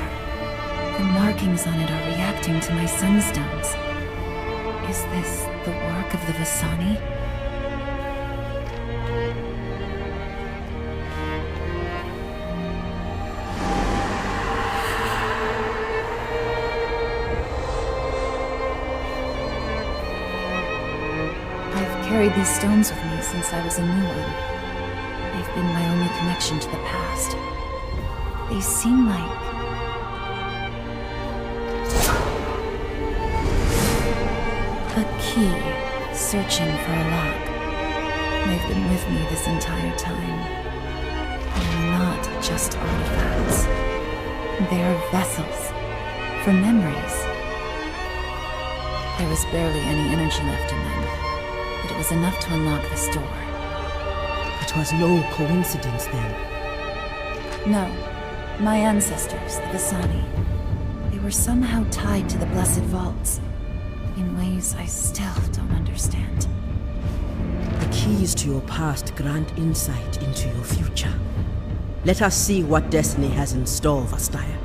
The markings on it are reacting to my sunstones. Is this the work of the Visani? I've carried these stones with me since I was a new one. They've been my only connection to the past. They seem like... a key, searching for a lock. They've been with me this entire time. They're not just artifacts. They're vessels for memories. There was barely any energy left in them, but it was enough to unlock this door. It was no coincidence then. No. My ancestors, the Visani. They were somehow tied to the Blessed Vaults, in ways I still don't understand. The keys to your past grant insight into your future. Let us see what destiny has in store, Vastaya.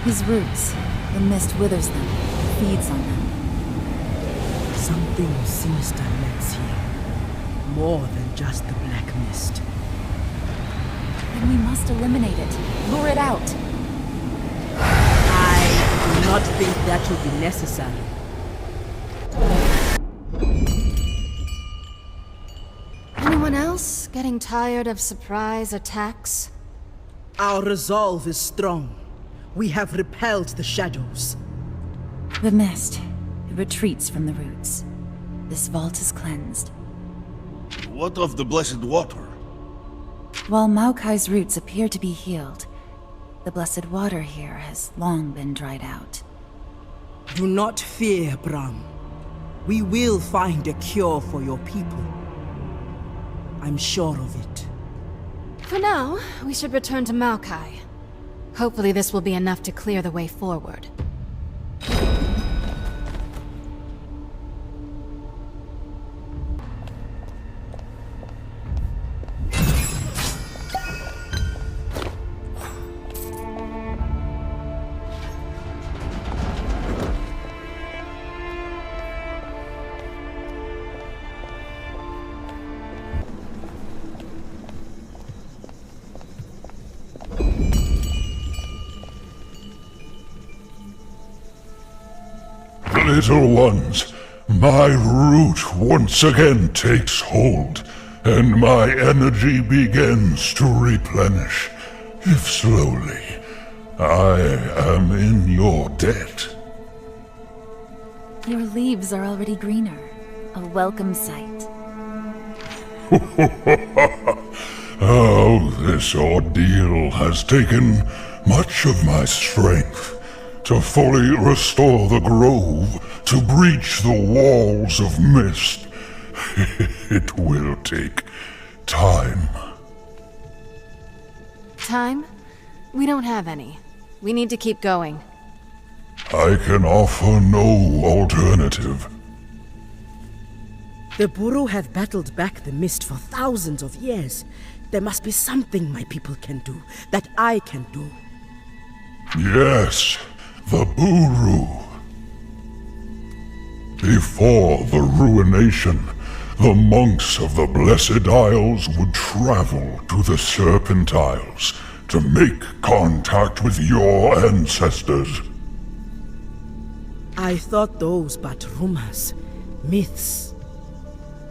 His roots, the mist withers them, feeds on them. Something sinister lurks here. More than just the black mist. Then we must eliminate it. Lure it out. I do not think that will be necessary. Anyone else getting tired of surprise attacks? Our resolve is strong. We have repelled the shadows. The mist. It retreats from the roots. This vault is cleansed. What of the blessed water? While Maokai's roots appear to be healed, the blessed water here has long been dried out. Do not fear, Brahm. We will find a cure for your people. I'm sure of it. For now, we should return to Maokai. Hopefully this will be enough to clear the way forward. Little ones, my root once again takes hold, and my energy begins to replenish, if slowly. I am in your debt. Your leaves are already greener. A welcome sight. Oh, this ordeal has taken much of my strength. To fully restore the grove, to breach the walls of mist. It will take time. Time? We don't have any. We need to keep going. I can offer no alternative. The Buru have battled back the mist for thousands of years. There must be something my people can do, that I can do. Yes. The Buru. Before the ruination, the monks of the Blessed Isles would travel to the Serpent Isles to make contact with your ancestors. I thought those but rumors, myths.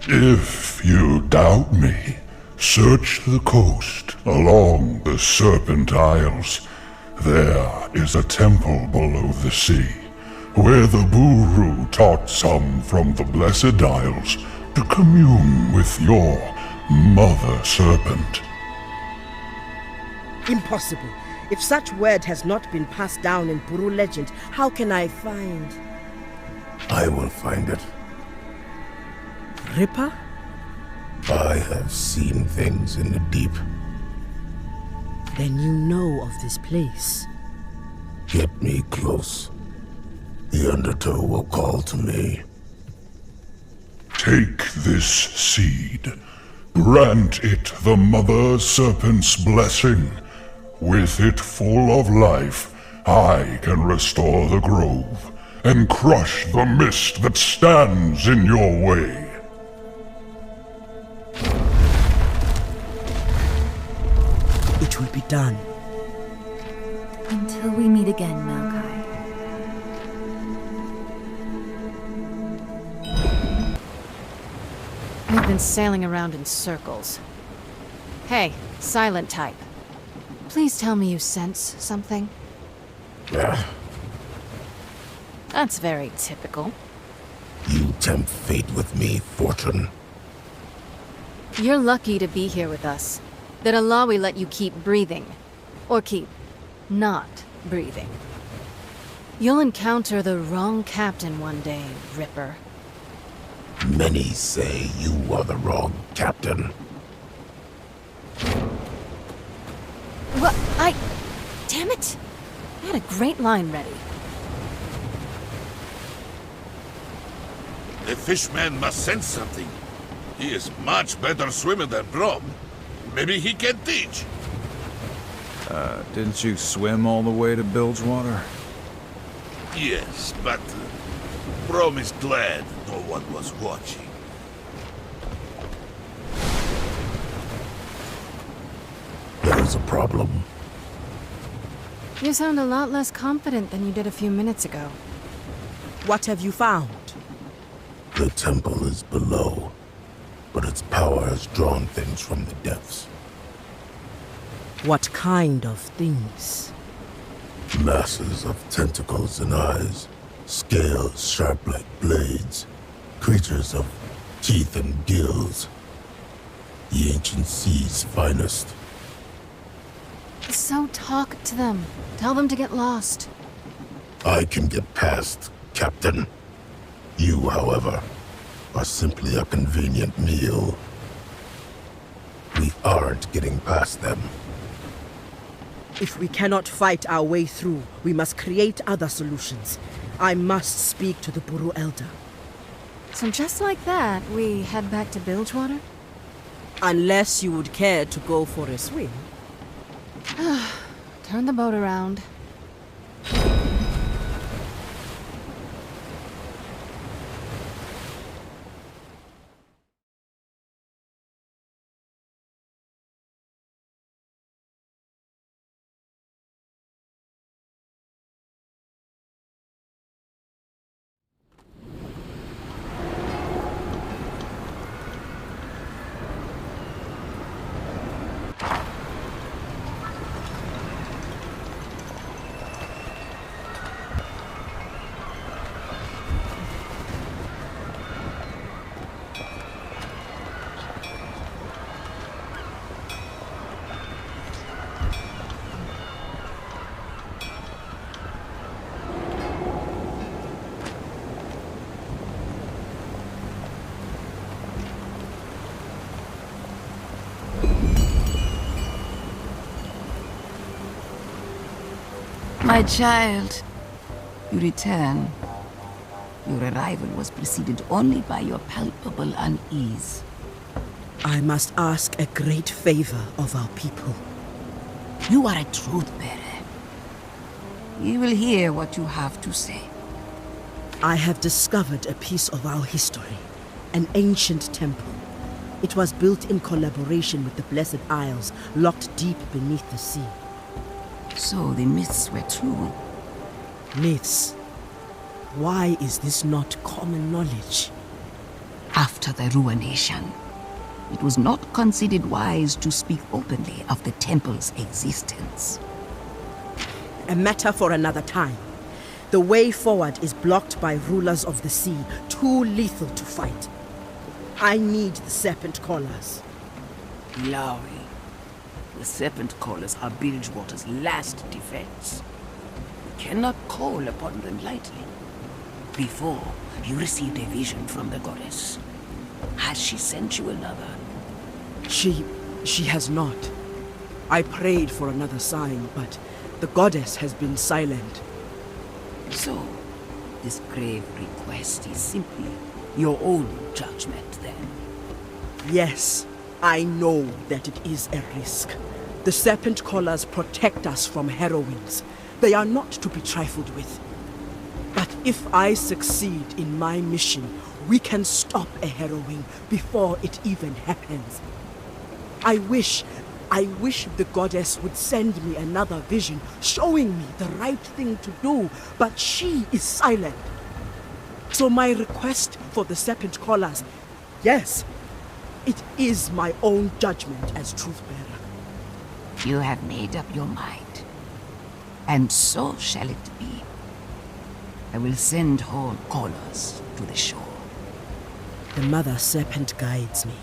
If you doubt me, search the coast along the Serpent Isles. There is a temple below the sea, where the Buru taught some from the Blessed Isles to commune with your mother serpent. Impossible. If such word has not been passed down in Buru legend, how can I find... I will find it. Ripper? I have seen things in the deep. Then you know of this place. Get me close. The Undertow will call to me. Take this seed. Grant it the Mother Serpent's blessing. With it full of life, I can restore the grove and crush the mist that stands in your way. it will be done. Until we meet again, Maokai. We've been sailing around in circles. Hey, silent type. Please tell me you sense something. That's very typical. You tempt fate with me, Fortune. You're lucky to be here with us. That Allawi let you keep breathing. Or keep not breathing. You'll encounter the wrong captain one day, Ripper. Many say you are the wrong captain. What? Damn it! I had a great line ready. The fishman must sense something. He is much better swimmer than Brom. Maybe he can teach. Didn't you swim all the way to Bilgewater? Yes, but Brom is glad no one was watching. There is a problem. You sound a lot less confident than you did a few minutes ago. What have you found? The temple is below, but its power has drawn things from the depths. What kind of things? Masses of tentacles and eyes, scales sharp like blades, creatures of teeth and gills. The ancient sea's finest. So talk to them. Tell them to get lost. I can get past, Captain. You, however, are simply a convenient meal. We aren't getting past them. If we cannot fight our way through, we must create other solutions. I must speak to the Buru Elder. So just like that, we head back to Bilgewater? Unless you would care to go for a swim. Turn the boat around. My child, you return. Your arrival was preceded only by your palpable unease. I must ask a great favor of our people. You are a truth-bearer. We will hear what you have to say. I have discovered a piece of our history, an ancient temple. It was built in collaboration with the Blessed Isles, locked deep beneath the sea. So the myths were true. Myths? Why is this not common knowledge? After the ruination, it was not considered wise to speak openly of the temple's existence. A matter for another time. The way forward is blocked by rulers of the sea, too lethal to fight. I need the Serpent Collars. Lowry. The Serpent Collars are Bilgewater's last defense. We cannot call upon them lightly. Before, you received a vision from the goddess. Has she sent you another? She has not. I prayed for another sign, but the goddess has been silent. So, this grave request is simply your own judgment, then? Yes, I know that it is a risk. The Serpent Collars protect us from heroines. They are not to be trifled with. But if I succeed in my mission, we can stop a heroine before it even happens. I wish I wish the goddess would send me another vision, showing me the right thing to do, but she is silent. So my request for the Serpent Callers, yes, it is my own judgment as Truthbearer. You have made up your mind. And so shall it be. I will send Horn Callers to the shore. The Mother Serpent guides me.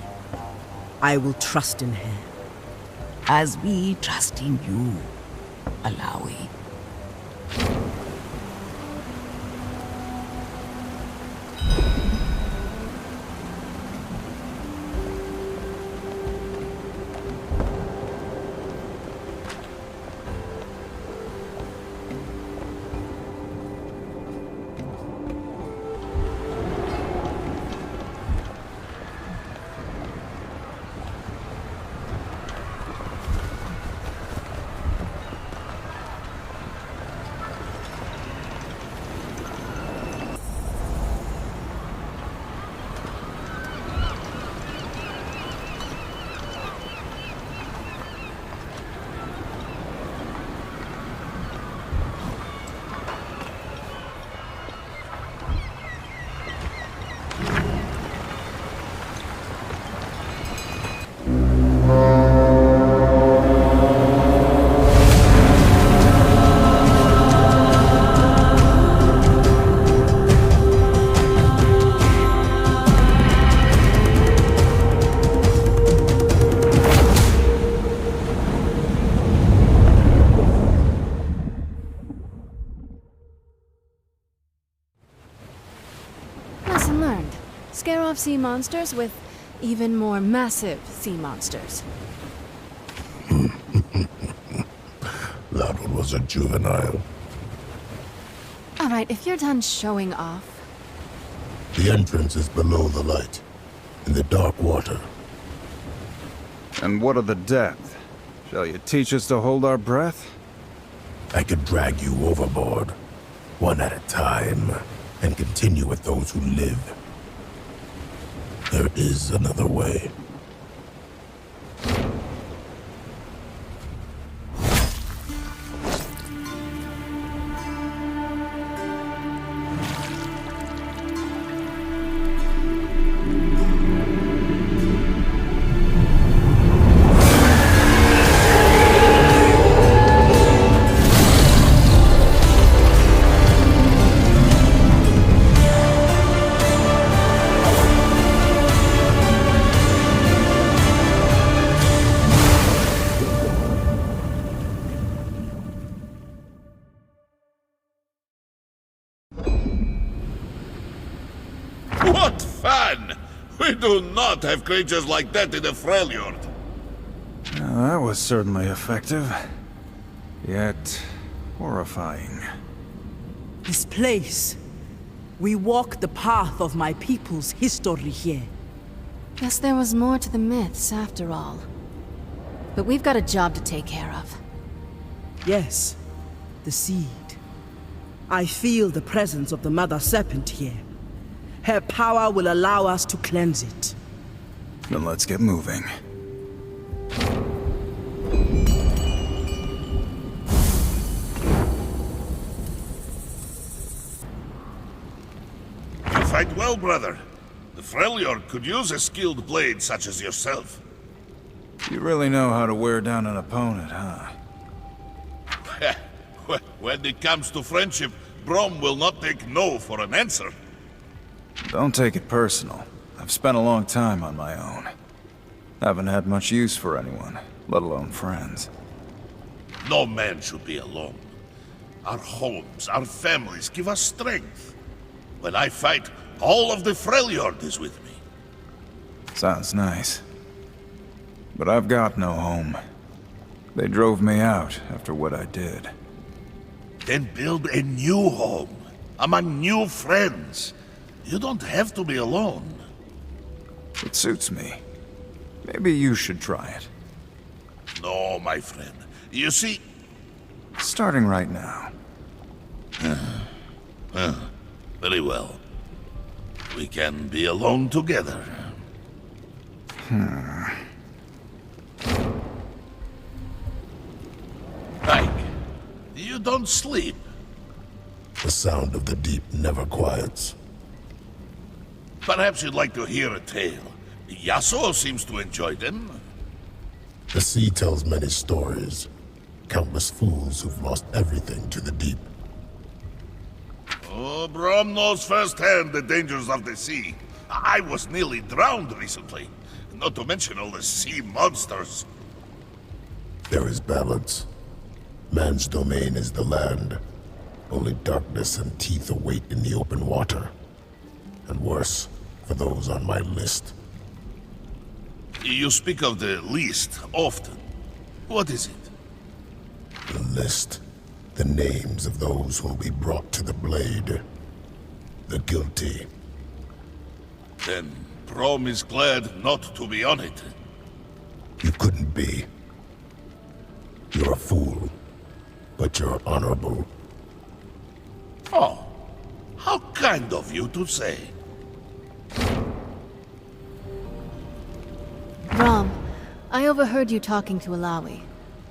I will trust in her. As we trust in you, Alawi. Lesson learned. Scare off sea monsters with even more massive sea monsters. That one was a juvenile. Alright, if you're done showing off... The entrance is below the light, in the dark water. And what of the depth? Shall you teach us to hold our breath? I could drag you overboard, one at a time, and continue with those who live. There is another way. What fun! We do not have creatures like that in the Freljord. That was certainly effective. Yet horrifying. This place. We walk the path of my people's history here. Guess there was more to the myths after all. But we've got a job to take care of. Yes, the seed. I feel the presence of the Mother Serpent here. Her power will allow us to cleanse it. Then let's get moving. You fight well, brother. The Freljord could use a skilled blade such as yourself. You really know how to wear down an opponent, huh? When it comes to friendship, Brom will not take no for an answer. Don't take it personal. I've spent a long time on my own. Haven't had much use for anyone, let alone friends. No man should be alone. Our homes, our families give us strength. When I fight, all of the Freljord is with me. Sounds nice. But I've got no home. They drove me out after what I did. Then build a new home, among new friends. You don't have to be alone. It suits me. Maybe you should try it. No, my friend. You see... Starting right now. Very well. We can be alone together. don't sleep? The sound of the deep never quiets. Perhaps you'd like to hear a tale. Yasuo seems to enjoy them. The sea tells many stories. Countless fools who've lost everything to the deep. Oh, Brom knows firsthand the dangers of the sea. I was nearly drowned recently. Not to mention all the sea monsters. There is balance. Man's domain is the land. Only darkness and teeth await in the open water. And worse, for those on my list. You speak of the list often. What is it? The list. The names of those who will be brought to the blade. The guilty. Then Brom is glad not to be on it. You couldn't be. You're a fool, but you're honorable. Oh, how kind of you to say. Rom, I overheard you talking to Alawi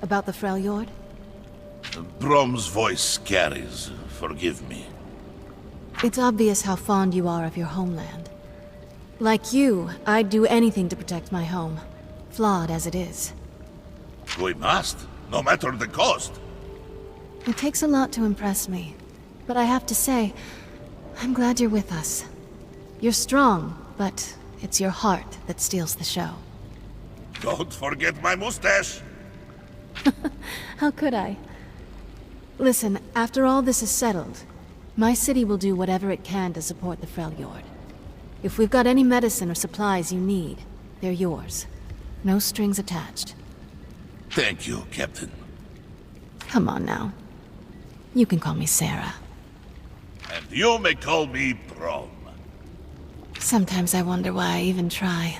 about the Freljord. Brom's voice carries. Forgive me. It's obvious how fond you are of your homeland. Like you, I'd do anything to protect my home, flawed as it is. We must, no matter the cost. It takes a lot to impress me, but I have to say, I'm glad you're with us. You're strong, but it's your heart that steals the show. Don't forget my mustache. How could I? Listen, after all this is settled, my city will do whatever it can to support the Freljord. If we've got any medicine or supplies you need, they're yours. No strings attached. Thank you, Captain. Come on now. You can call me Sarah. And you may call me Brom. Sometimes I wonder why I even try.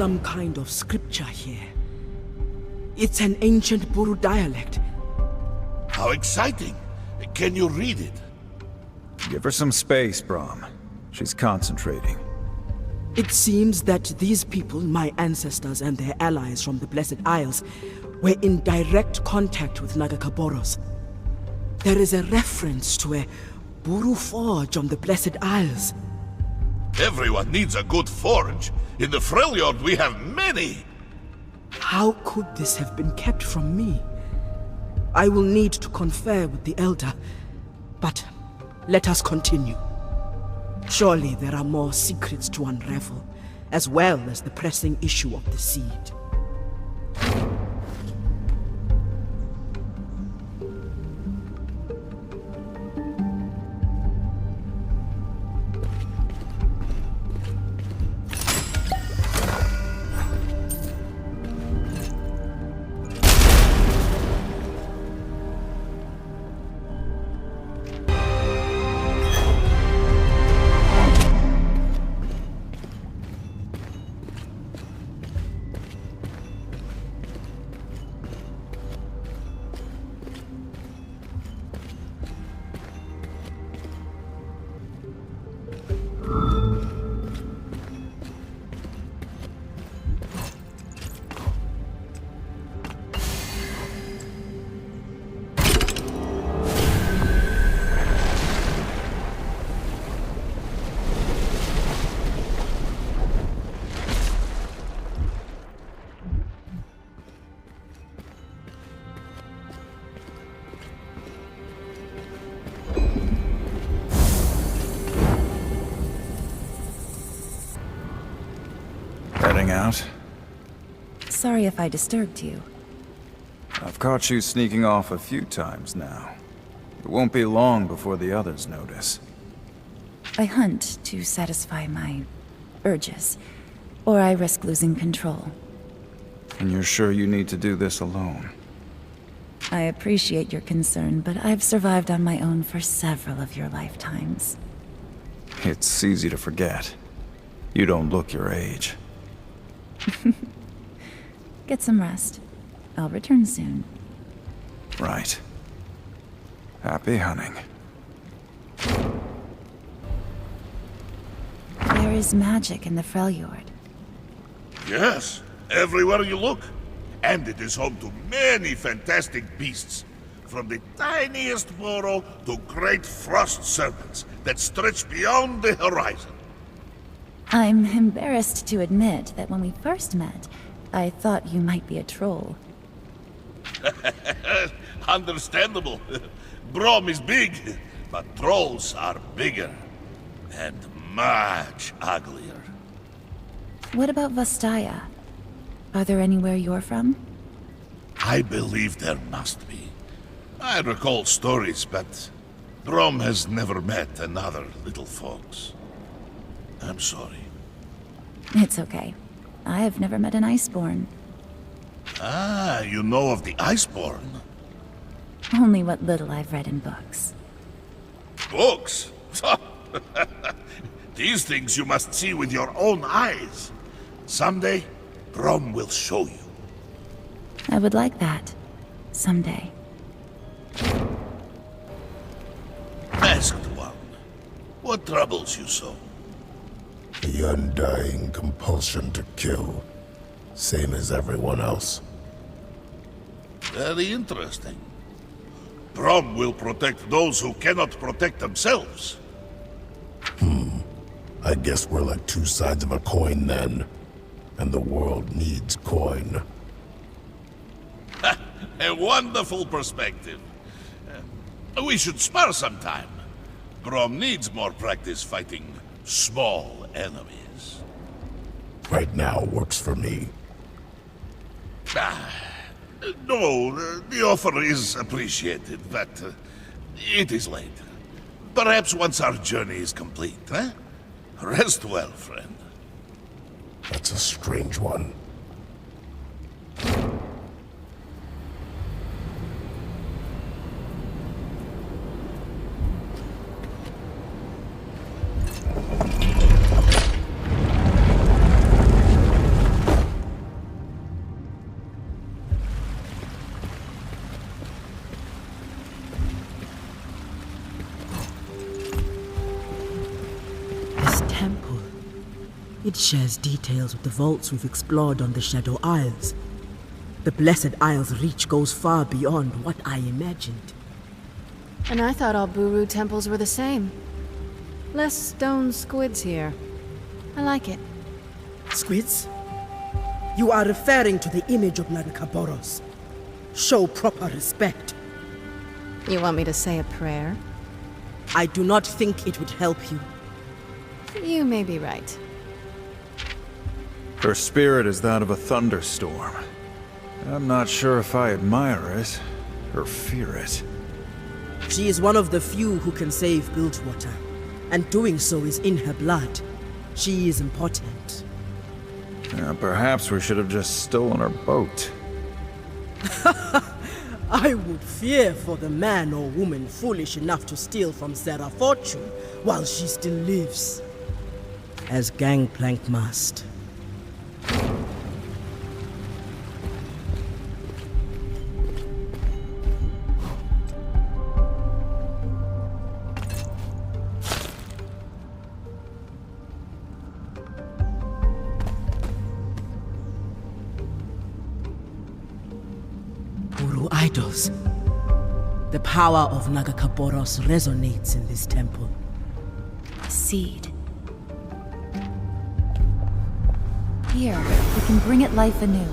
some kind of scripture here. It's an ancient Buru dialect. How exciting! Can you read it? Give her some space, Brahm. She's concentrating. It seems that these people, my ancestors and their allies from the Blessed Isles, were in direct contact with Nagakaboros. There is a reference to a Buru forge on the Blessed Isles. Everyone needs a good forge. In the Freljord we have many. How could this have been kept from me? I will need to confer with the Elder, but let us continue. Surely there are more secrets to unravel, as well as the pressing issue of the seed. Heading out? Sorry if I disturbed you. I've caught you sneaking off a few times now. It won't be long before the others notice. I hunt to satisfy my urges, or I risk losing control. And you're sure you need to do this alone? I appreciate your concern, but I've survived on my own for several of your lifetimes. It's easy to forget. You don't look your age. Get some rest. I'll return soon. Right. Happy hunting. There is magic in the Freljord. Yes, everywhere you look. And it is home to many fantastic beasts. From the tiniest burrow to great frost serpents that stretch beyond the horizon. I'm embarrassed to admit that when we first met, I thought you might be a troll. Understandable. Brahm is big, but trolls are bigger. And much uglier. What about Vastaya? Are there anywhere you're from? I believe there must be. I recall stories, but Brahm has never met another little fox. I'm sorry. It's okay. I have never met an Iceborn. Ah, you know of the Iceborn? Only what little I've read in books. Books? These things you must see with your own eyes. Someday, Brahm will show you. I would like that. Someday. Masked One, what troubles you so? The undying compulsion to kill. Same as everyone else. Very interesting. Brahm will protect those who cannot protect themselves. I guess we're like two sides of a coin then. And the world needs coin. A wonderful perspective. We should spar sometime. Brahm needs more practice fighting small enemies. Right now works for me. No, the offer is appreciated, but it is late. Perhaps once our journey is complete, eh? Rest well, friend. That's a strange one. It shares details of the vaults we've explored on the Shadow Isles. The Blessed Isle's reach goes far beyond what I imagined. And I thought all Buru temples were the same. Less stone squids here. I like it. Squids? You are referring to the image of Nagakaboros. Show proper respect. You want me to say a prayer? I do not think it would help you. You may be right. Her spirit is that of a thunderstorm. I'm not sure if I admire it, or fear it. She is one of the few who can save Bilgewater, and doing so is in her blood. She is important. Perhaps we should have just stolen her boat. I would fear for the man or woman foolish enough to steal from Sarah Fortune while she still lives. As Gangplank must. Idols. The power of Nagakaboros resonates in this temple. A seed. Here, we can bring it life anew.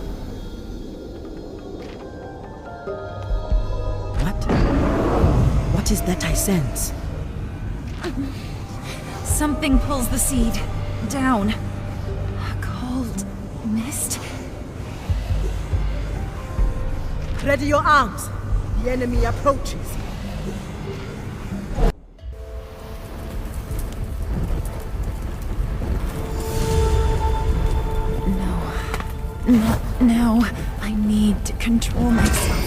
What is that I sense? Something pulls the seed down. A cold mist. Ready your arms. The enemy approaches. No. Not now. I need to control myself.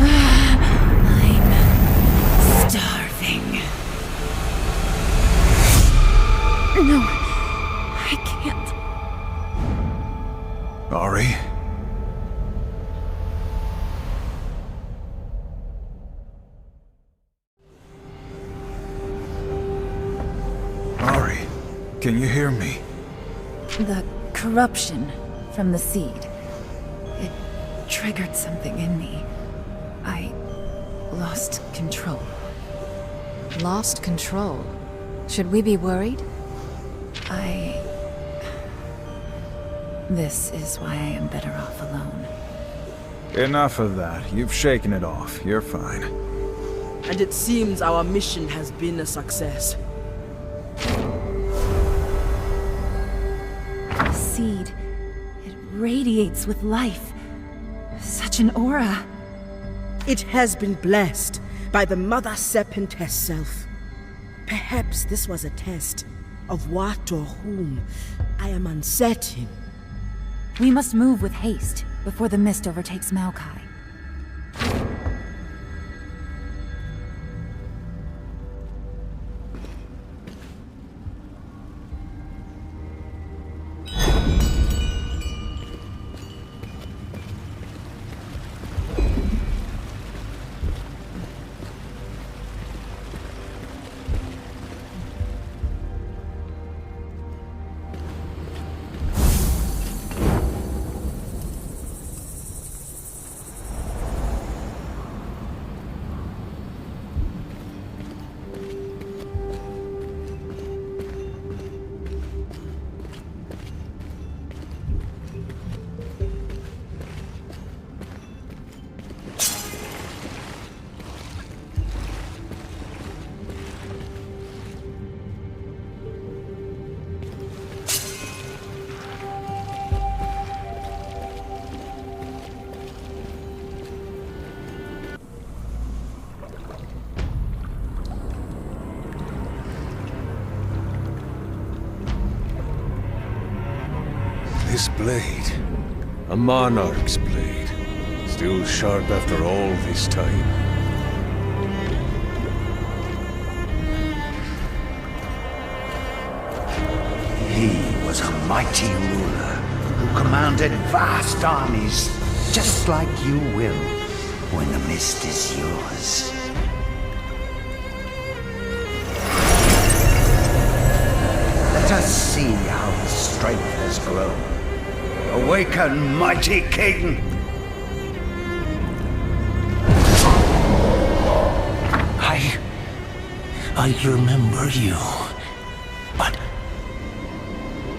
I'm starving. No. I can't. Ari? Can you hear me? The corruption from the seed. It triggered something in me. I lost control. Lost control? Should we be worried? This is why I am better off alone. Enough of that. You've shaken it off. You're fine. And it seems our mission has been a success. The seed. It radiates with life. Such an aura. It has been blessed by the Mother Serpent herself. Perhaps this was a test of what or whom. I am uncertain. We must move with haste before the mist overtakes Maokai. This blade, a monarch's blade, still sharp after all this time. He was a mighty ruler who commanded vast armies, just like you will when the mist is yours. Let us see how his strength has grown. Awaken, mighty king! I remember you. But...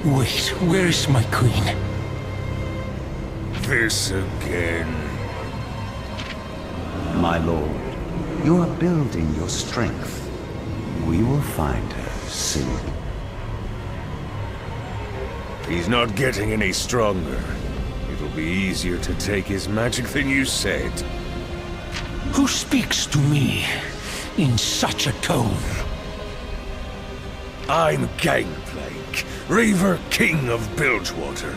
wait, where's my queen? This again. My lord, you are building your strength. We will find her soon. He's not getting any stronger. It'll be easier to take his magic than you said. Who speaks to me in such a tone? I'm Gangplank, Reaver King of Bilgewater.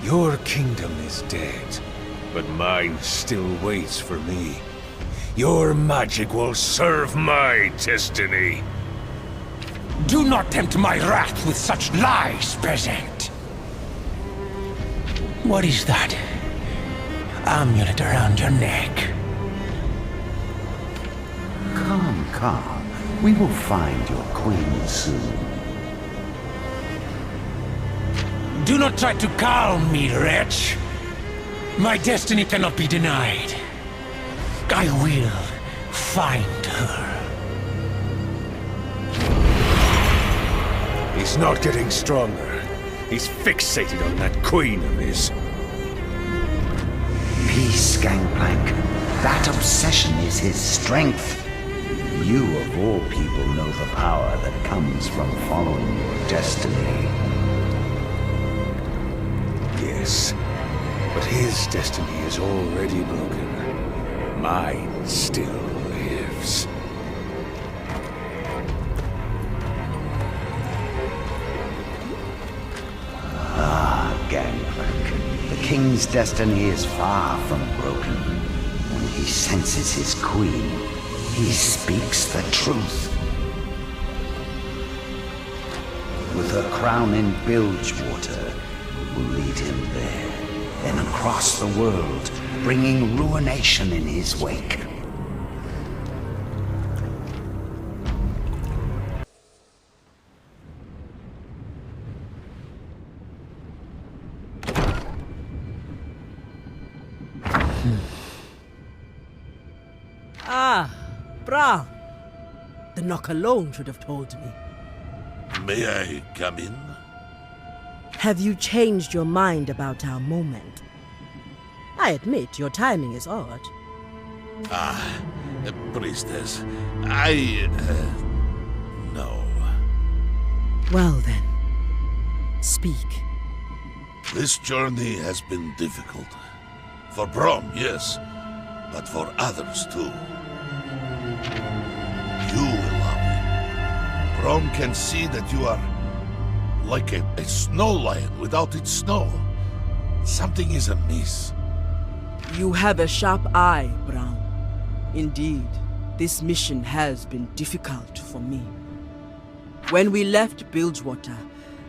Your kingdom is dead, but mine still waits for me. Your magic will serve my destiny. Do not tempt my wrath with such lies, peasant. What is that? Amulet around your neck. Calm. We will find your queen soon. Do not try to calm me, wretch. My destiny cannot be denied. I will find her. He's not getting stronger. He's fixated on that queen of his. Peace, Gangplank. That obsession is his strength. You, of all people, know the power that comes from following your destiny. Yes, but his destiny is already broken. Mine still lives. Gangplank. The king's destiny is far from broken. When he senses his queen, he speaks the truth. With her crown in Bilgewater, will lead him there, then across the world, bringing ruination in his wake. Bra! The knock alone should have told me. May I come in? Have you changed your mind about our moment? I admit your timing is odd. Priestess, no. Well then, speak. This journey has been difficult. For Brom, yes, but for others too. You will love it. Brom can see that you are like a snow lion without its snow. Something is amiss. You have a sharp eye, Brown. Indeed, this mission has been difficult for me. When we left Bilgewater,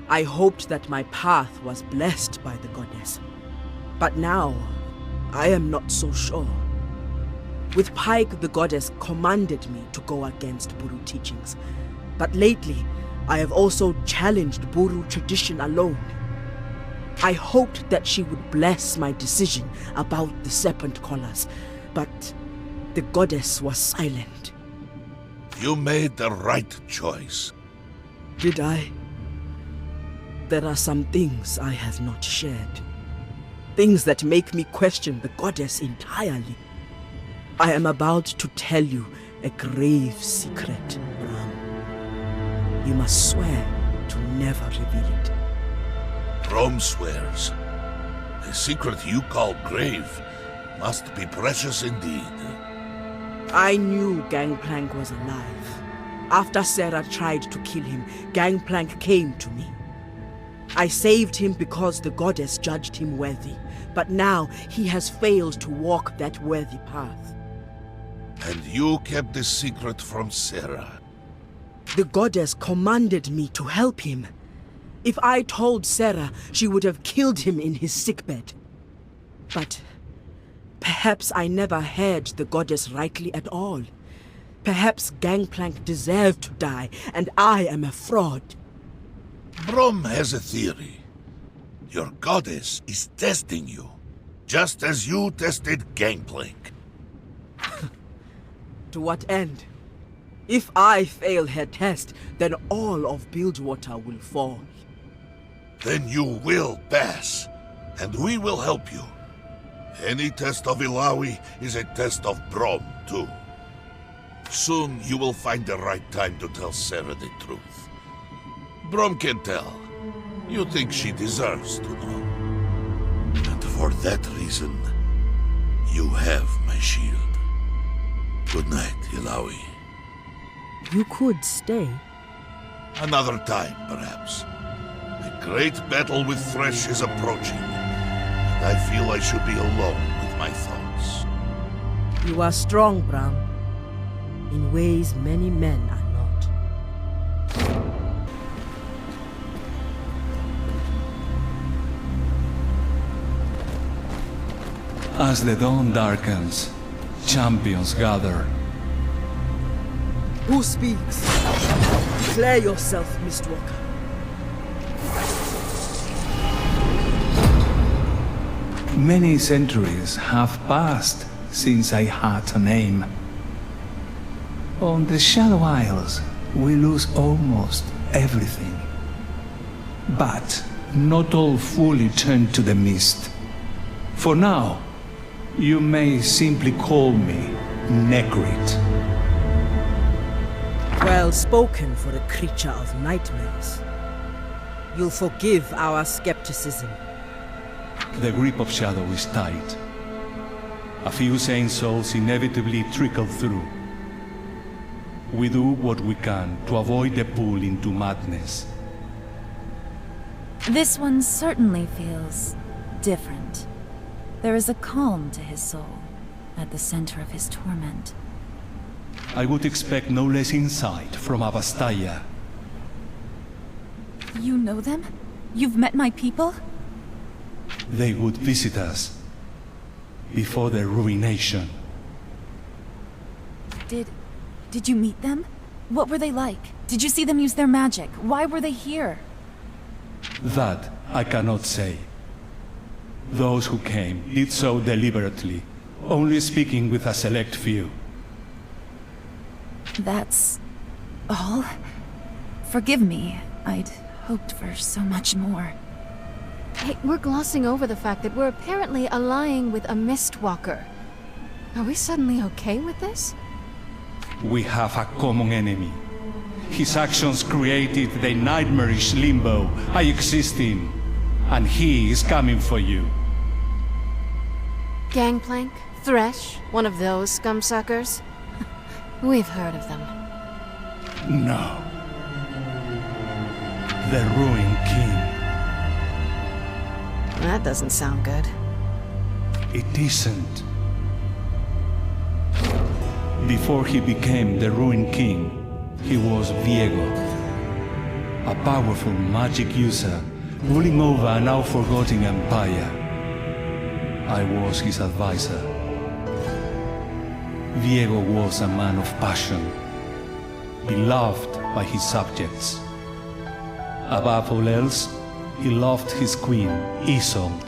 I hoped that my path was blessed by the goddess. But now, I am not so sure. With Pike, the goddess commanded me to go against Buru teachings. But lately, I have also challenged Buru tradition alone. I hoped that she would bless my decision about the serpent collars, but the goddess was silent. You made the right choice. Did I? There are some things I have not shared. Things that make me question the goddess entirely. I am about to tell you a grave secret, Bram. You must swear to never reveal it. Brom swears. The secret you call grave must be precious indeed. I knew Gangplank was alive. After Sarah tried to kill him, Gangplank came to me. I saved him because the goddess judged him worthy, but now he has failed to walk that worthy path. And you kept the secret from Sarah. The goddess commanded me to help him. If I told Sarah, she would have killed him in his sickbed. But perhaps I never heard the goddess rightly at all. Perhaps Gangplank deserved to die, and I am a fraud. Brom has a theory. Your goddess is testing you, just as you tested Gangplank. To what end? If I fail her test, then all of Bilgewater will fall. Then you will pass, and we will help you. Any test of Ilawi is a test of Brom, too. Soon you will find the right time to tell Sarah the truth. Brom can tell. You think she deserves to know. And for that reason, you have my shield. Good night, Ilawi. You could stay. Another time, perhaps. A great battle with Thresh is approaching, and I feel I should be alone with my thoughts. You are strong, Bram. In ways many men are not. As the dawn darkens, champions gather. Who speaks? Declare yourself, Mistwalker. Many centuries have passed since I had a name. On the Shadow Isles, we lose almost everything. But not all fully turn to the mist. For now, you may simply call me Necrit. Well spoken for a creature of nightmares. You'll forgive our skepticism. The grip of Shadow is tight. A few sane souls inevitably trickle through. We do what we can to avoid the pull into madness. This one certainly feels different. There is a calm to his soul, at the center of his torment. I would expect no less insight from Avastaya. You know them? You've met my people? They would visit us before their ruination. Did you meet them? What were they like? Did you see them use their magic? Why were they here? That I cannot say. Those who came did so deliberately, only speaking with a select few. That's all? Forgive me. I'd hoped for so much more. Hey, we're glossing over the fact that we're apparently allying with a Mistwalker. Are we suddenly okay with this? We have a common enemy. His actions created the nightmarish limbo I exist in, and he is coming for you. Gangplank? Thresh? One of those scumsuckers? We've heard of them. No. The Ruined King. That doesn't sound good. It isn't. Before he became the Ruined King, he was Viego, a powerful magic user ruling over a now forgotten empire. I was his advisor. Viego was a man of passion, beloved by his subjects. Above all else, he loved his queen, Isolde.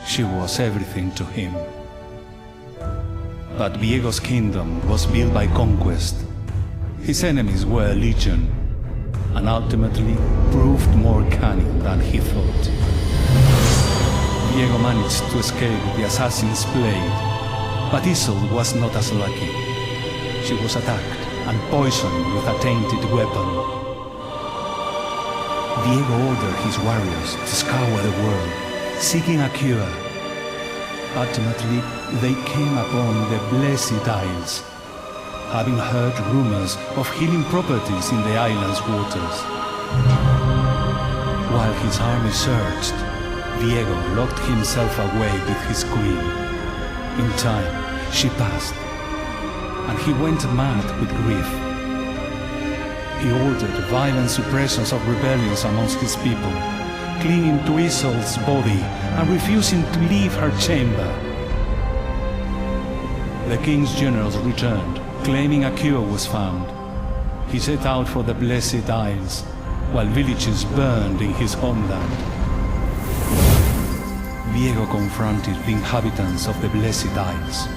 She was everything to him. But Viego's kingdom was built by conquest. His enemies were legion, and ultimately proved more cunning than he thought. Viego managed to escape the assassin's blade, but Isolde was not as lucky. She was attacked and poisoned with a tainted weapon. Viego ordered his warriors to scour the world, seeking a cure. Ultimately, they came upon the Blessed Isles, having heard rumors of healing properties in the island's waters. While his army searched, Viego locked himself away with his queen. In time, she passed, and he went mad with grief. He ordered violent suppressions of rebellions amongst his people, clinging to Isolde's body and refusing to leave her chamber. The king's generals returned, claiming a cure was found. He set out for the Blessed Isles, while villages burned in his homeland. Viego confronted the inhabitants of the Blessed Isles.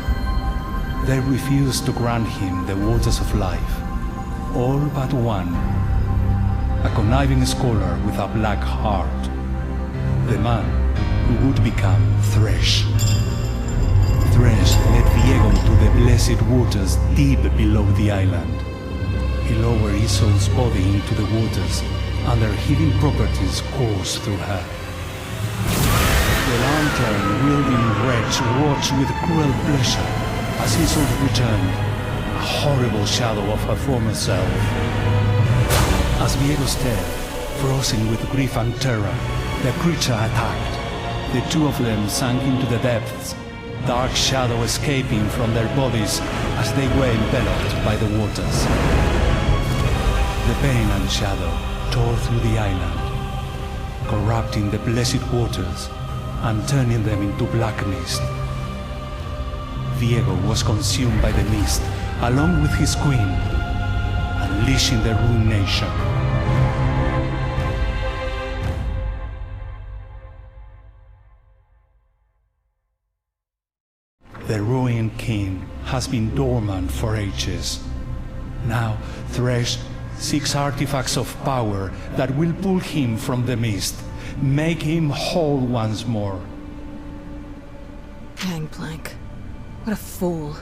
They refused to grant him the waters of life, all but one, a conniving scholar with a black heart, the man who would become Thresh. Thresh led Viego to the blessed waters deep below the island. He lowered Isolde's body into the waters, and their healing properties coursed through her. The lantern-wielding wretch watched with cruel pleasure as Isolde returned, a horrible shadow of her former self. As Viego stared, frozen with grief and terror, the creature attacked. The two of them sank into the depths, dark shadow escaping from their bodies as they were enveloped by the waters. The pain and shadow tore through the island, corrupting the blessed waters and turning them into black mist. Viego was consumed by the mist, along with his queen, unleashing the ruination. The ruined king has been dormant for ages. Now, Thresh seeks artifacts of power that will pull him from the mist, make him whole once more. Gangplank. What a fool.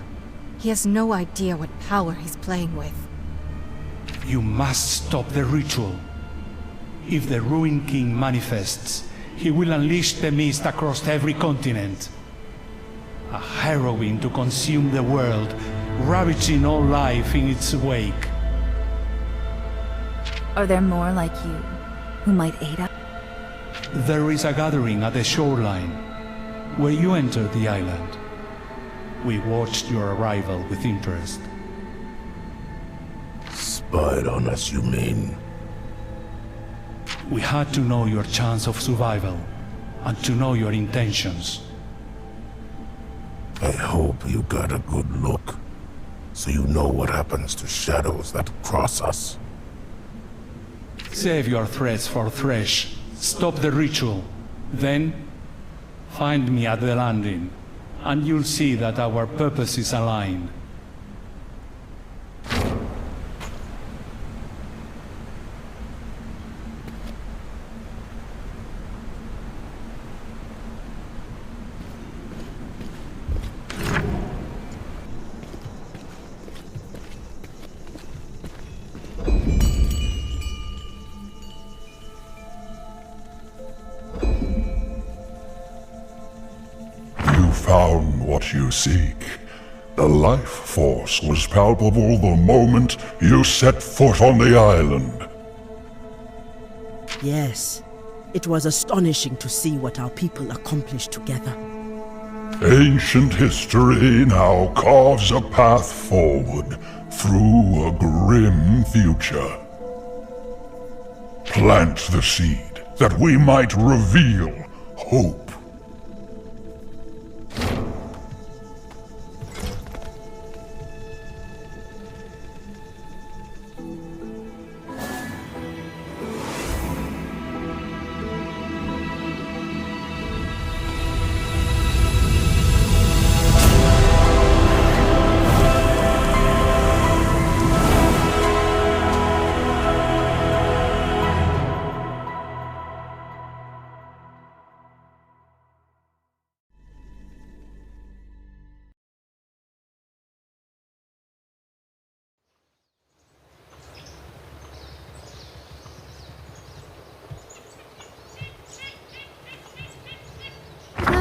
He has no idea what power he's playing with. You must stop the ritual. If the ruined king manifests, he will unleash the mist across every continent. A heroine to consume the world, ravaging all life in its wake. Are there more like you, who might aid us? There is a gathering at the shoreline, where you entered the island. We watched your arrival with interest. Spied on us, you mean? We had to know your chance of survival, and to know your intentions. I hope you got a good look, so you know what happens to shadows that cross us. Save your threats for Thresh. Stop the ritual. Then, find me at the landing, and you'll see that our purposes align. Found what you seek. The life force was palpable the moment you set foot on the island. Yes, it was astonishing to see what our people accomplished together. Ancient history now carves a path forward through a grim future. Plant the seed that we might reveal hope.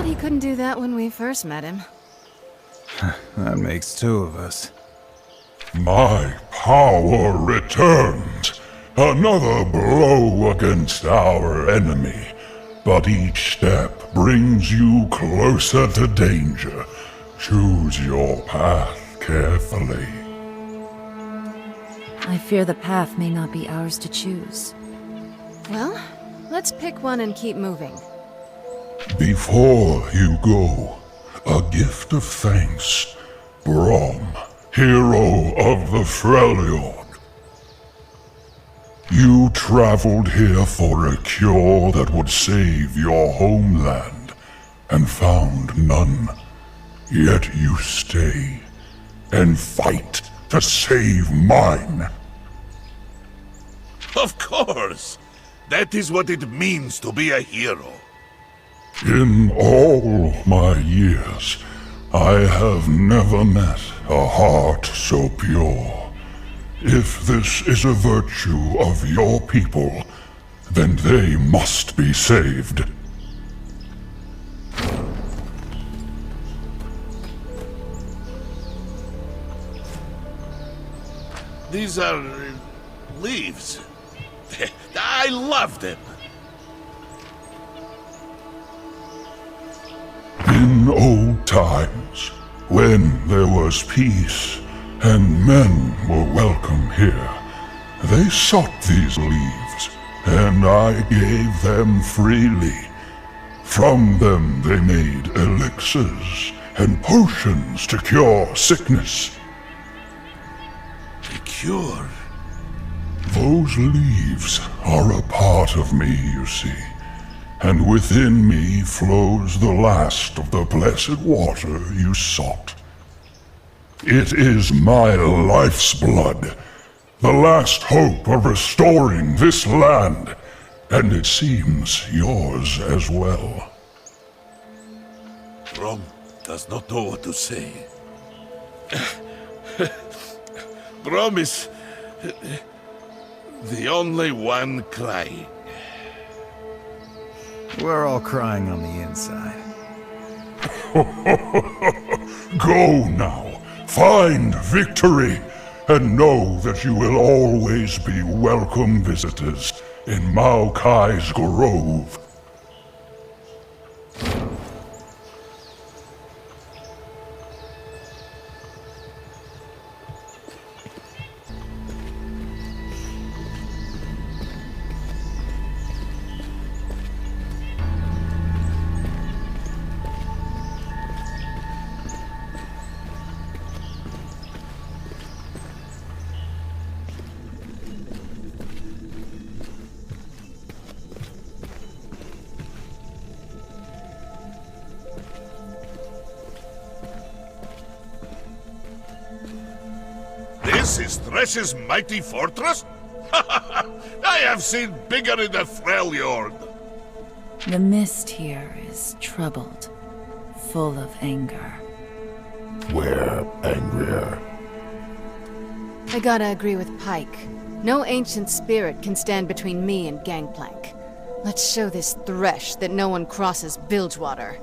He couldn't do that when we first met him. That makes two of us. My power returns. Another blow against our enemy. But each step brings you closer to danger. Choose your path carefully. I fear the path may not be ours to choose. Well, let's pick one and keep moving. Before you go, a gift of thanks. Brom, hero of the Freljord. You traveled here for a cure that would save your homeland, and found none. Yet you stay, and fight to save mine. Of course! That is what it means to be a hero. In all my years, I have never met a heart so pure. If this is a virtue of your people, then they must be saved. These are leaves. I love them. In old times, when there was peace and men were welcome here, they sought these leaves, and I gave them freely. From them they made elixirs and potions to cure sickness. A cure? Those leaves are a part of me, you see, and within me flows the last of the blessed water you sought. It is my life's blood, the last hope of restoring this land, and it seems yours as well. Brom does not know what to say. Brom is the only one crying. We're all crying on the inside. Go now, find victory, and know that you will always be welcome visitors in Maokai's Grove. This is Thresh's mighty fortress? I have seen bigger in the Freljord. The mist here is troubled, full of anger. We're angrier. I gotta agree with Pike. No ancient spirit can stand between me and Gangplank. Let's show this Thresh that no one crosses Bilgewater.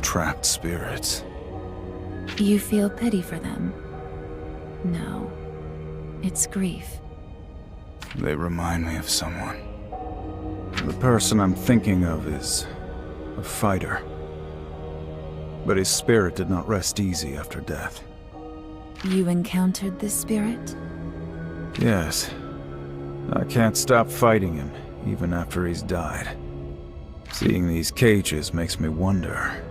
Trapped spirits. You feel pity for them? No. It's grief. They remind me of someone. The person I'm thinking of is a fighter. But his spirit did not rest easy after death. You encountered this spirit? Yes. I can't stop fighting him, even after he's died. Seeing these cages makes me wonder.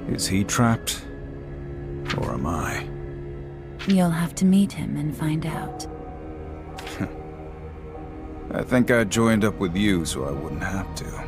Is he trapped? Or am I? You'll have to meet him and find out. I think I joined up with you so I wouldn't have to.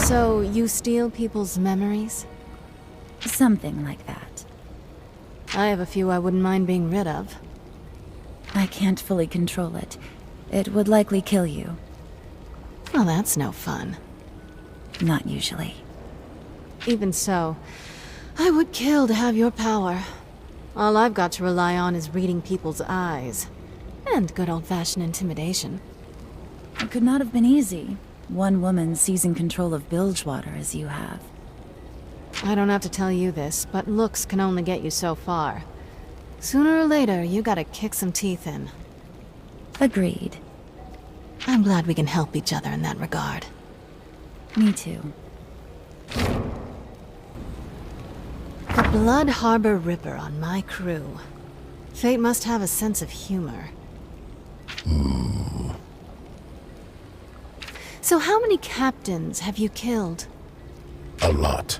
So, you steal people's memories? Something like that. I have a few I wouldn't mind being rid of. I can't fully control it. It would likely kill you. Well, that's no fun. Not usually. Even so, I would kill to have your power. All I've got to rely on is reading people's eyes. And good old-fashioned intimidation. It could not have been easy. One woman seizing control of Bilgewater as you have. I don't have to tell you this, but looks can only get you so far. Sooner or later, you gotta kick some teeth in. Agreed. I'm glad we can help each other in that regard. Me too. The Blood Harbor Ripper on my crew. Fate must have a sense of humor. Hmm. So how many captains have you killed? A lot.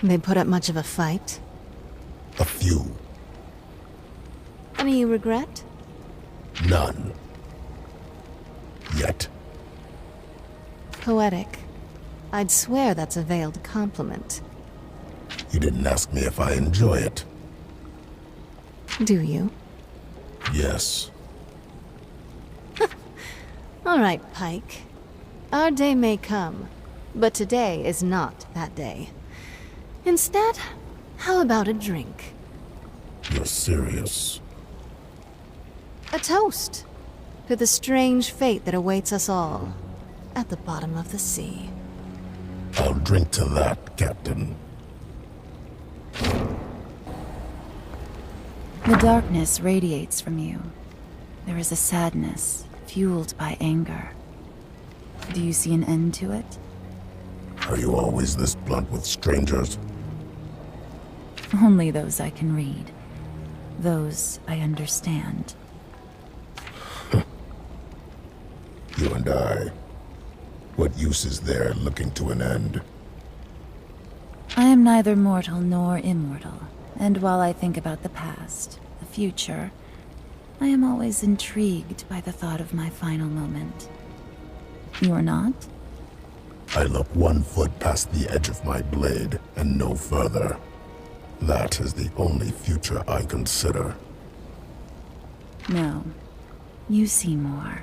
They put up much of a fight? A few. Any regret? None. Yet. Poetic. I'd swear that's a veiled compliment. You didn't ask me if I enjoy it. Do you? Yes. All right, Pike. Our day may come, but today is not that day. Instead, how about a drink? You're serious? A toast to the strange fate that awaits us all at the bottom of the sea. I'll drink to that, Captain. The darkness radiates from you. There is a sadness, fueled by anger. Do you see an end to it? Are you always this blunt with strangers? Only those I can read. Those I understand. You and I. What use is there looking to an end? I am neither mortal nor immortal, and while I think about the past, the future, I am always intrigued by the thought of my final moment. You are not? I look 1 foot past the edge of my blade, and no further. That is the only future I consider. No. You see more.